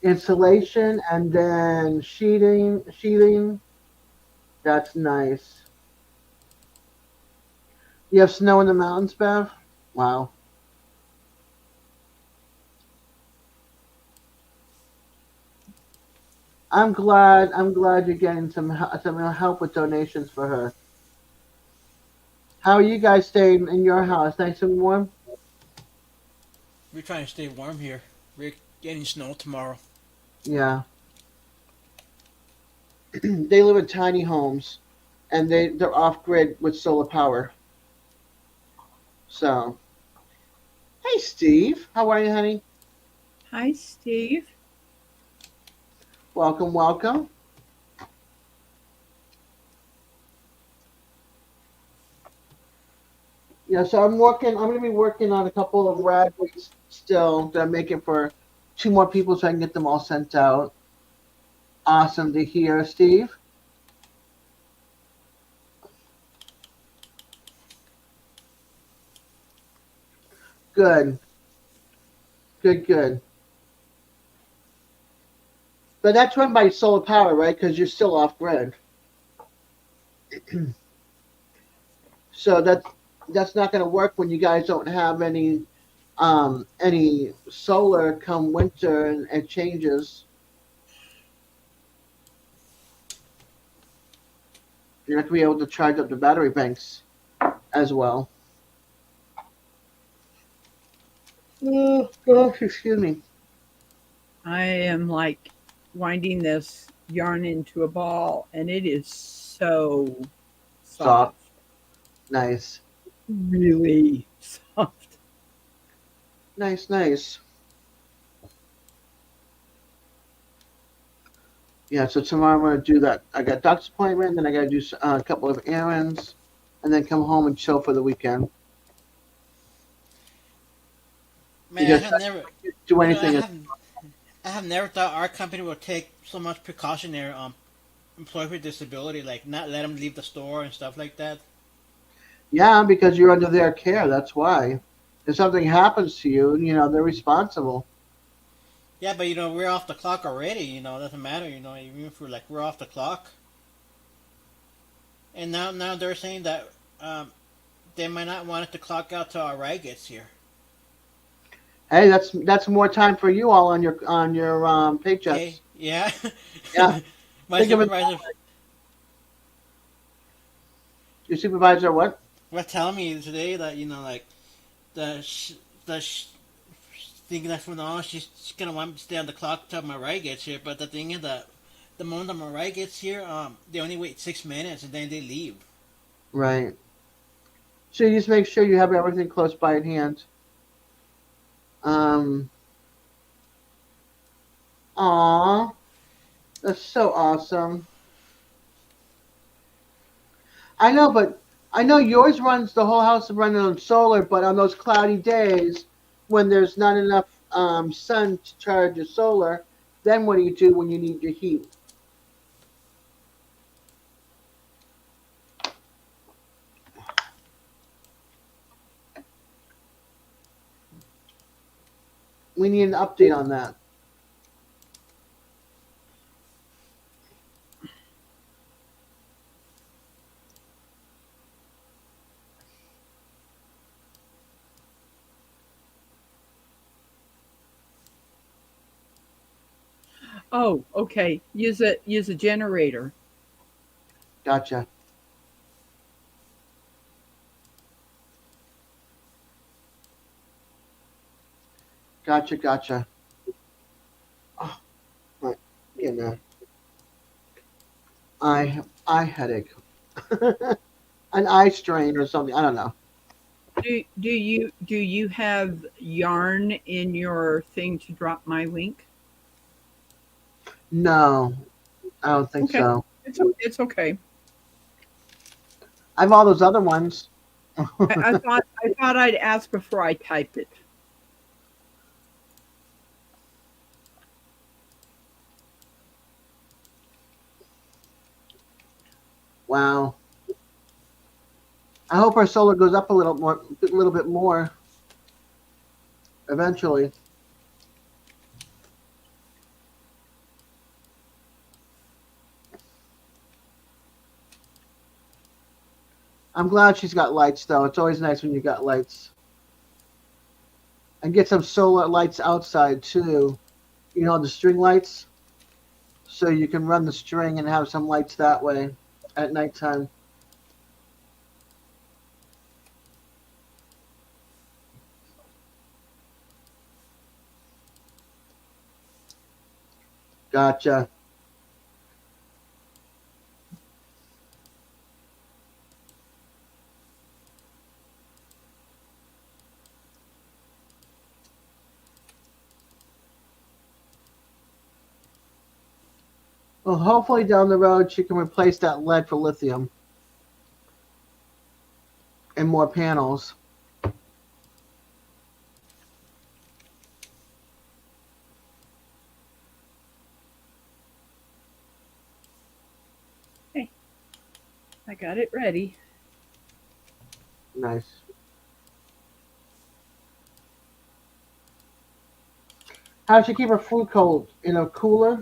Insulation and then sheathing. That's nice. You have snow in the mountains, Bev? Wow. I'm glad you're getting some help with donations for her. How are you guys staying in your house? Nice and warm? We're trying to stay warm here. We're getting snow tomorrow. Yeah. They live in tiny homes and they're off grid with solar power. So, hey Steve, how are you, honey? Hi, Steve. Welcome, welcome. Yeah, so I'm gonna be working on a couple of rags still that I'm making for two more people so I can get them all sent out. Awesome to hear, Steve. Good, good, good. But that's run by solar power, right? Because you're still off grid. So that's not going to work when you guys don't have any solar come winter and it changes. You're not going to be able to charge up the battery banks as well. Oh gosh, excuse me. I am like winding this yarn into a ball, and it is so Soft. Nice. Really soft. Nice, nice. Yeah, so tomorrow I'm going to do that. I got doctor's appointment, then I got to do a couple of errands, and then come home and chill for the weekend. Man, I Because have never, do you know, anything. I have never thought our company would take so much precautionary employees with disability, like not let them leave the store and stuff like that. Yeah, because you're under their care. That's why. If something happens to you, they're responsible. Yeah, but we're off the clock already. It doesn't matter. Even if we're off the clock, and now they're saying that they might not want it to clock out till our ride gets here. Hey, that's more time for you all on your paychecks. Okay, yeah. Yeah. My Think of it. supervisor Your supervisor, what? was telling me today that like the sh- the sh- thinking that from now on she's gonna want me to stay on the clock till my ride gets here. But the thing is that the moment that my ride gets here, they only wait 6 minutes and then they leave. Right. So you just make sure you have everything close by at hand. Um. Aw, that's so awesome. I know, but I know yours runs the whole house is running on solar, but on those cloudy days when there's not enough sun to charge your solar, then what do you do when you need your heat? We need an update on that. Oh, okay. Use a generator. Gotcha. Gotcha. Gotcha. Oh, right. Eye headache, an eye strain or something. I don't know. Do you have yarn in your thing to drop my link? No, I don't think Okay. so. It's okay. I have all those other ones. I thought I'd ask before I type it. Wow. I hope our solar goes up a little bit more eventually. I'm glad she's got lights though. It's always nice when you got lights. And get some solar lights outside too. The string lights. So you can run the string and have some lights that way at nighttime. Gotcha. Well, hopefully down the road she can replace that lead for lithium and more panels. Okay. I got it ready. Nice. How does she keep her food cold? In a cooler?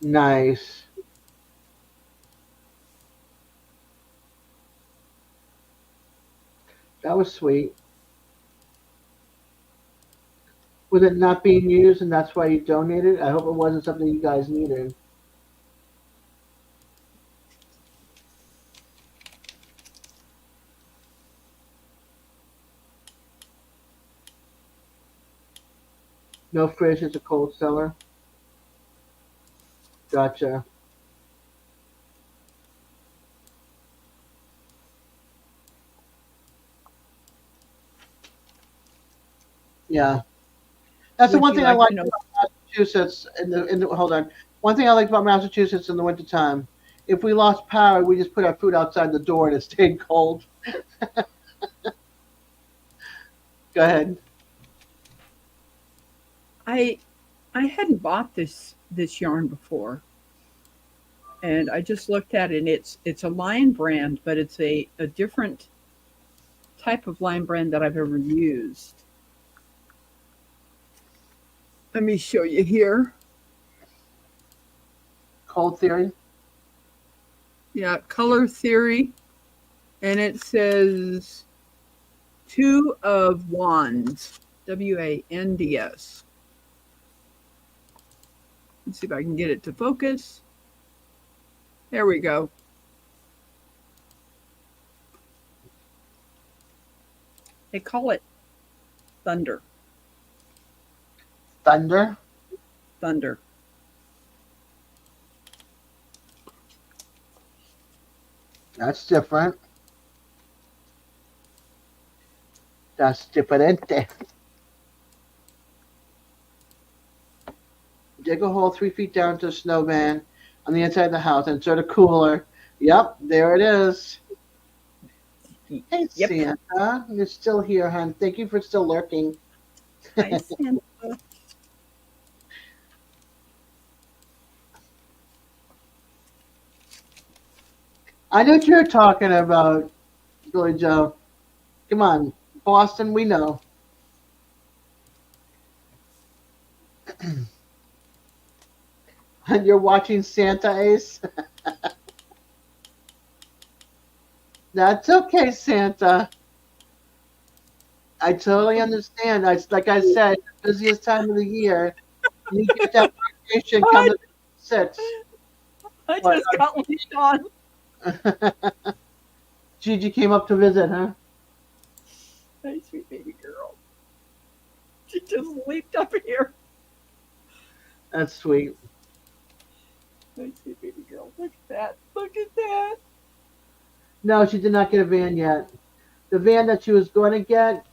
Nice. That was sweet. Was it not being used and that's why you donated? I hope it wasn't something you guys needed. No fridge, it's a cold cellar. Gotcha. Yeah. That's the Would one you thing I like like to know? about Massachusetts hold on. One thing I like about Massachusetts in the wintertime, if we lost power, we just put our food outside the door and it stayed cold. Go ahead. I hadn't bought this yarn before, and I just looked at it. And it's a line brand, but it's a different type of line brand that I've ever used. Let me show you here. Cold theory. Yeah, Color Theory, and it says Two of Wands, Wands. Let's see if I can get it to focus. There we go. They call it Thunder. Thunder. Thunder. That's different. That's differente. Dig a hole 3 feet down to a snowman on the inside of the house and insert a cooler. Yep, there it is. Hey, Yep. Santa. You're still here, hon. Thank you for still lurking. Hi, Santa. I know what you're talking about, Billy Joe. Come on. Boston, we know. And you're watching Santa Ace? That's okay, Santa. I totally understand. Like I said, the busiest time of the year. You get that vacation coming 6. I What? just got leaned on. Gigi came up to visit, huh? Hi, sweet baby girl. She just leaped up here. That's sweet. Hi, sweet baby girl. Look at that. Look at that. No, she did not get a van yet. The van that she was going to get,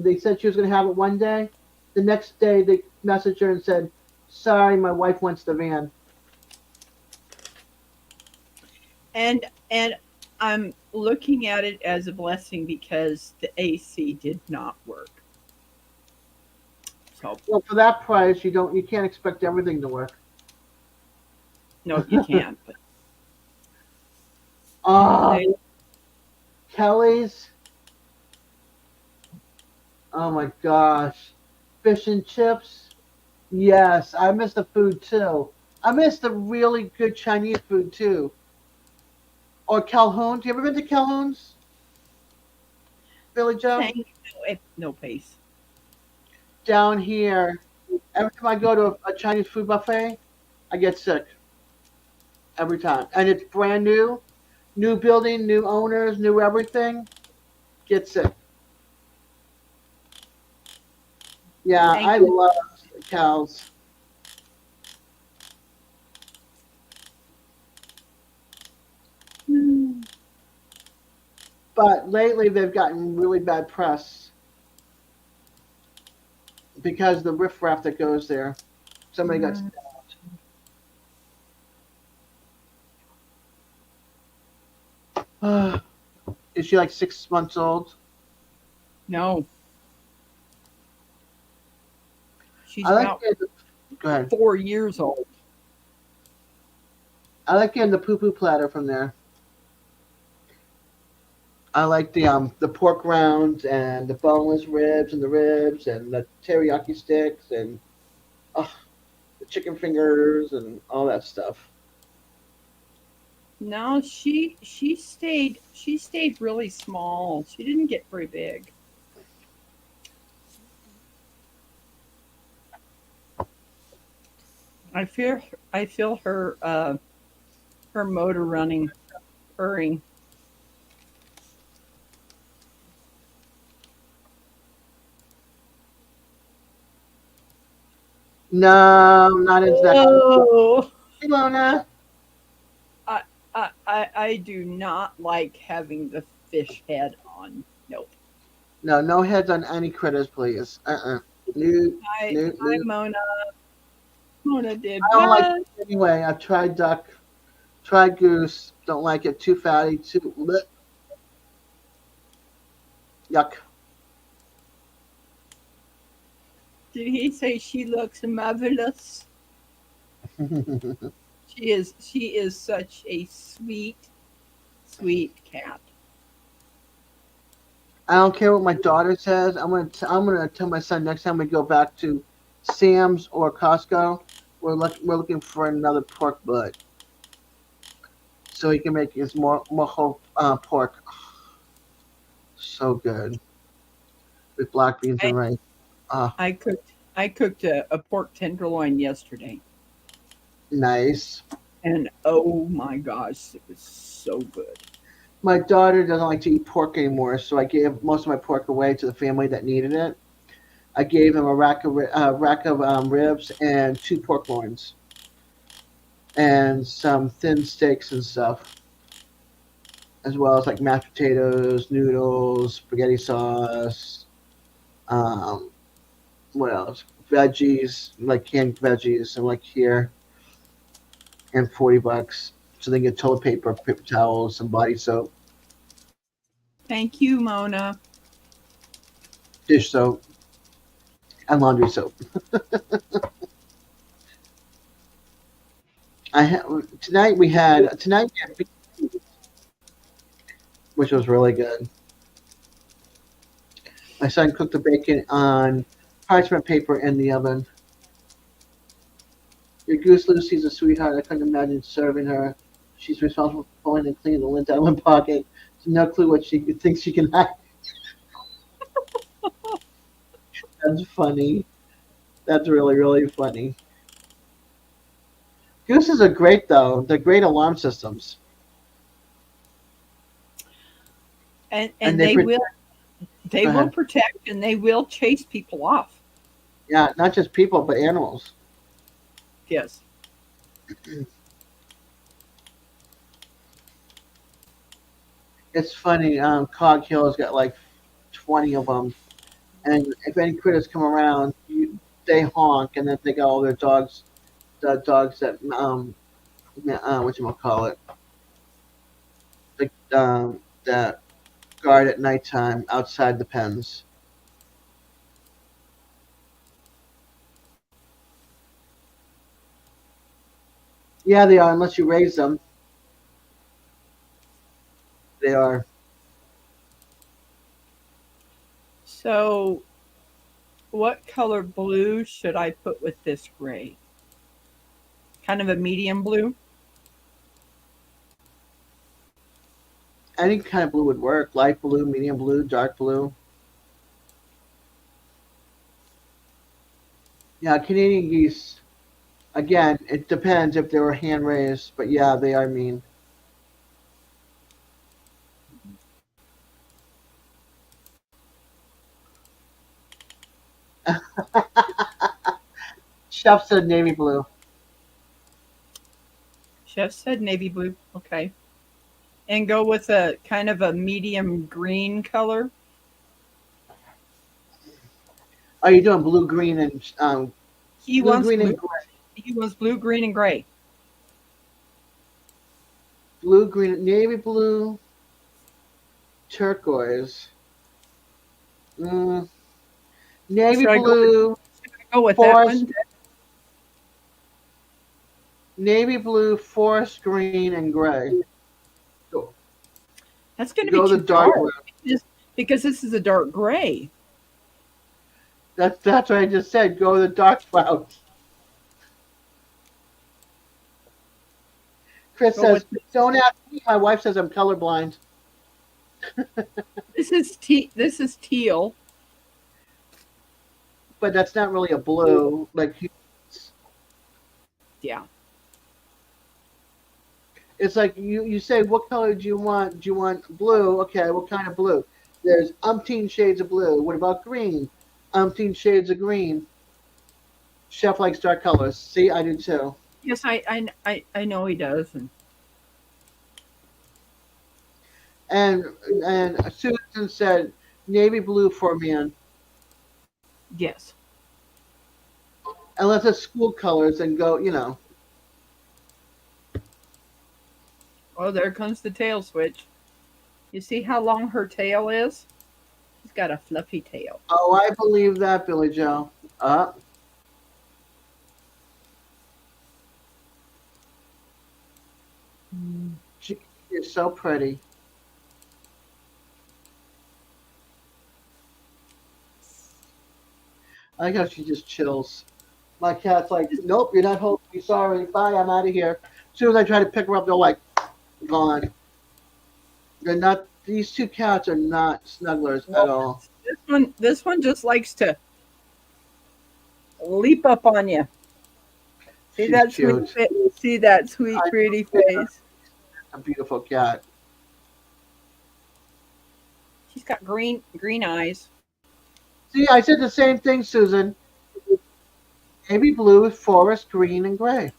they said she was going to have it one day. The next day, they messaged her and said, "Sorry, my wife wants the van." And I'm looking at it as a blessing because the AC did not work. So Well, for that price, you can't expect everything to work. no, you can't. But Oh, they- Kelly's. Oh my gosh, fish and chips. Yes, I miss the food too. I miss the really good Chinese food too. Or Calhoun's. You ever been to Calhoun's, Billy Joe? thank you. No pace. Down here, every time I go to a Chinese food buffet, I get sick. Every time. And it's brand new building, new owners, new everything. Get sick. Yeah, Thank I you. love cows. But lately they've gotten really bad press because the riffraff that goes there. Somebody got stabbed. Is she like 6 months old? No. She's I like about go ahead. 4 years old. I like getting the poo poo platter from there. I like the pork rounds and the boneless ribs and the ribs and the teriyaki sticks and the chicken fingers and all that stuff. No, she stayed really small. She didn't get very big. I feel her motor running, purring. No, not into that. Oh, Hey, Lona. I do not like having the fish head on. Nope. No, no heads on any critters, please. Nope, Hi, nope, hi, nope. Mona. Mona did I don't like what? it anyway. I've tried duck, tried goose. Don't like it. Too fatty. Too bleh. Yuck. Did he say she looks marvelous? She is such a sweet, sweet cat. I don't care what my daughter says. I'm gonna tell my son next time we go back to Sam's or Costco, we're looking for another pork butt so he can make his mojo pork. So good with black beans I, and rice. Ah, I cooked a pork tenderloin yesterday, nice. and oh my gosh, it was so good. My daughter doesn't like to eat pork anymore, so I gave most of my pork away to the family that needed it. I gave him a rack of ribs and 2 pork loins and some thin steaks and stuff, as well as like mashed potatoes, noodles, spaghetti sauce. Um, what else? Veggies, like canned veggies, and like here, and $40. So they get toilet paper towels, some body soap, Thank you, Mona. dish soap, and laundry soap. Tonight we had beef, which was really good. My son cooked the bacon on parchment paper in the oven. Your goose Lucy's a sweetheart. I couldn't imagine serving her. She's responsible for pulling and cleaning the lint out of one pocket. So no clue what she thinks she can hide. That's funny. That's really, really funny. Gooses are great, though. They're great alarm systems. And And they Go will ahead. protect and they will chase people off. Yeah, not just people, but animals. Yes. It's funny. Cog Hill's got like 20 of them. And if any critters come around, they honk, and then they got all their dogs, the dogs that what you call it, that guard at nighttime outside the pens. Yeah, they are. Unless you raise them, they are. So, what color blue should I put with this gray? Kind of a medium blue? Any kind of blue would work. Light blue, medium blue, dark blue. Yeah, Canadian geese. Again, it depends if they were hand raised, but yeah, they are mean. Chef said navy blue. Chef said navy blue. Okay. And go with a kind of a medium green color. Are you doing blue, green, and He blue, wants green, blue. and gray? He wants blue, green, and gray. Blue, green, navy blue, turquoise. Mm, navy Should I blue, go with that forest, one? navy blue, forest green, and gray. That's going to Go be the too dark dark blue. because this is a dark gray. That's what I just said. Go the dark route. Chris Go says, with "Don't ask me. My wife says I'm colorblind." this is teal. But that's not really a blue. Like Yeah. it's like you say, what color do you want? Do you want blue? Okay, what kind of blue? There's umpteen shades of blue. What about green? Umpteen shades of green. Chef likes dark colors. See, I do too. Yes, I know he does. And Susan said navy blue for man. Yes. Unless it's school colors and go, Oh, there comes the tail switch. You see how long her tail is? She's got a fluffy tail. Oh, I believe that, Billy Joe. Up. You're so pretty. I like how she just chills. My cat's like, nope, you're not holding me. Sorry. Bye, I'm out of here. As soon as I try to pick her up, they're like, gone. They're not, these two cats are not snugglers at all. This one just likes to leap up on you. See She's that cute. see that sweet, pretty face. A beautiful cat. She's got green eyes. See, I said the same thing, Susan. Navy blue, forest green, and gray.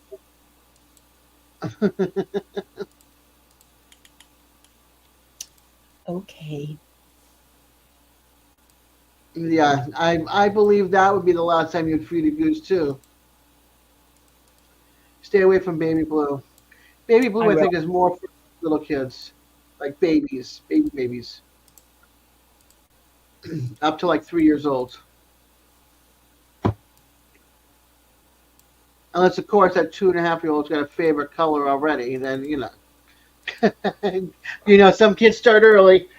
Okay. Yeah, I believe that would be the last time you'd feed a goose too. Stay away from baby blue. Baby blue, I think, is more for little kids, like babies, babies, up to like 3 years old. Unless, of course, that 2.5-year-old's got a favorite color already, then some kids start early.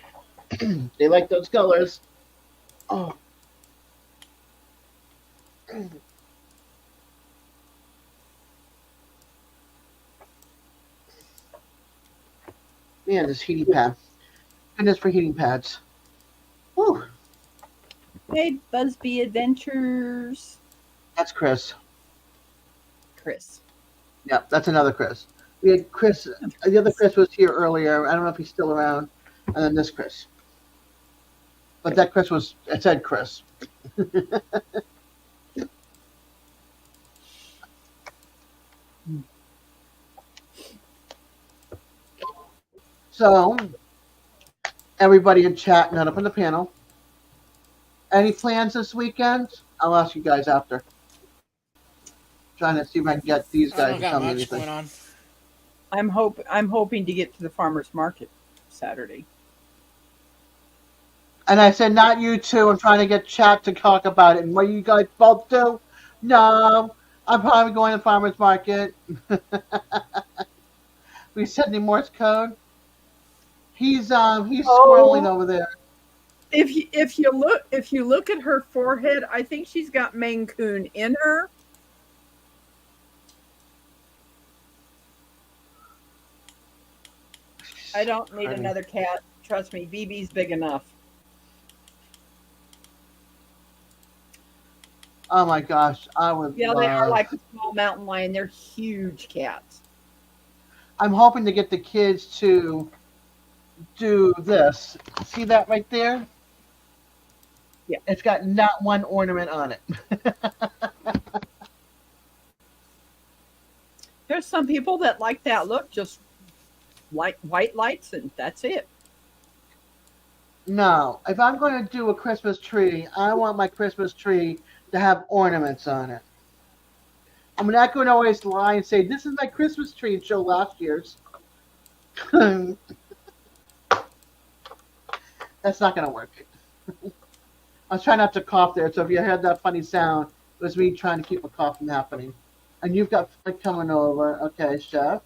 They like those colors. Oh. Man, this heating pad. Goodness for heating pads. Woo. Hey, Busby Adventures. That's Chris. Chris. Yeah, that's another Chris. We had Chris. The other Chris was here earlier. I don't know if he's still around. And then this Chris. But that Chris it said Chris. So, everybody in chat, not up on the panel. Any plans this weekend? I'll ask you guys after. Trying to see if I can get these guys to tell me anything. Going on. I'm hoping to get to the farmers market Saturday. And I said, not you two. I'm trying to get chat to talk about it. And what you guys both do? No, I'm probably going to the farmers market. We sending Morse code. He's scrolling over there. If you look at her forehead, I think she's got Maine Coon in her. I don't need another cat. Trust me, BB's big enough. Oh my gosh, I would. Yeah, they are like a small mountain lion. They're huge cats. I'm hoping to get the kids to do this. See that right there? Yeah. It's got not one ornament on it. There's some people that like that look, just like white lights, and that's it. No, if I'm going to do a Christmas tree, I want my Christmas tree to have ornaments on it. I'm not going to always lie and say, this is my Christmas tree and show last year's. That's not going to work. I was trying not to cough there, so if you heard that funny sound, it was me trying to keep a cough from happening. And you've got Flick coming over. Okay, Chef.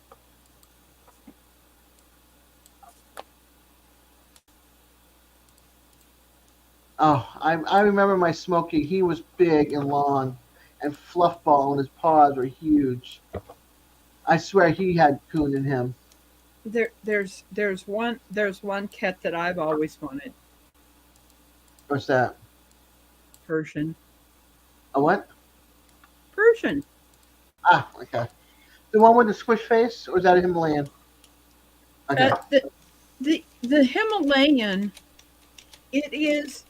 Oh, I remember my Smokey. He was big and long, and fluffball, and his paws were huge. I swear he had coon in him. There's one cat that I've always wanted. What's that? Persian. A what? Persian. Ah, okay. The one with the squish face, or is that a Himalayan? Okay. The Himalayan, it is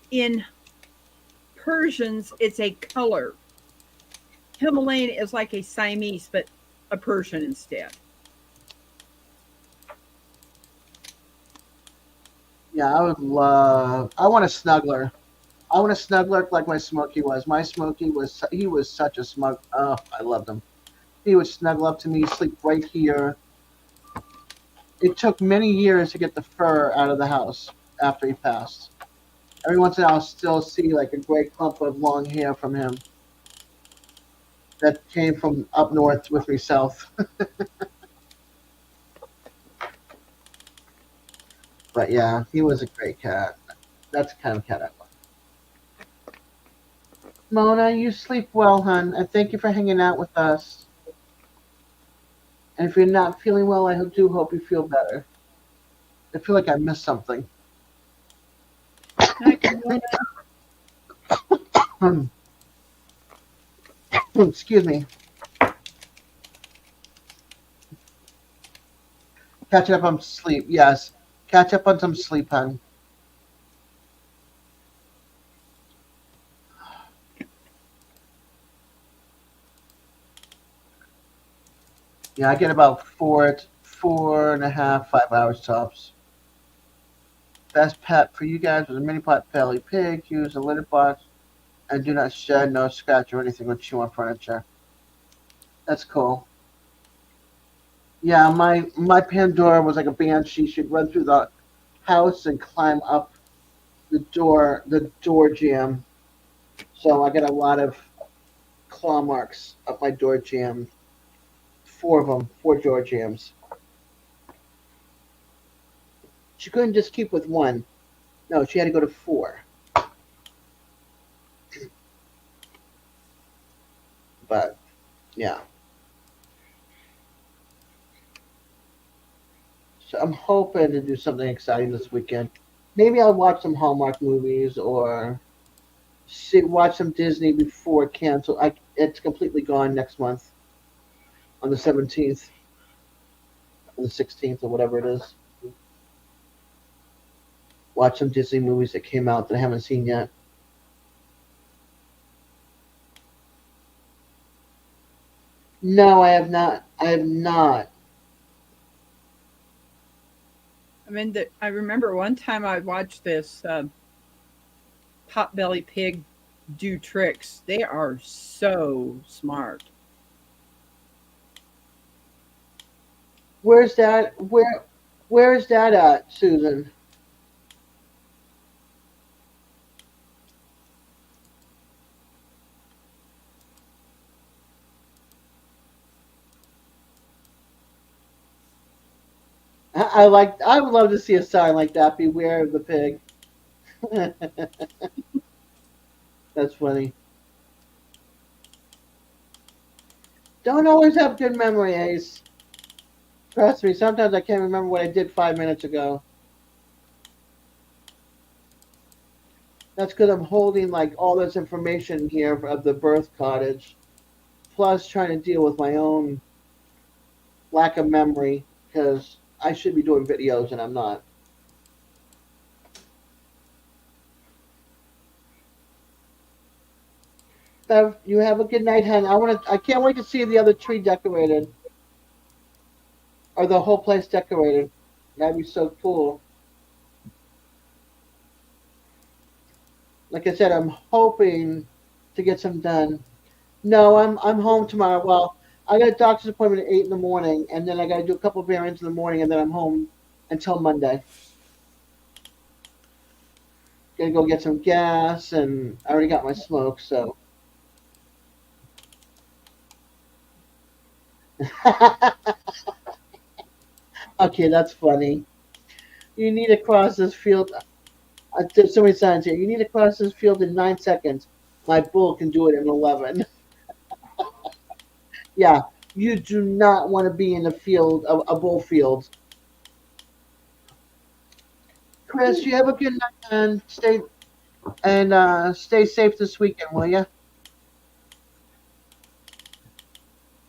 in Persians, it's a color. Himalayan is like a Siamese, but a Persian instead. Yeah, I would love. I want a snuggler. I want a snuggler like my Smokey was. My Smokey was. He was such a smug. Oh, I loved him. He would snuggle up to me, sleep right here. It took many years to get the fur out of the house after he passed. Every once in a while, I'll still see like a gray clump of long hair from him that came from up north with me south. But yeah, he was a great cat. That's the kind of cat I want. Mona, you sleep well, hon, and thank you for hanging out with us. And if you're not feeling well, I do hope you feel better. I feel like I missed something. Excuse me. Catch up on sleep. Yes. Catch up on some sleep, hon. Yeah, I get about 4.5, 5 hours tops. Best pet for you guys was a mini pot belly pig. Use a litter box and do not shed, no scratch or anything with chew on furniture. That's cool. Yeah, my Pandora was like a banshee. She'd run through the house and climb up the door jamb. So I got a lot of claw marks up my door jamb. 4 of them, 4 door jambs. She couldn't just keep with 1. No, she had to go to 4. But yeah. So I'm hoping to do something exciting this weekend. Maybe I'll watch some Hallmark movies or watch some Disney before it cancel. It's completely gone next month on the 17th, on the 16th, or whatever it is. Watch some Disney movies that came out that I haven't seen yet. No, I have not. I have not. I mean, I remember one time I watched this potbelly pig do tricks. They are so smart. Where's that? Where is that at, Susan? I would love to see a sign like that. Beware of the pig. That's funny. Don't always have good memory, Ace. Trust me, sometimes I can't remember what I did 5 minutes ago. That's because I'm holding like all this information here of the birth cottage, plus trying to deal with my own lack of memory because I should be doing videos and I'm not. Bev, you have a good night, hon. I can't wait to see the other tree decorated. Or the whole place decorated. That'd be so cool. Like I said, I'm hoping to get some done. No, I'm home tomorrow. Well, I got a doctor's appointment at 8 in the morning, and then I got to do a couple of errands in the morning, and then I'm home until Monday. Gonna go get some gas, and I already got my smoke, so. Okay, that's funny. You need to cross this field. There's so many signs here. You need to cross this field in 9 seconds. My bull can do it in 11. Yeah, you do not want to be in a field, a bull field. Chris, you have a good night and stay safe this weekend, will you?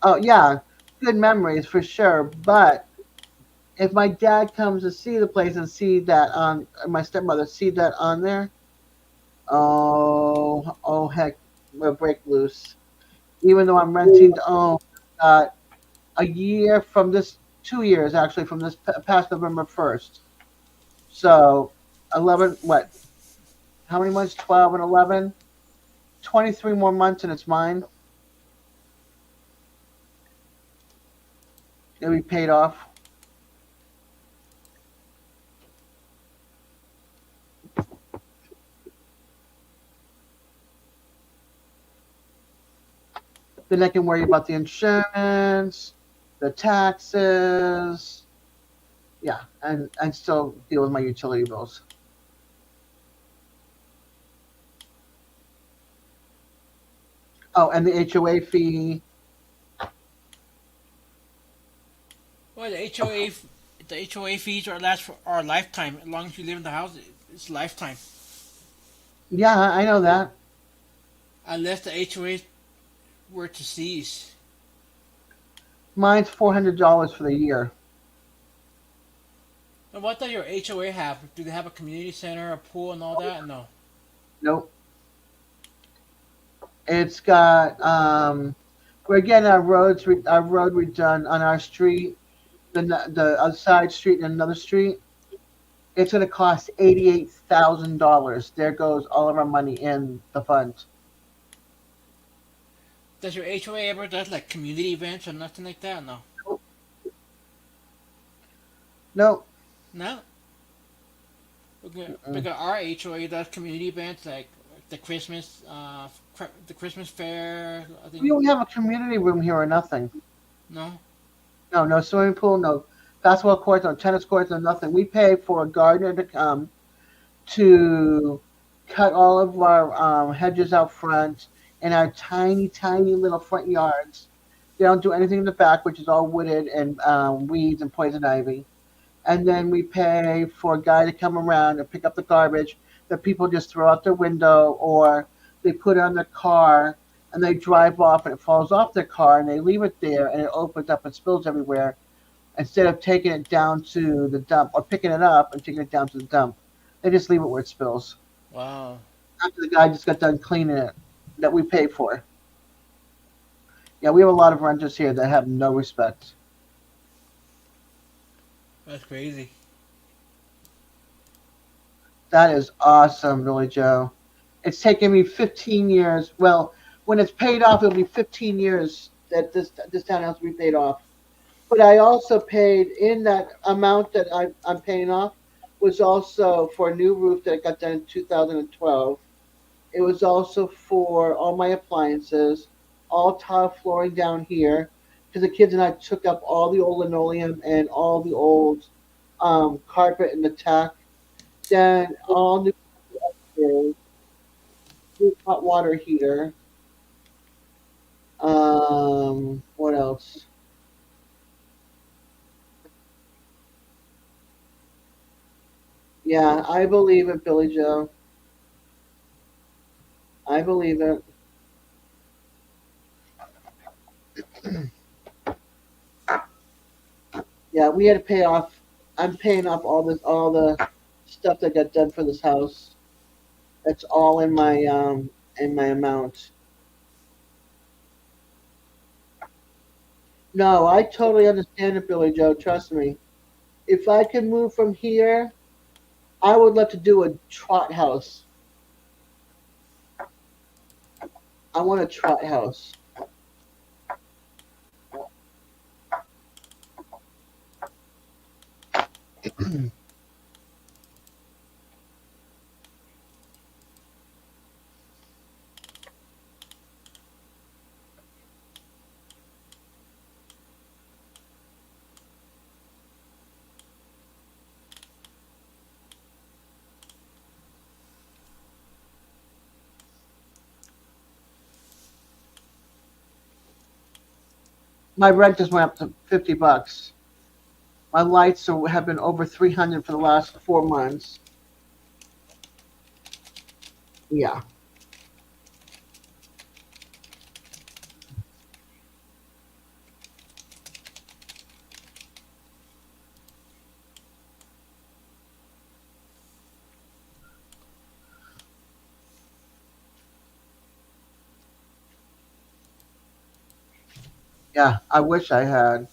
Oh yeah, good memories for sure. But if my dad comes to see the place and see that on my stepmother see that on there, oh heck, we'll break loose. even though I'm renting to own. Got a year from this, 2 years actually from this past November 1st. So 11, what? How many months? 12 and 11? 23 more months and it's mine. It'll be paid off. Then I can worry about the insurance, the taxes, yeah, and still deal with my utility bills. Oh, and the HOA fee. Well, the HOA fees are last for our lifetime. As long as you live in the house, it's lifetime. Yeah, I know that. Unless the HOA were to cease. Mine's $400 for the year. And what does your HOA have? Do they have a community center, a pool, and all that? No. Nope. It's got we're getting our road redone on our street, the other side street and another street. It's going to cost $88,000. There goes all of our money in the fund. Does your HOA ever does like community events or nothing like that? No. No. No. Okay. Mm-mm. Because our HOA does community events like the the Christmas fair. I We think don't have a community room here or nothing. no. No, no swimming pool, no basketball courts, no tennis courts, no nothing. We pay for a gardener to come to cut all of our hedges out front in our tiny, tiny little front yards. They don't do anything in the back, which is all wooded and weeds and poison ivy. And then we pay for a guy to come around and pick up the garbage that people just throw out their window or they put it on their car and they drive off and it falls off their car and they leave it there and it opens up and spills everywhere instead of taking it down to the dump or picking it up and taking it down to the dump. They just leave it where it spills. Wow. After the guy just got done cleaning it that we pay for. Yeah, we have a lot of renters here that have no respect. That's crazy. That is awesome, Billy Joe. It's taken me 15 years. Well, when it's paid off, it'll be 15 years that this townhouse will be paid off. But I also paid in that amount that I'm paying off was also for a new roof that I got done in 2012. It was also for all my appliances, all tile flooring down here, because the kids and I took up all the old linoleum and all the old carpet in the tack. Then all new upstairs, new hot water heater. What else? Yeah, I believe it, Billy Joe. I believe it. Yeah, we had to pay off. I'm paying off all the stuff that got done for this house. That's all in my amount. No, I totally understand it, Billy Joe. Trust me. If I could move from here, I would love to do a trot house. I want a trot house. My rent just went up to $50. My lights have been over 300 for the last 4 months. Yeah. Yeah, I wish I had.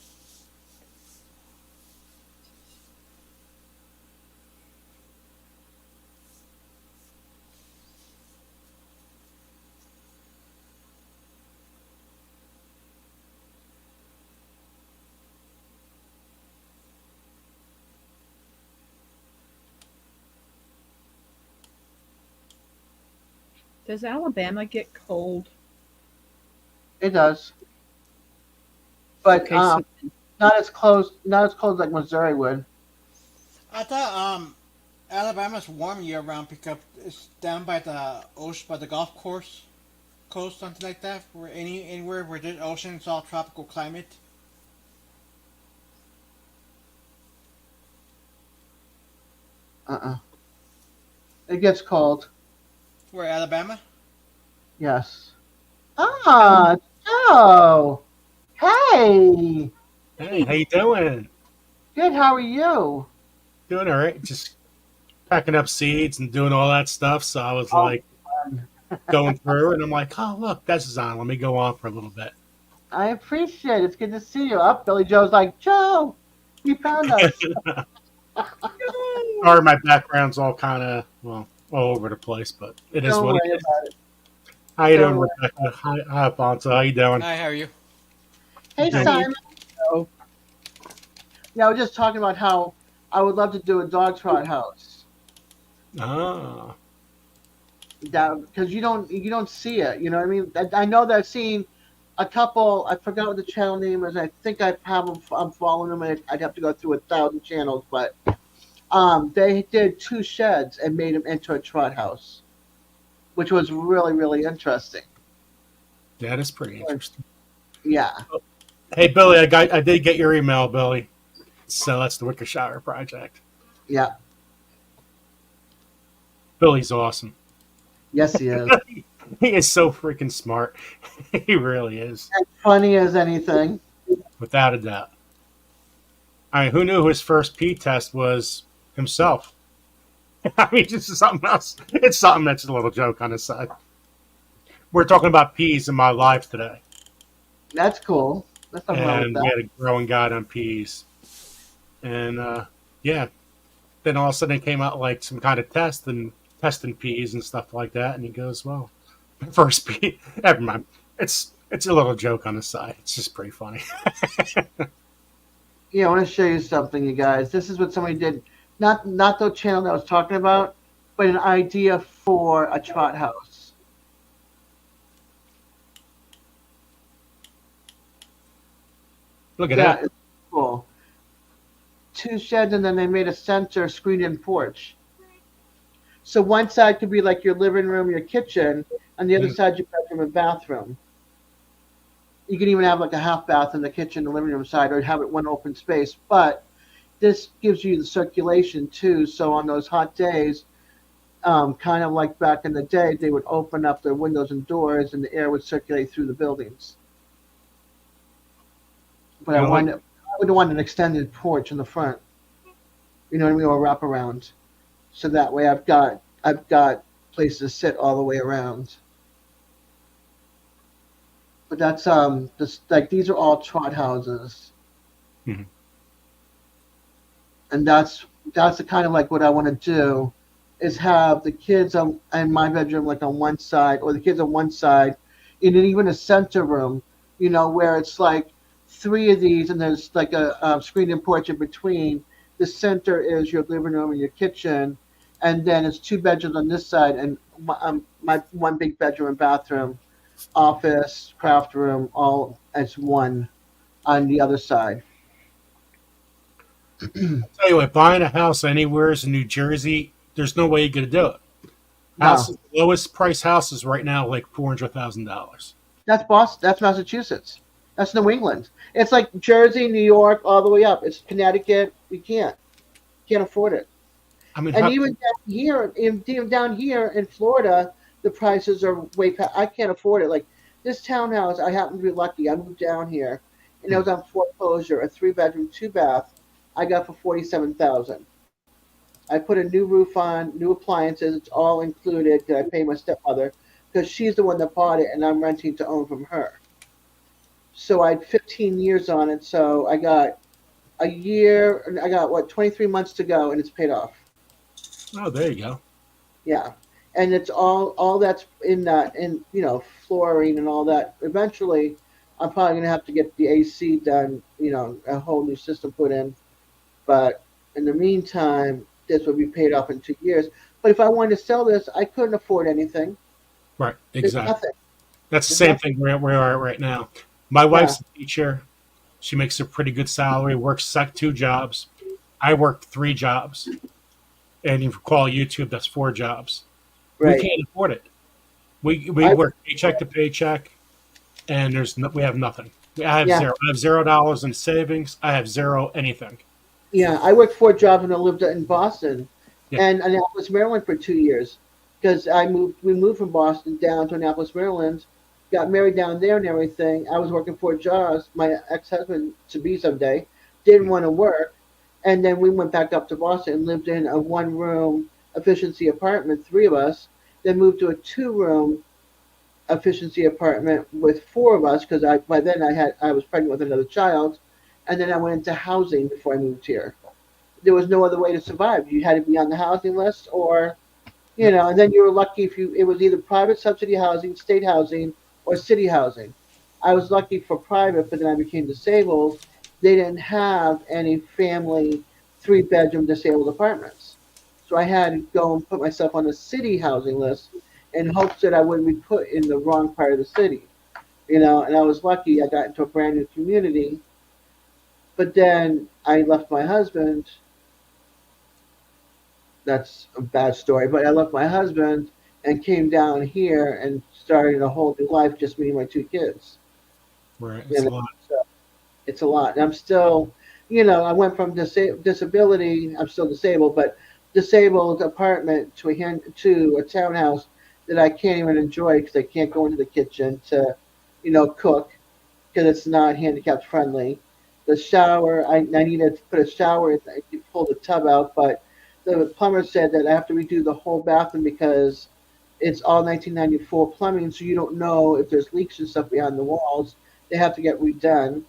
Does Alabama get cold? It does, but Okay, so not as close. Not as close like Missouri would. I thought Alabama's warm year round because it's down by the ocean, by the golf coast, something like that. Where anywhere where there's ocean, it's all tropical climate. Uh-uh. It gets cold. Where Alabama? Yes. Ah, Joe. Hey. Hey, how you doing? Good. How are you? Doing all right. Just packing up seeds and doing all that stuff. So I was Oh, like fun. going through, and I'm like, oh look, this is on. Let me go on for a little bit. I appreciate it. It's good to see you. Up, Billy Joe's like, Joe, you found us. Or my background's all kind of all over the place, but it is Don't what it worry is. about it. How you Don't doing, worry. Rebecca? Hi, Bonzo. How you doing? Hi, how are you? Hey, Doing- Simon. oh, Yeah, I was just talking about how I would love to do a dog trot house. Ah, Because you don't see it. You know what I mean? I know that I've seen a couple. I forgot what the channel name is. I think I have them. I'm following them, and I'd have to go through 1,000 channels. But they did 2 sheds and made them into a trot house, which was really really interesting. that is pretty interesting. Yeah, Hey, Billy, I did get your email, Billy. So that's the Wicker Shower project. yeah, Billy's awesome. yes, he is. He is so freaking smart. He really is, Funny as anything. without a doubt. I mean, who knew his first pee test was himself? I mean, this is something else. It's something that's a little joke on the side. We're talking about peas in my life today, That's cool. That's nothing wrong with and we that. had a growing guide on peas, and yeah. Then all of a sudden it came out like some kind of test and testing peas and stuff like that, and he goes, "Well, first pea." Never mind. It's a little joke on the side. It's just pretty funny. Yeah, I want to show you something, you guys. This is what somebody did. Not the channel that I was talking about, but an idea for a trot house. Look at Yeah, that. it's cool. 2 sheds, and then they made a center screened-in porch. So one side could be like your living room, your kitchen, and the other Mm. side your bedroom and bathroom. You can even have like a half bath in the kitchen, the living room side, or have it one open space. But this gives you the circulation too. So on those hot days, kind of like back in the day, they would open up their windows and doors, and the air would circulate through the buildings. But You know what? I would want an extended porch in the front. You know what I mean, or wrap around. So that way I've got places to sit all the way around. But that's this like these are all trot houses. Mhm. And that's the kind of like what I want to do is have the kids in my bedroom like on one side, or the kids on one side, and then even a center room, where it's like 3 of these, and there's like a screen-in porch in between. The center is your living room and your kitchen, and then it's 2 bedrooms on this side, and my one big bedroom and bathroom, office, craft room, all as one on the other side. Tell you what, buying a house anywhere in New Jersey, there's no way you're gonna do it. No, Houses, lowest price houses right now, like $400,000. that's Boston. That's Massachusetts. That's New England. It's like Jersey, New York, all the way up. It's Connecticut. We can't afford it. I mean, And how, even down here in Florida, the prices are way past. I can't afford it. Like this townhouse, I happen to be lucky. I moved down here, and it was on foreclosure. A 3 bedroom, 2 bath. I got for 47,000. I put a new roof on, new appliances. It's all included. That I pay my stepmother because she's the one that bought it, and I'm renting to own from her. So I had 15 years on it. So I got a year. I got what 23 months to go, and it's paid off. Oh, there you go. Yeah, and it's all that's in that in flooring and all that. Eventually, I'm probably gonna have to get the AC done. A whole new system put in. But in the meantime, this will be paid off in 2 years. But if I wanted to sell this, I couldn't afford anything. Right, There's exactly. nothing. That's the There's same nothing. thing where we are right now. My Yeah, wife's a teacher. She makes a pretty good salary, works 2 jobs. I work 3 jobs. And if you call YouTube, that's 4 jobs. We right. can't afford it. We I work paycheck to paycheck, and we have nothing. I have yeah zero. I have $0 in savings. I have zero anything. yeah. I worked 4 jobs when I lived in Boston Yeah, and Annapolis, Maryland for 2 years because I moved. We moved from Boston down to Annapolis, Maryland. Got married down there and everything. I was working 4 jobs. My ex-husband to be someday didn't want to work, and then we went back up to Boston and lived in a one-room efficiency apartment, three of us. Then moved to a two-room efficiency apartment with four of us because by then I was pregnant with another child, and then I went into housing before I moved here. There was no other way to survive. You had to be on the housing list, or yeah, and then you were lucky if it was either private subsidy housing, state housing, or city housing. I was lucky for private, but then I became disabled. They didn't have any family 3-bedroom disabled apartments. So I had to go and put myself on the city housing list in hopes that I wouldn't be put in the wrong part of the city. And I was lucky I got into a brand new community, but then I left my husband. That's a bad story, but I left my husband and came down here and started a whole new life, just me and my 2 kids. right. You It's a know, lot. so it's a lot. And I'm still, I went from disability. I'm still disabled, but disabled apartment to a townhouse that I can't even enjoy because I can't go into the kitchen to, cook because it's not handicapped friendly. The shower, I needed to put a shower in. I could pull the tub out, but the plumber said that I have to redo the whole bathroom because it's all 1994 plumbing, so you don't know if there's leaks and stuff behind the walls. They have to get redone.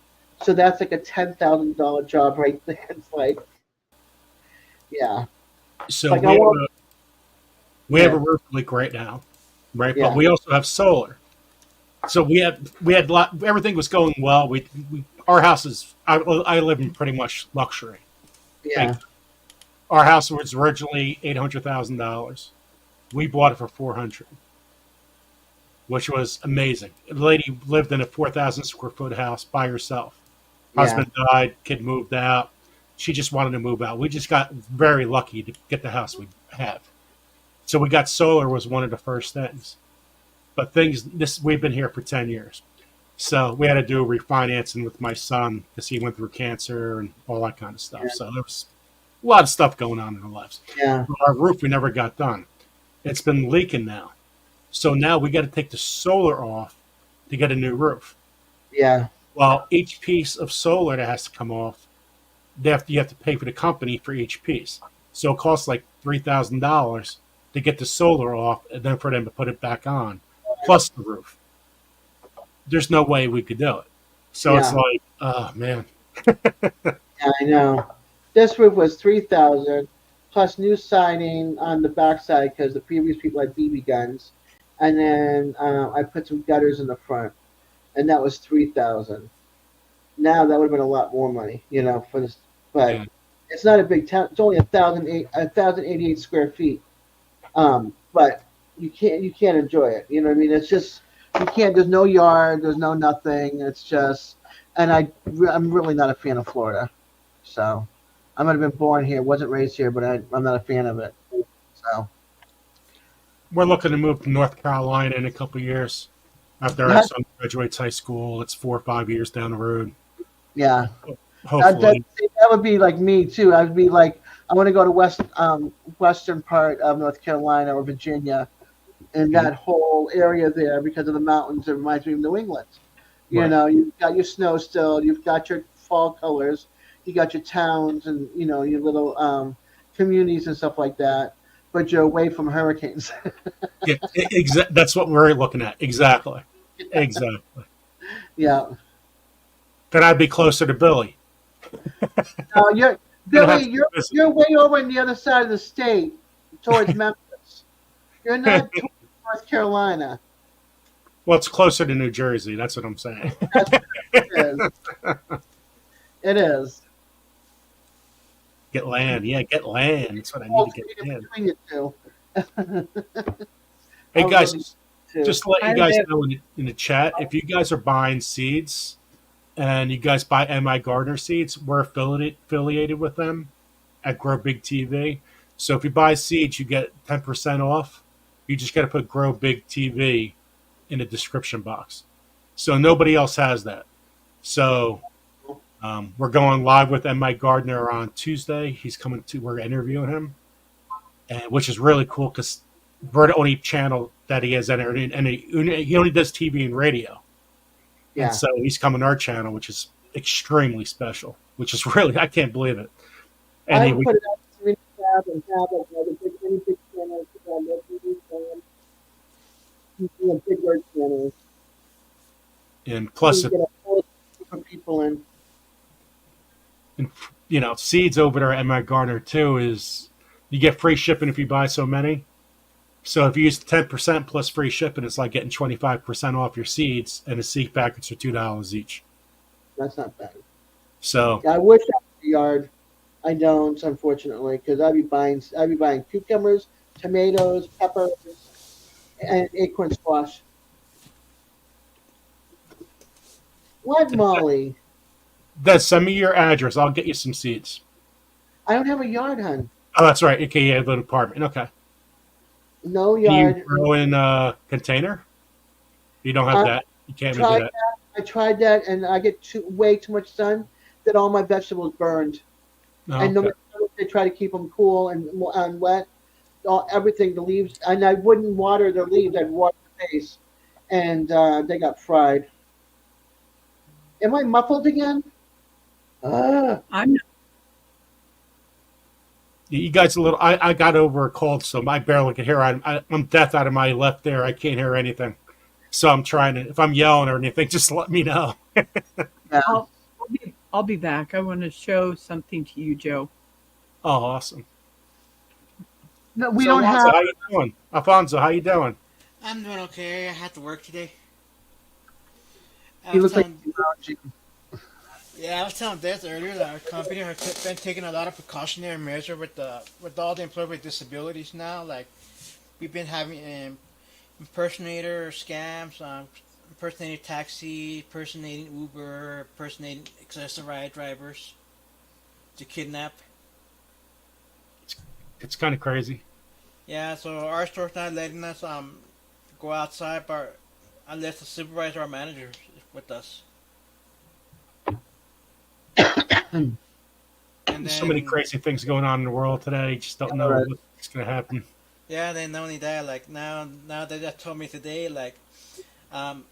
So that's like a $10,000 job right there. It's like, yeah, it's So like I want, we have yeah, a roof leak right now, right? But yeah, we also have solar. So we had everything was going well. Our house is I live in pretty much luxury. Big. yeah, Our house was originally $800,000. We bought it for 400, which was amazing. The lady lived in a 4,000 square foot house by herself. yeah, Husband died, kid moved out. She just wanted to move out. We just got very lucky to get the house we have. So we got solar was one of the first things. But we've been here for 10 years. So we had to do refinancing with my son because he went through cancer and all that kind of stuff. yeah, So there was a lot of stuff going on in our lives. yeah, Our roof we never got done. It's been leaking now. So now we got to take the solar off to get a new roof. yeah, Well, each piece of solar that has to come off, you have to pay for the company for each piece. So it costs like $3,000 to get the solar off and then for them to put it back on, plus the roof. There's no way we could do it. So it's yeah. like, oh man, Yeah, I know. This roof was 3,000 plus new siding on the backside because the previous people had BB guns, and then I put some gutters in the front, and that was 3,000. Now that would have been a lot more money, for this. But yeah. it's not a big town. It's only 1,088 square feet. But you can't enjoy it. You know what I mean? It's just you can't. There's no yard. There's no nothing. It's just, and I'm really not a fan of Florida. So I might have been born here, wasn't raised here, but I'm not a fan of it. So We're looking to move to North Carolina in a couple of years. After our that, son graduates high school, it's 4 or 5 years down the road. yeah, Hopefully, that would be like me too. I would be like, I want to go to western part of North Carolina or Virginia, and Mhm. that whole area there because of the mountains. It reminds me of New England. Right. You've got your snow still, you've got your fall colors, you got your towns and your little communities and stuff like that, but you're away from hurricanes. Yeah, that's what we're looking at. Exactly. Exactly. Yeah, Then I'd be closer to Billy. You're Billy. You're way over on the other side of the state, towards Memphis. You're not towards North Carolina. Well, it's closer to New Jersey. That's what I'm saying. It is. It is. Get land. Yeah, get land. That's what I need to get land. Between you two. Hey, guys, Too. just to let you guys know in the chat, if you guys are buying seeds and you guys buy MI Gardner seeds, we're affiliated with them at Grow Big TV. So if you buy seeds, you get 10% off. You just got to put Grow Big TV in the description box. So nobody else has that. So we're going live with MI Gardner on Tuesday. We're interviewing him, which is really cool because we're the only channel that he has entered in, and he only does TV and radio. Yeah. And so he's coming to our channel, which is extremely special, which is really, I can't believe it. And I put it out to tab and any big channels, big word channels. And plus, people in. And seeds over there at MI Gardner too is you get free shipping if you buy so many. So if you use 10% plus free shipping, it's like getting 25% off your seeds, and the seed packets are $2 each. That's not bad. So I wish I had a yard. I don't, unfortunately, because I'd be buying cucumbers, tomatoes, peppers, and acorn squash. What, Molly? Dez, send me your address. I'll get you some seeds. I don't have a yard, hon. Oh, that's right. Okay, you have an apartment. Okay. No yard. Do you grow in a container? You don't have that. You can't do that. I tried that, and I get way too much sun that all my vegetables burned. Oh, and no matter what, they try to keep them cool and wet, everything, the leaves, and I wouldn't water the leaves. I'd water the base, and they got fried. Am I muffled again? I'm not. You guys a little. I got over a cold, so I barely can hear. I'm deaf out of my left ear. I can't hear anything. So I'm trying to. If I'm yelling or anything, just let me know. I'll be back. I want to show something to you, Joe. Oh, awesome. No, we don't have. How you doing, Alfonso? How you doing? I'm doing okay. I had to work today. You look like Yeah, I was telling Dez earlier that our company has been taking a lot of precautionary measures with all the employees with disabilities now. Like, we've been having impersonator scams, impersonating taxi, impersonating Uber, impersonating accessory ride drivers to kidnap. It's kind of crazy. Yeah, so our store's not letting us go outside, but unless the supervisor or manager is with us. And there's so many crazy things going on in the world today. You just don't know what's going to happen. Yeah, then not only that, like now they just told me today, like, sometimes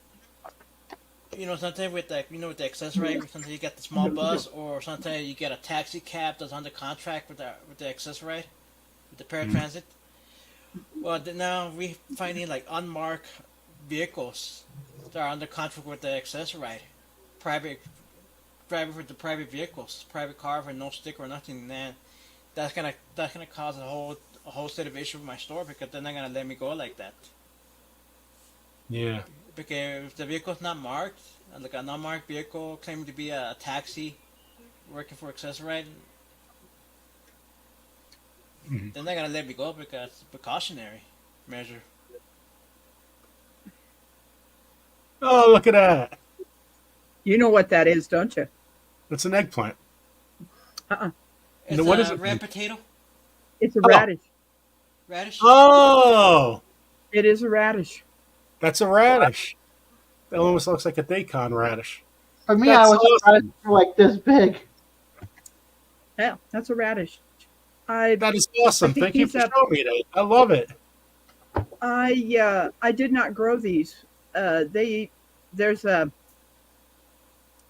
with with the accessory, sometimes you get the small bus, or sometimes you get a taxi cab that's under contract with the accessory, with the paratransit. Well, now we finding like unmarked vehicles that are under contract with the accessory, private driver for the private vehicles, private car for no sticker or nothing. Then that's gonna cause a whole set of issues with my store, because they're not gonna let me go like that. Yeah. Because if the vehicle's not marked, like an unmarked vehicle claiming to be a taxi working for accessory, they're not gonna let me go because it's a precautionary measure. Oh, look at that! You know what that is, don't you? It's an eggplant. It's what a is it? red potato. It's a radish. Radish. Oh, it is a radish. That's a radish. That almost looks like a daikon radish. For me, I was awesome. Like this big. Yeah, that's a radish. That is awesome. Thank you for showing me that. I love it. I did not grow these. There's a.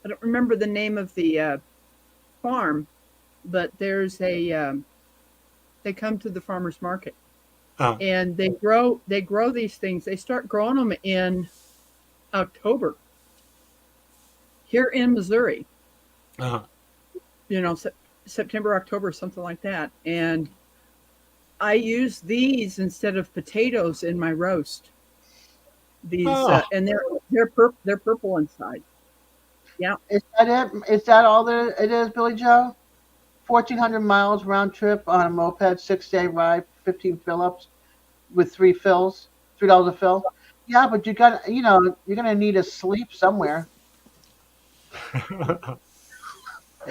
I don't remember the name of the farm, but there's a. They come to the farmers market, and they grow these things. They start growing them in October. here in Missouri. Uh, You know, September, October, something like that. And I use these instead of potatoes in my roast. These Oh. and they're purple inside. Yeah, Is that it? Is that all there it is, Billy Joe? 1,400 miles round trip on a moped, 6-day ride, 15 fill-ups with 3 fills, $3 a fill. Yeah, but you're gonna need to sleep somewhere. yeah.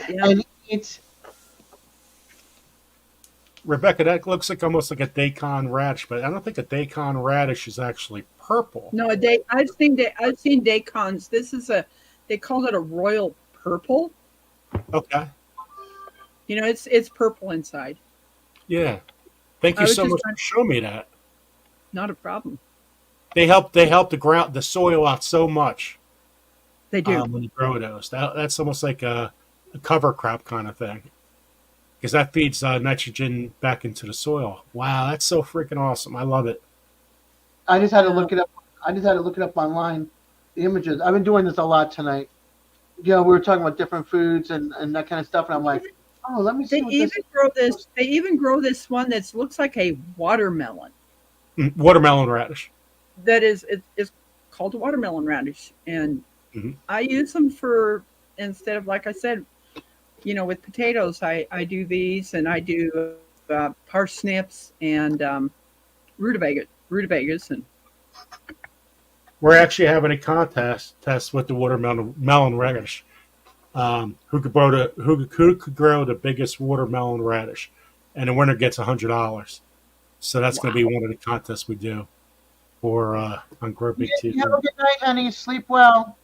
And it's Rebecca, that looks like almost like a Daikon radish, but I don't think a Daikon radish is actually purple. No, I've seen Dacons. This is they called it a royal purple. Okay. You know, it's purple inside. Yeah. Thank I you was so just much trying- for showing me that. Not a problem. They help the soil out so much They do. when you grow those. That's almost like a cover crop kind of thing. Because that feeds nitrogen back into the soil. Wow, that's so freaking awesome. I love it. I just had to look it up. I just had to look it up online. The images. I've been doing this a lot tonight. We were talking about different foods and that kind of stuff, and I'm like, oh, let me see They what even this. grow this. They even grow this one that looks like a watermelon. Watermelon radish. That is, it's called a watermelon radish, and Mhm. I use them for instead of, like I said, you know, with potatoes. I do these, and I do parsnips and rutabagas, and We're actually having a test with the watermelon radish. Who could grow the biggest watermelon radish, and the winner gets $100. So that's going to be one of the contests we do for on Grow Big TV. Have a good night, honey. Sleep well.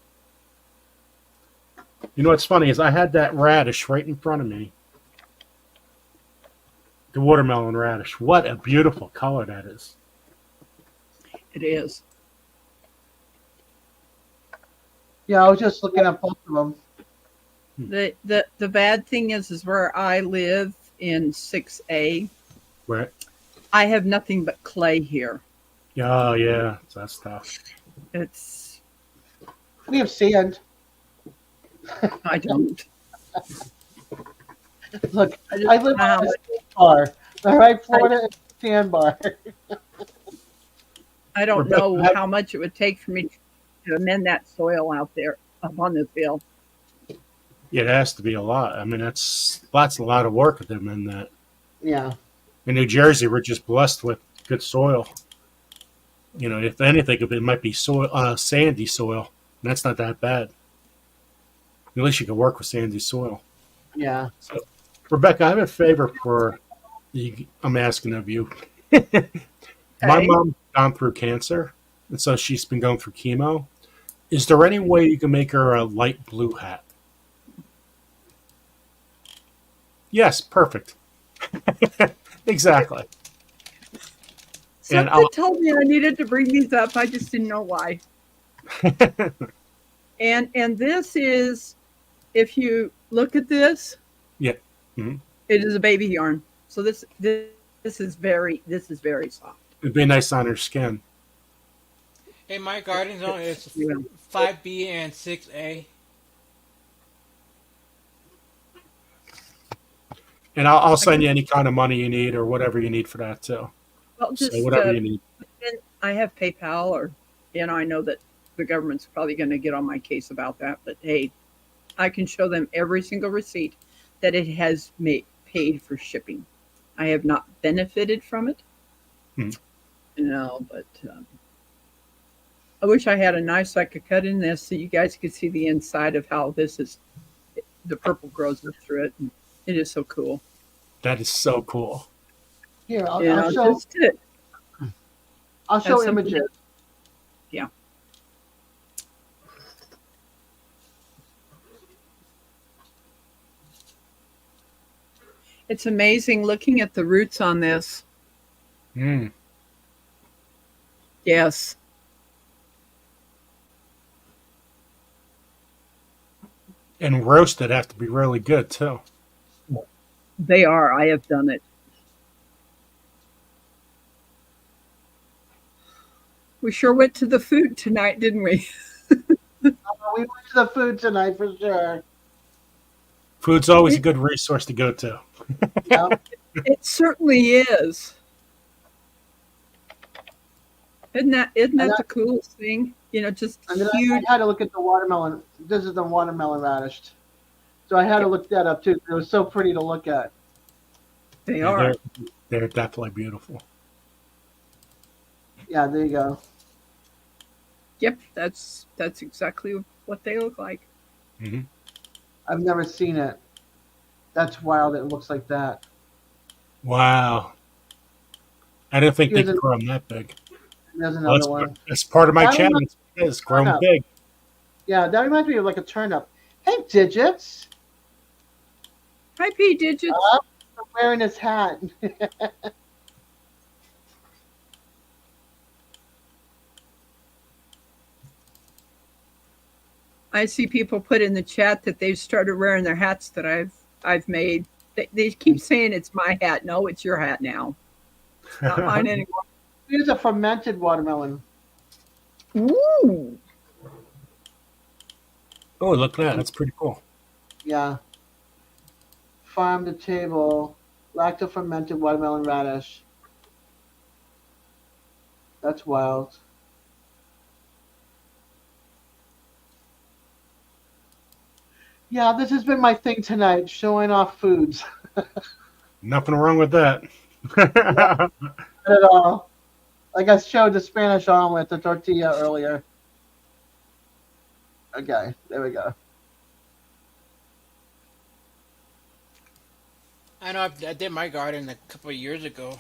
You know what's funny is I had that radish right in front of me. The watermelon radish. What a beautiful color that is. it is. Yeah, I was just looking at both of them. The bad thing is where I live in 6A. Right. I have nothing but clay here. Oh yeah, that's tough. It's We have sand. I don't. Look, I just I live don't know how on a much- bar. All right, Florida is a sandbar. I don't Rebecca, know how much it would take for me to amend that soil out there up on this hill. It has to be a lot. I mean, that's a lot of work of them in that. Yeah. In New Jersey, we're just blessed with good soil. You know, if anything, it might be soil, sandy soil. And that's not that bad. At least you can work with sandy soil. Yeah. So, Rebecca, I have a favor for you. I'm asking of you. My Okay. mom's gone through cancer, and so she's been going through chemo. Is there any way you can make her a light blue hat? Yes, perfect. Exactly. And Something told me I needed to bring these up. I just didn't know why. And this is, if you look at this, Yeah. Mhm. it is a baby yarn. So this is very soft. It'd be nice on her skin. In my garden zone, it's Yeah. 5B and 6A. And I'll send you any kind of money you need or whatever you need for that too. Well, just So whatever you need. I have PayPal, or I know that the government's probably going to get on my case about that. But hey, I can show them every single receipt that it has paid for shipping. I have not benefited from it. Hmm. No, but I wish I had a knife so I could cut in this so you guys could see the inside of how this is. The purple grows up through it. And it is so cool. That is so cool. Here, I'll You know, show. just to- I'll show that's something- images. Yeah. It's amazing looking at the roots on this. Mm. Yes. And roasted have to be really good too. They are. I have done it. We sure went to the food tonight, didn't we? we went to the food tonight for sure. Food's always a good resource to go to. Yeah. It certainly is. Isn't that And the coolest thing? You know, just And then huge. I had to look at the watermelon. This is the watermelon radish. So I had to look that up too. It was so pretty to look at. They Yeah, are. they're definitely beautiful. Yeah, there you go. Yep, that's exactly what they look like. Hmm. I've never seen it. That's wild. It looks like that. Wow. I didn't think they Here's could an- grow them that big. There's Well, another one. that's part of my That challenge. Is grow them turnip. big. Yeah, that reminds me of like a turnip. Hey, Digits. Hi, P Digits. I'm wearing his hat. I see people put in the chat that they've started wearing their hats that I've made. They keep saying it's my hat. No, it's your hat now. It's not mine anymore. Here's a fermented watermelon. Ooh. Oh, look at that. That's pretty cool. Yeah. Farm to table. Lacto fermented watermelon radish. That's wild. Yeah, this has been my thing tonight, showing off foods. Nothing wrong with that. Not at all. Like I showed the Spanish omelet, the tortilla earlier. Okay, there we go. I know I did my garden a couple of years ago.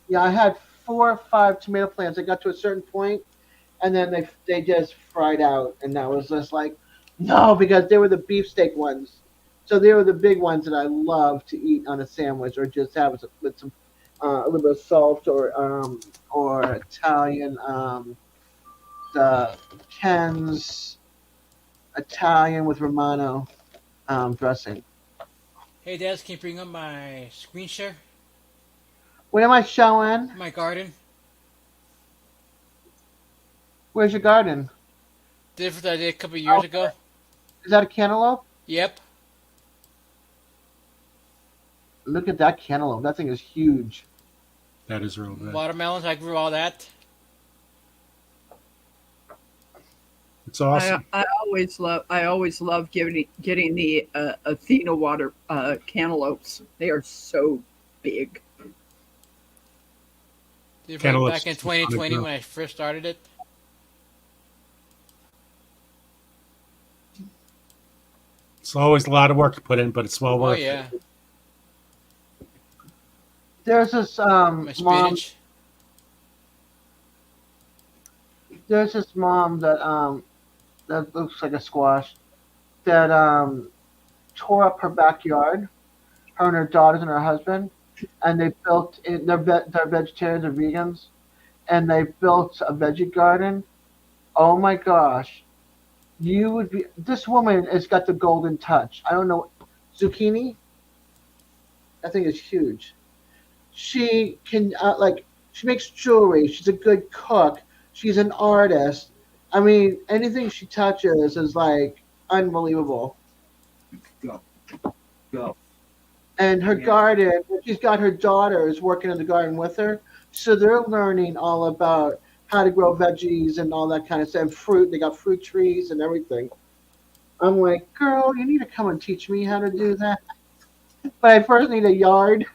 Yeah, I had 4 or 5 tomato plants. I got to a certain point, and then they just fried out, and that was just like, no, because they were the beefsteak ones. So they were the big ones that I love to eat on a sandwich or just have with some a little bit of salt or Italian the Ken's Italian with Romano dressing. Hey, Des, can you bring up my screen share? What am I showing? My garden. Where's your garden? Different I did a couple of years ago. Is that a cantaloupe? Yep. Look at that cantaloupe. That thing is huge. That is real good. Watermelons, I grew all that. It's awesome. I always love getting the Athena water cantaloupes. They are so big. Did Cantaloupes back in is funny, 2020 too. when I first started it. It's always a lot of work to put in, but it's well Oh worth yeah, it. There's this my mom. spinach. There's this mom that looks like a squash that tore up her backyard. Her and her daughters and her husband, and they built. They're vegetarians or vegans, and they built a veggie garden. Oh my gosh, you would be. This woman has got the golden touch. I don't know, zucchini. That thing is huge. She can she makes jewelry. She's a good cook. She's an artist. I mean, anything she touches is like unbelievable. Go. Go. And her Yeah. garden, she's got her daughters working in the garden with her, so they're learning all about how to grow veggies and all that kind of stuff. And fruit, they got fruit trees and everything. I'm like, girl, you need to come and teach me how to do that. But I first need a yard.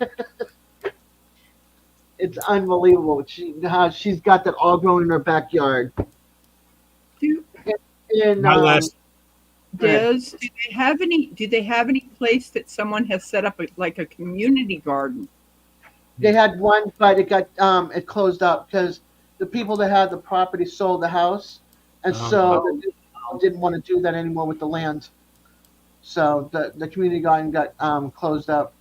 It's unbelievable how she's got that all grown in her backyard. Do And My last do they have any place that someone has set up like a community garden? they had one, but it closed up because the people that had the property sold the house, and so they didn't want to do that anymore with the land. So the community garden got closed up.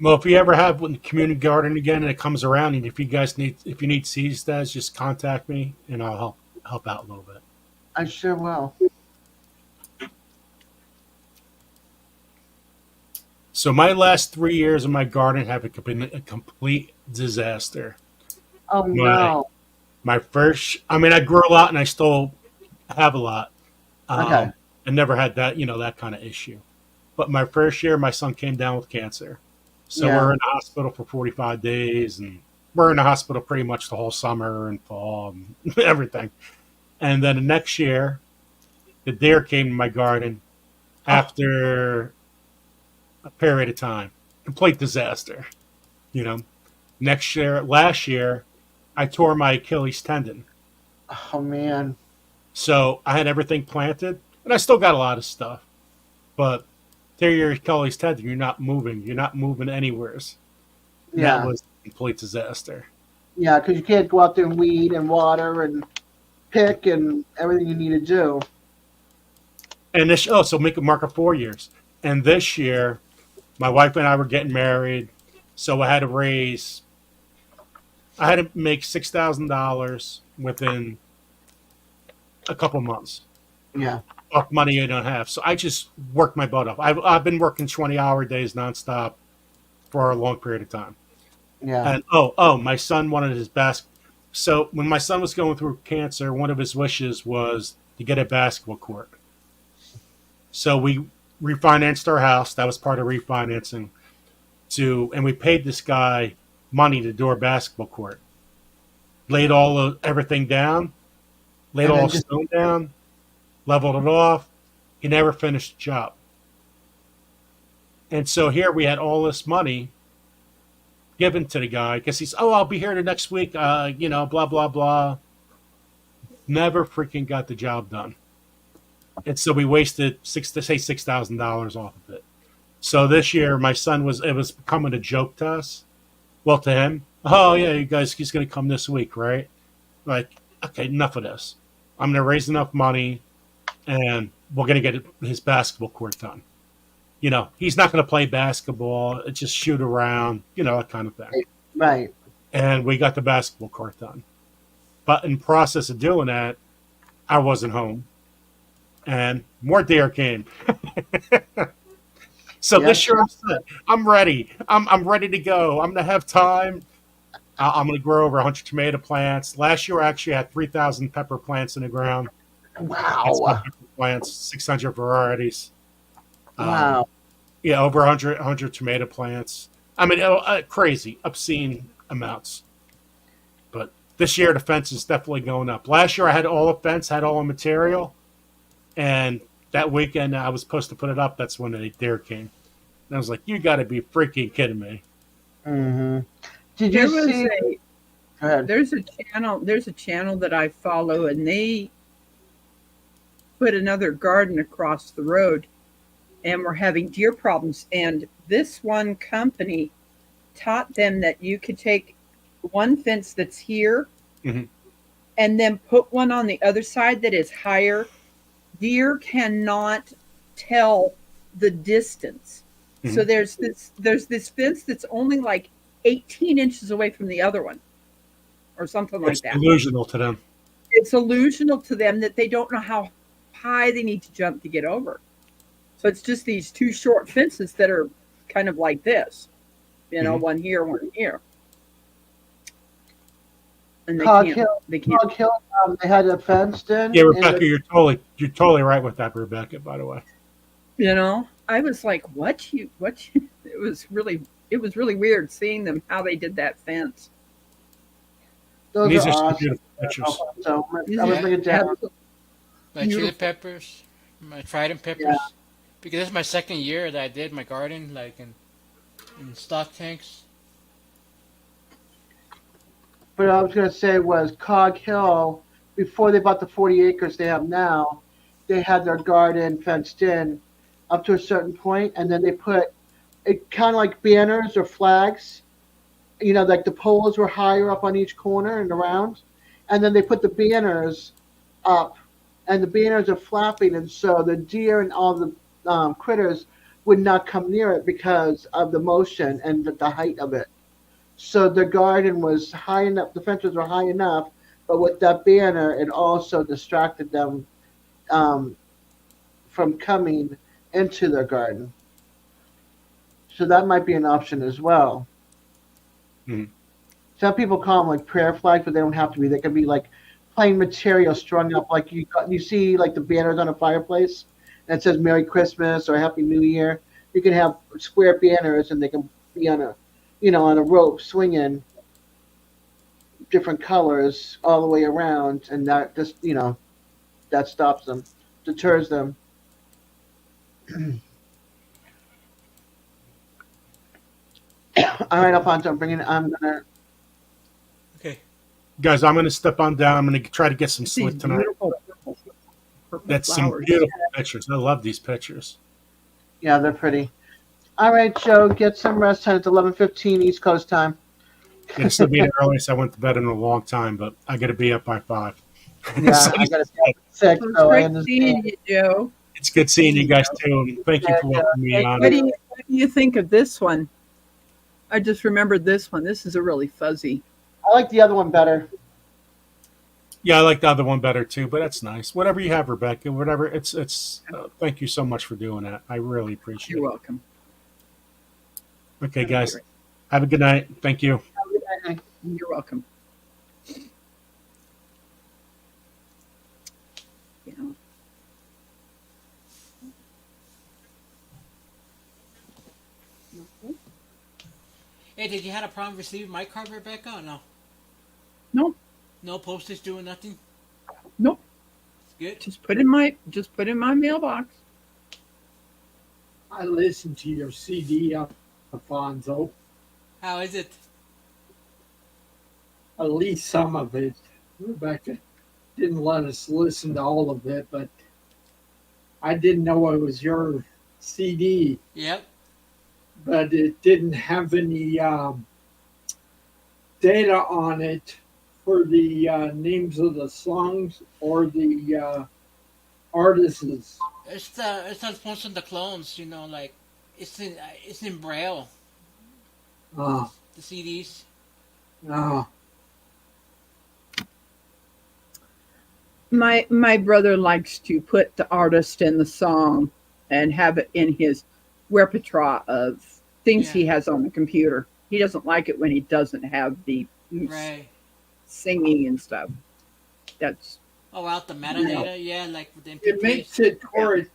Well, if you ever have one community garden again and it comes around, and if you need seeds, Des, just contact me and I'll help out a little bit. I sure will. So my last 3 years of my garden have been a complete disaster. Oh no! My first, I mean, I grew a lot and I still have a lot. Okay. I never had that, that kind of issue. But my first year, my son came down with cancer. So Yeah. we're in the hospital for 45 days, and we're in the hospital pretty much the whole summer and fall and everything. And then the next year, the deer came to my garden after a period of time. Complete disaster, you know. Last year, I tore my Achilles tendon. Oh man. So I had everything planted, and I still got a lot of stuff. But tear your Achilles tendon, you're not moving. You're not moving anywhere. That Yeah. was a complete disaster. Yeah, because you can't go out there and weed and water and pick and everything you need to do. And so make it mark of 4 years. And this year, my wife and I were getting married, so I had to make $6,000 within a couple months Yeah. off money I don't have. So I just worked my butt off. I've been working 20-hour days nonstop for a long period of time. Yeah. And my son wanted his So when my son was going through cancer, one of his wishes was to get a basketball court. So we refinanced our house. That was part of refinancing. And we paid this guy money to do our basketball court. Laid everything down, laid And then all the stone down, leveled it off. He never finished the job. And so here we had all this money given to the guy because he's, I'll be here the next week, blah, blah, blah. Never freaking got the job done. And so we wasted $6,000 off of it. So this year, my son it was becoming a joke to us. Well, to him, oh yeah, you guys, he's going to come this week, right? Like, okay, enough of this. I'm going to raise enough money, and we're going to get his basketball court done. He's not going to play basketball, just shoot around, that kind of thing. Right. And we got the basketball court done. But in process of doing that, I wasn't home. And more deer came. So this year I'm ready. I'm ready to go. I'm going to have time. I'm going to grow over 100 tomato plants. Last year I actually had 3,000 pepper plants in the ground. Wow. Pepper plants, 600 varieties. Wow. Over 100 tomato plants. I mean, crazy, obscene amounts. But this year the fence is definitely going up. Last year I had all the fence, had all the material. And that weekend I was supposed to put it up. That's when the deer came. And I was like, you got to be freaking kidding me. Mm-hmm. Did you see? Go ahead. There's a channel that I follow, and they put another garden across the road, and we're having deer problems. And this one company taught them that you could take one fence that's here mm-hmm. and then put one on the other side that is higher. Deer cannot tell the distance. Mm-hmm. So there's this fence that's only like 18 inches away from the other one or something like that. It's illusional to them. It's illusional to them that they don't know how high they need to jump to get over. So it's just these two short fences that are kind of like this, mm-hmm. One here, one here. And they Cog can't. Hill, they can't. Cog Hill, they had it fenced in. Yeah, Rebecca, you're totally right with that, Rebecca. By the way. I was like, "What? It was really weird seeing them how they did that fence. These are awesome. Beautiful pictures. So I'm gonna bring it down. My chili peppers, my trident peppers, because this is my second year that I did my garden, like in stock tanks. But I was going to say was Cog Hill, before they bought the 40 acres they have now, they had their garden fenced in up to a certain point, and then they put it kind of like banners or flags. Like the poles were higher up on each corner and around, and then they put the banners up, and the banners are flapping, and so the deer and all the critters would not come near it because of the motion and the height of it. So the garden was high enough, the fences were high enough, but with that banner, it also distracted them from coming into their garden. So that might be an option as well. Mm-hmm. Some people call them like prayer flags, but they don't have to be. They can be like plain material strung up, like you see like the banners on a fireplace that says Merry Christmas or Happy New Year. You can have square banners, and they can be on a, on a rope swinging, different colors all the way around, and that just that stops them, deters them. All right, Alfonso, I'm gonna. Okay. Guys, I'm going to step on down. I'm going to try to get some These sleep tonight. beautiful purple That's some flowers. beautiful pictures. I love these pictures. Yeah, they're pretty. All right, Joe, get some rest. It's 11:15 East Coast time. Yeah, still being early, so I went to bed in a long time, but I got to be up by 5. Yeah, So I gotta be up at 6, Well, it's so I great understand. seeing you, Joe. it's good seeing you guys too, and thank you for welcoming me on. What do you think of this one? I just remembered this one. This is a really fuzzy. I like the other one better. Yeah, I like the other one better too, but that's nice. Whatever you have, Rebecca. Whatever. It's. Thank you so much for doing that. I really appreciate You're it. welcome. Okay, guys. Have a good night. Thank you. You're welcome. Yeah. Hey, did you have a problem receiving my card, Rebecca, or no? Nope. No postage doing nothing? Nope. It's good. Just put in my mailbox. I listened to your CD, Alfonso. How is it? At least some of it. Rebecca didn't let us listen to all of it, but I didn't know it was your CD, Yep. but it didn't have any data on it for the names of the songs or the artists. It's not sponsoring the clones, like it's in braille, Uh, the CDs. uh, My brother likes to put the artist and the song and have it in his repertoire of things he has on the computer. He doesn't like it when he doesn't have the Right. singing and stuff. That's Oh, out the metadata, yeah, like with the MP3s. it makes it where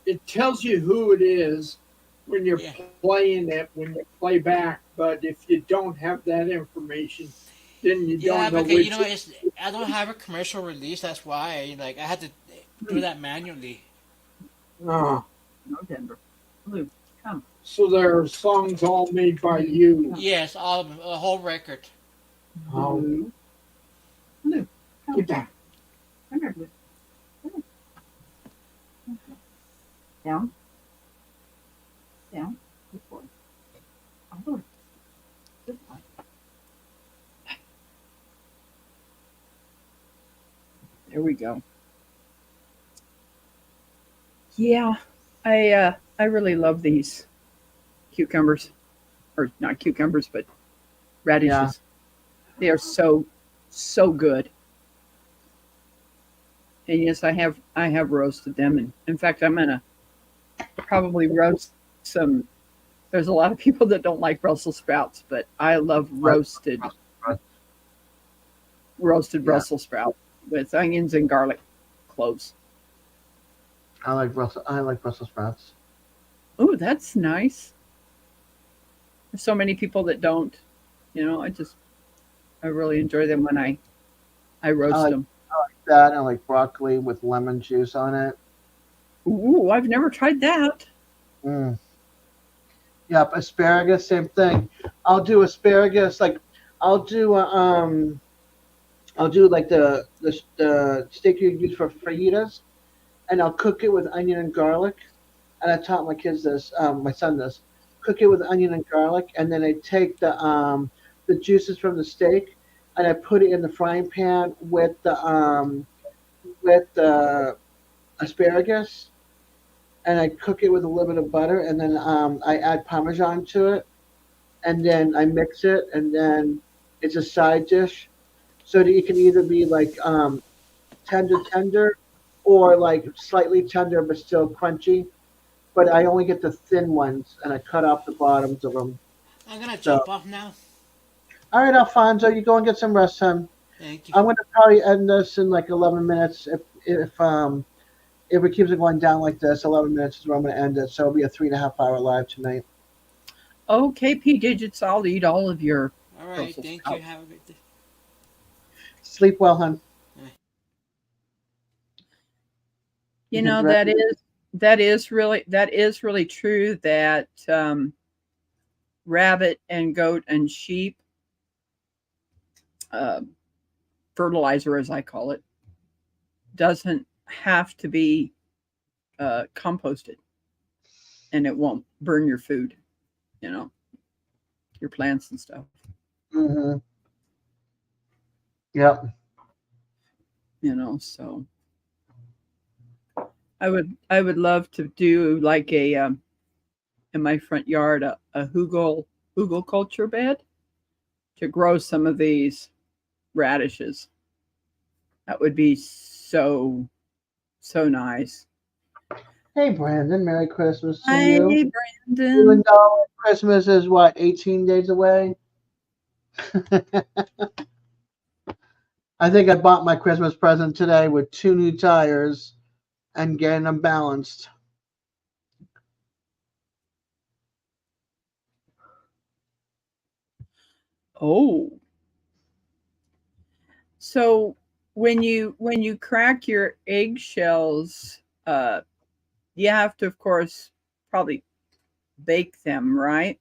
it tells you who it is when you're Yeah. playing it, when you play back. But if you don't have that information, then you Yeah, don't know because which. I don't have a commercial release. That's why, like, I had to do that manually. Uh, no Denver. Blue. Come. so there are songs all made by you. Yes, all of them, a whole record. Oh, Blue. Blue. get back. Come here, Blue. Come here. Down. Down. Good boy. Oh, good boy. There we go. Yeah, I really love these cucumbers, or not cucumbers, but radishes. Yeah. They are so good. And yes, I have roasted them, and in fact, I'm gonna probably roast some. There's a lot of people that don't like Brussels sprouts, but I love roasted Brussels sprout with onions and garlic cloves. I like Brussels sprouts. Oh, that's nice. There's so many people that don't. I really enjoy them when I roast like- them. That and like broccoli with lemon juice on it. Ooh, I've never tried that. Mm. Yep, asparagus, same thing. I'll do asparagus like I'll do like the steak you use for fajitas, and I'll cook it with onion and garlic. And I taught my kids this, my son this. Cook it with onion and garlic, and then I take the juices from the steak, and I put it in the frying pan with the asparagus, and I cook it with a little bit of butter, and then I add Parmesan to it, and then I mix it, and it's a side dish, so that it can either be like tender, or like slightly tender but still crunchy. But I only get the thin ones, and I cut off the bottoms of them. I'm gonna jump off now. All right, Alfonso, you go and get some rest, son. Thank you. I'm gonna probably end this in like 11 minutes. If it keeps it going down like this, 11 minutes is where I'm gonna end it. So it'll be a 3.5 hour live tonight. Okay, P Digits, I'll eat all of your All right. Brussels Thank sprouts. you. Have a good day. Sleep well, hun. You Get know, ready. that is really true that rabbit and goat and sheep uh, fertilizer, as I call it, doesn't have to be composted, and it won't burn your food, you know, your plants and stuff. Mm-hmm. Yep. You know, so I would love to do like a in my front yard a hugel culture bed to grow some of these radishes. That would be so nice. Hey, Brandon. Merry Christmas to Hi, you. Brandon. Even though Christmas is what 18 days away. I think I bought my Christmas present today with 2 new tires and getting them balanced. Oh, so when you crack your eggshells, you have to, of course, probably bake them, right?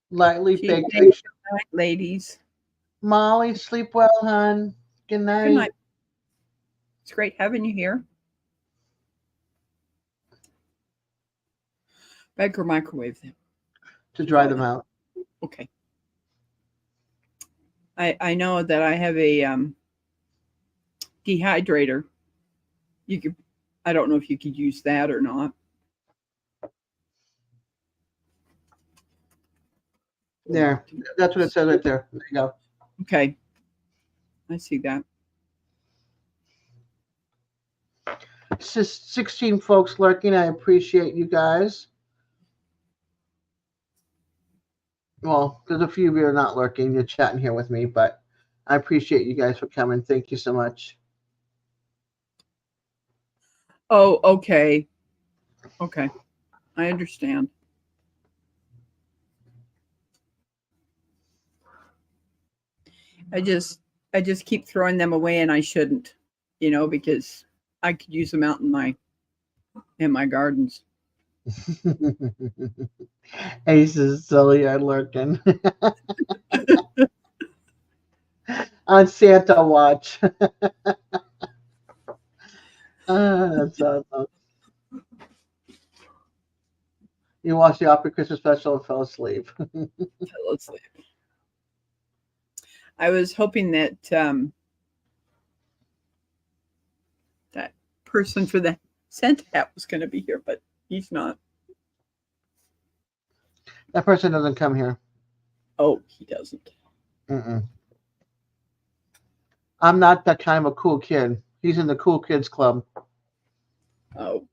Lightly She baked said, egg. "Good night, ladies. Molly, sleep well, hon. Good Good night. night. It's great having you here." Bake or microwave them. To dry them out. Okay. I know that I have a dehydrator. You could, I don't know if you could use that or not. There. That's what it says right there. There you go. Okay. I see that. 16 folks lurking. I appreciate you guys. Well, there's a few of you are not lurking. You're chatting here with me, but I appreciate you guys for coming. Thank you so much. Oh, okay. Okay. I understand. I just keep throwing them away, and I shouldn't, you know, because I could use them out in my gardens. Ace is silly and lurking. On Santa watch. That's awesome. You watched the Opera Christmas special and fell asleep. Fell asleep. I was hoping that that person for the Santa hat was going to be here, but he's not. That person doesn't come here. Oh, he doesn't. Mm-mm. I'm not that kind of a cool kid. He's in the cool kids club. Oh.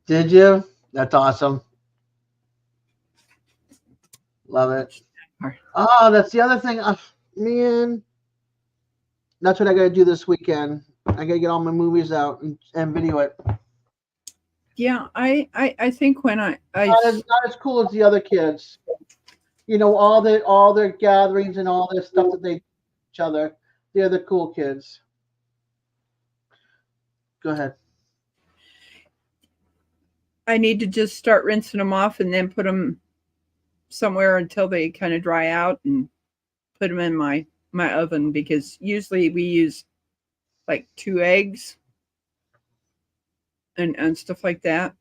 Did you? That's awesome. Love it. Oh, that's the other thing. Man, that's what I got to do this weekend. I got to get all my movies out and video it. Yeah, I think when I Not as cool as the other kids. You know, all their gatherings and all their stuff that they do each other. They're the cool kids. Go ahead. I need to just start rinsing them off and then put them somewhere until they kind of dry out and put them in my oven, because usually we use like 2 eggs and stuff like that.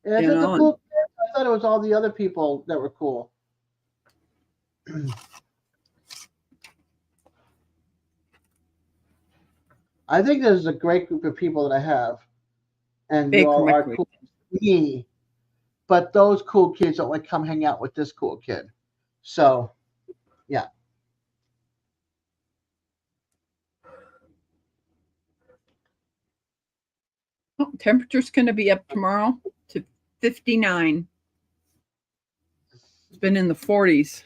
Yeah, You the know, cool kids. I thought it was all the other people that were cool. I think there's a great group of people that I have, and you bake or all are microwave. cool to me. But those cool kids don't like come hang out with this cool kid. So, yeah. Oh, temperature's going to be up tomorrow to 59. It's been in the 40s.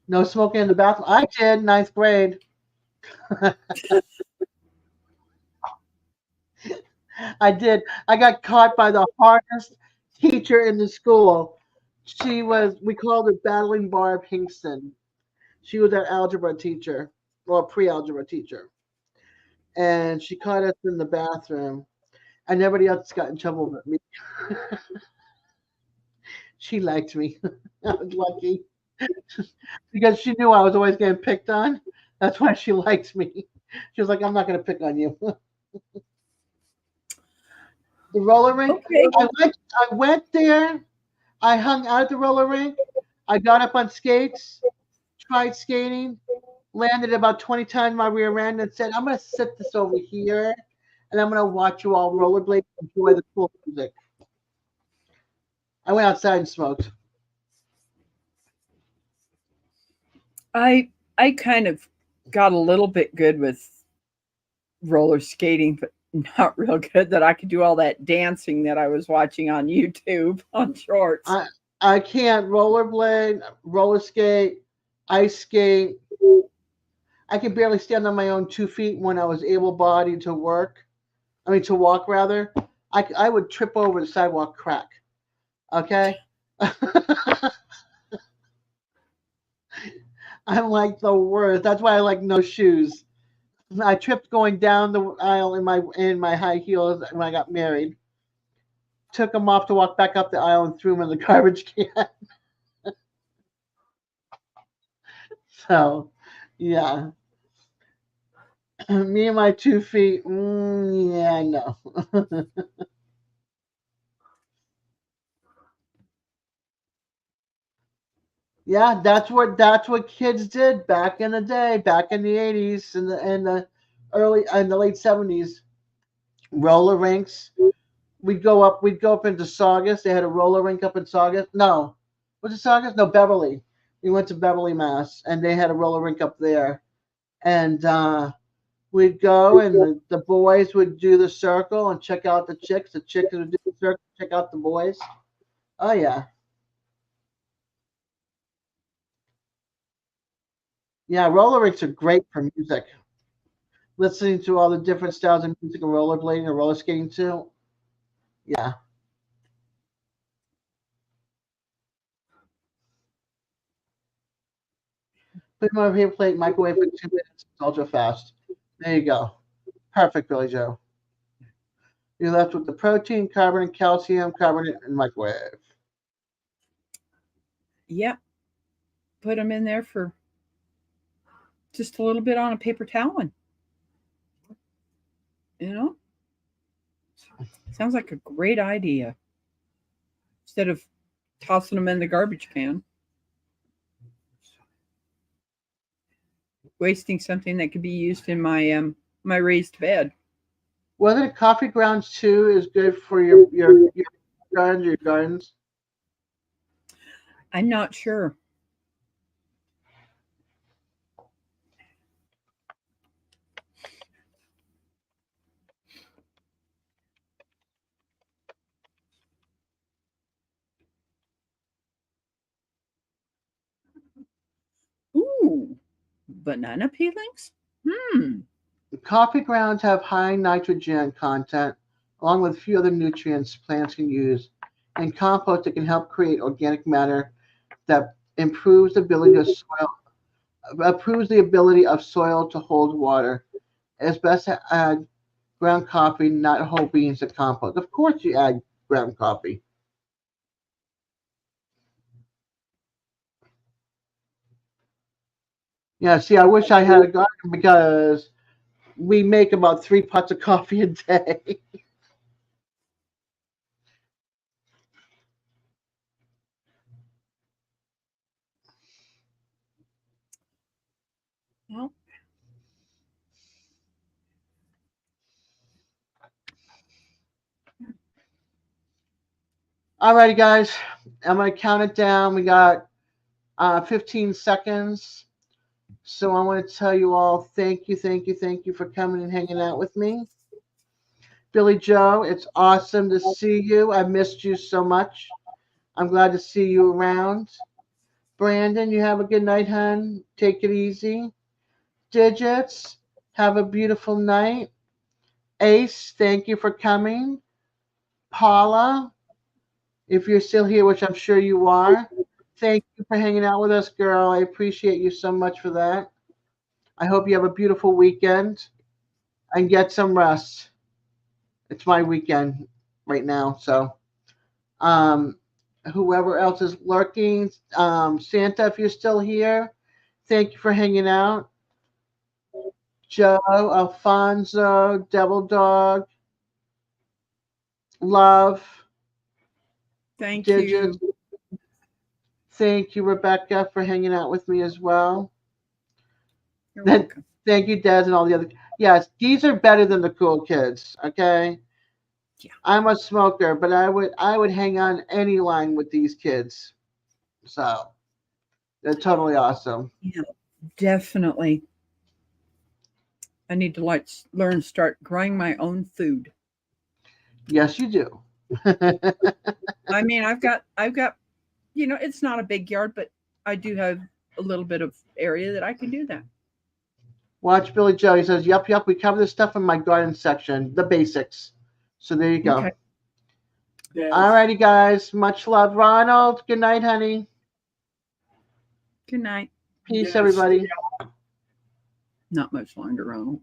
No smoking in the bathroom. I did, ninth grade. I did. I got caught by the hardest teacher in the school. We called her Battling Barb Hingston. She was our algebra teacher, or pre-algebra teacher. And she caught us in the bathroom. And everybody else got in trouble but me. She liked me. I was lucky. Because she knew I was always getting picked on. That's why she liked me. She was like, I'm not going to pick on you. The roller rink. Okay. I went there. I hung out at the roller rink. I got up on skates, tried skating, landed about 20 times my rear end, and said, I'm going to sit this over here, and I'm going to watch you all rollerblade and enjoy the cool music. I went outside and smoked. I kind of got a little bit good with roller skating, but not real good that I could do all that dancing that I was watching on YouTube on shorts. I can't rollerblade, roller skate, ice skate. I could barely stand on my own 2 feet when I was able-bodied to walk rather. I would trip over the sidewalk crack. Okay? I'm like the worst. That's why I like no shoes. I tripped going down the aisle in my high heels when I got married. Took them off to walk back up the aisle and threw them in the garbage can. So, yeah. Me and my 2 feet. Yeah, no. Yeah, that's what kids did back in the day, back in the 80s and the late 70s. Roller rinks. We'd go up into Saugus. They had a roller rink up in Saugus. No. Was it Saugus? No, Beverly. We went to Beverly, Mass, and they had a roller rink up there. And we'd go and the boys would do the circle and check out the chicks. The chicks would do the circle, check out the boys. Oh yeah. Yeah, roller rinks are great for music. Listening to all the different styles of music and rollerblading or roller skating too. Yeah. Put them over here, plate microwave for 2 minutes. It's ultra fast. There you go. Perfect, Billy Joe. You're left with the protein, carbonate, calcium, carbonate, and microwave. Yep. Put them in there for just a little bit on a paper towel. Sounds like a great idea. Instead of tossing them in the garbage can. Wasting something that could be used in my my raised bed. Whether the coffee grounds too is good for your gardens or your gardens. I'm not sure. Ooh, banana peelings? Coffee grounds have high nitrogen content, along with a few other nutrients plants can use. In compost, it can help create organic matter that improves the ability of soil to hold water. It's best to add ground coffee, not whole beans, to compost. Of course, you add ground coffee. Yeah, see, I wish I had a garden because we make about 3 pots of coffee a day. Well, Alrighty, guys, I'm gonna count it down. We got 15 seconds. So I want to tell you all thank you for coming and hanging out with me. Billy Joe, it's awesome to see you. I missed you so much. I'm glad to see you around. Brandon, you have a good night, hon. Take it easy. Digits, have a beautiful night. Ace, thank you for coming. Paula, if you're still here, which I'm sure you are, thank you for hanging out with us, girl. I appreciate you so much for that. I hope you have a beautiful weekend and get some rest. It's my weekend right now, so whoever else is lurking, Santa, if you're still here, thank you for hanging out. Joe, Alfonso, Devil Dog, Love, Thank Digits. you. Thank you, Rebecca, for hanging out with me as well. You're Then welcome. thank you, Des, and all the other. Yes, these are better than the cool kids. Okay. Yeah. I'm a smoker, but I would hang on any line with these kids. So they're totally awesome. Yeah, definitely. I need to learn, start growing my own food. Yes, you do. I mean, I've got, it's not a big yard, but I do have a little bit of area that I can do that. Watch Billy Joe. He says, "Yep. We cover this stuff in my garden section, the basics." So there you go. Okay. Yes. All righty, guys. Much love, Ronald. Good night, honey. Good night. Peace, Yes. everybody. Not much longer, Ronald.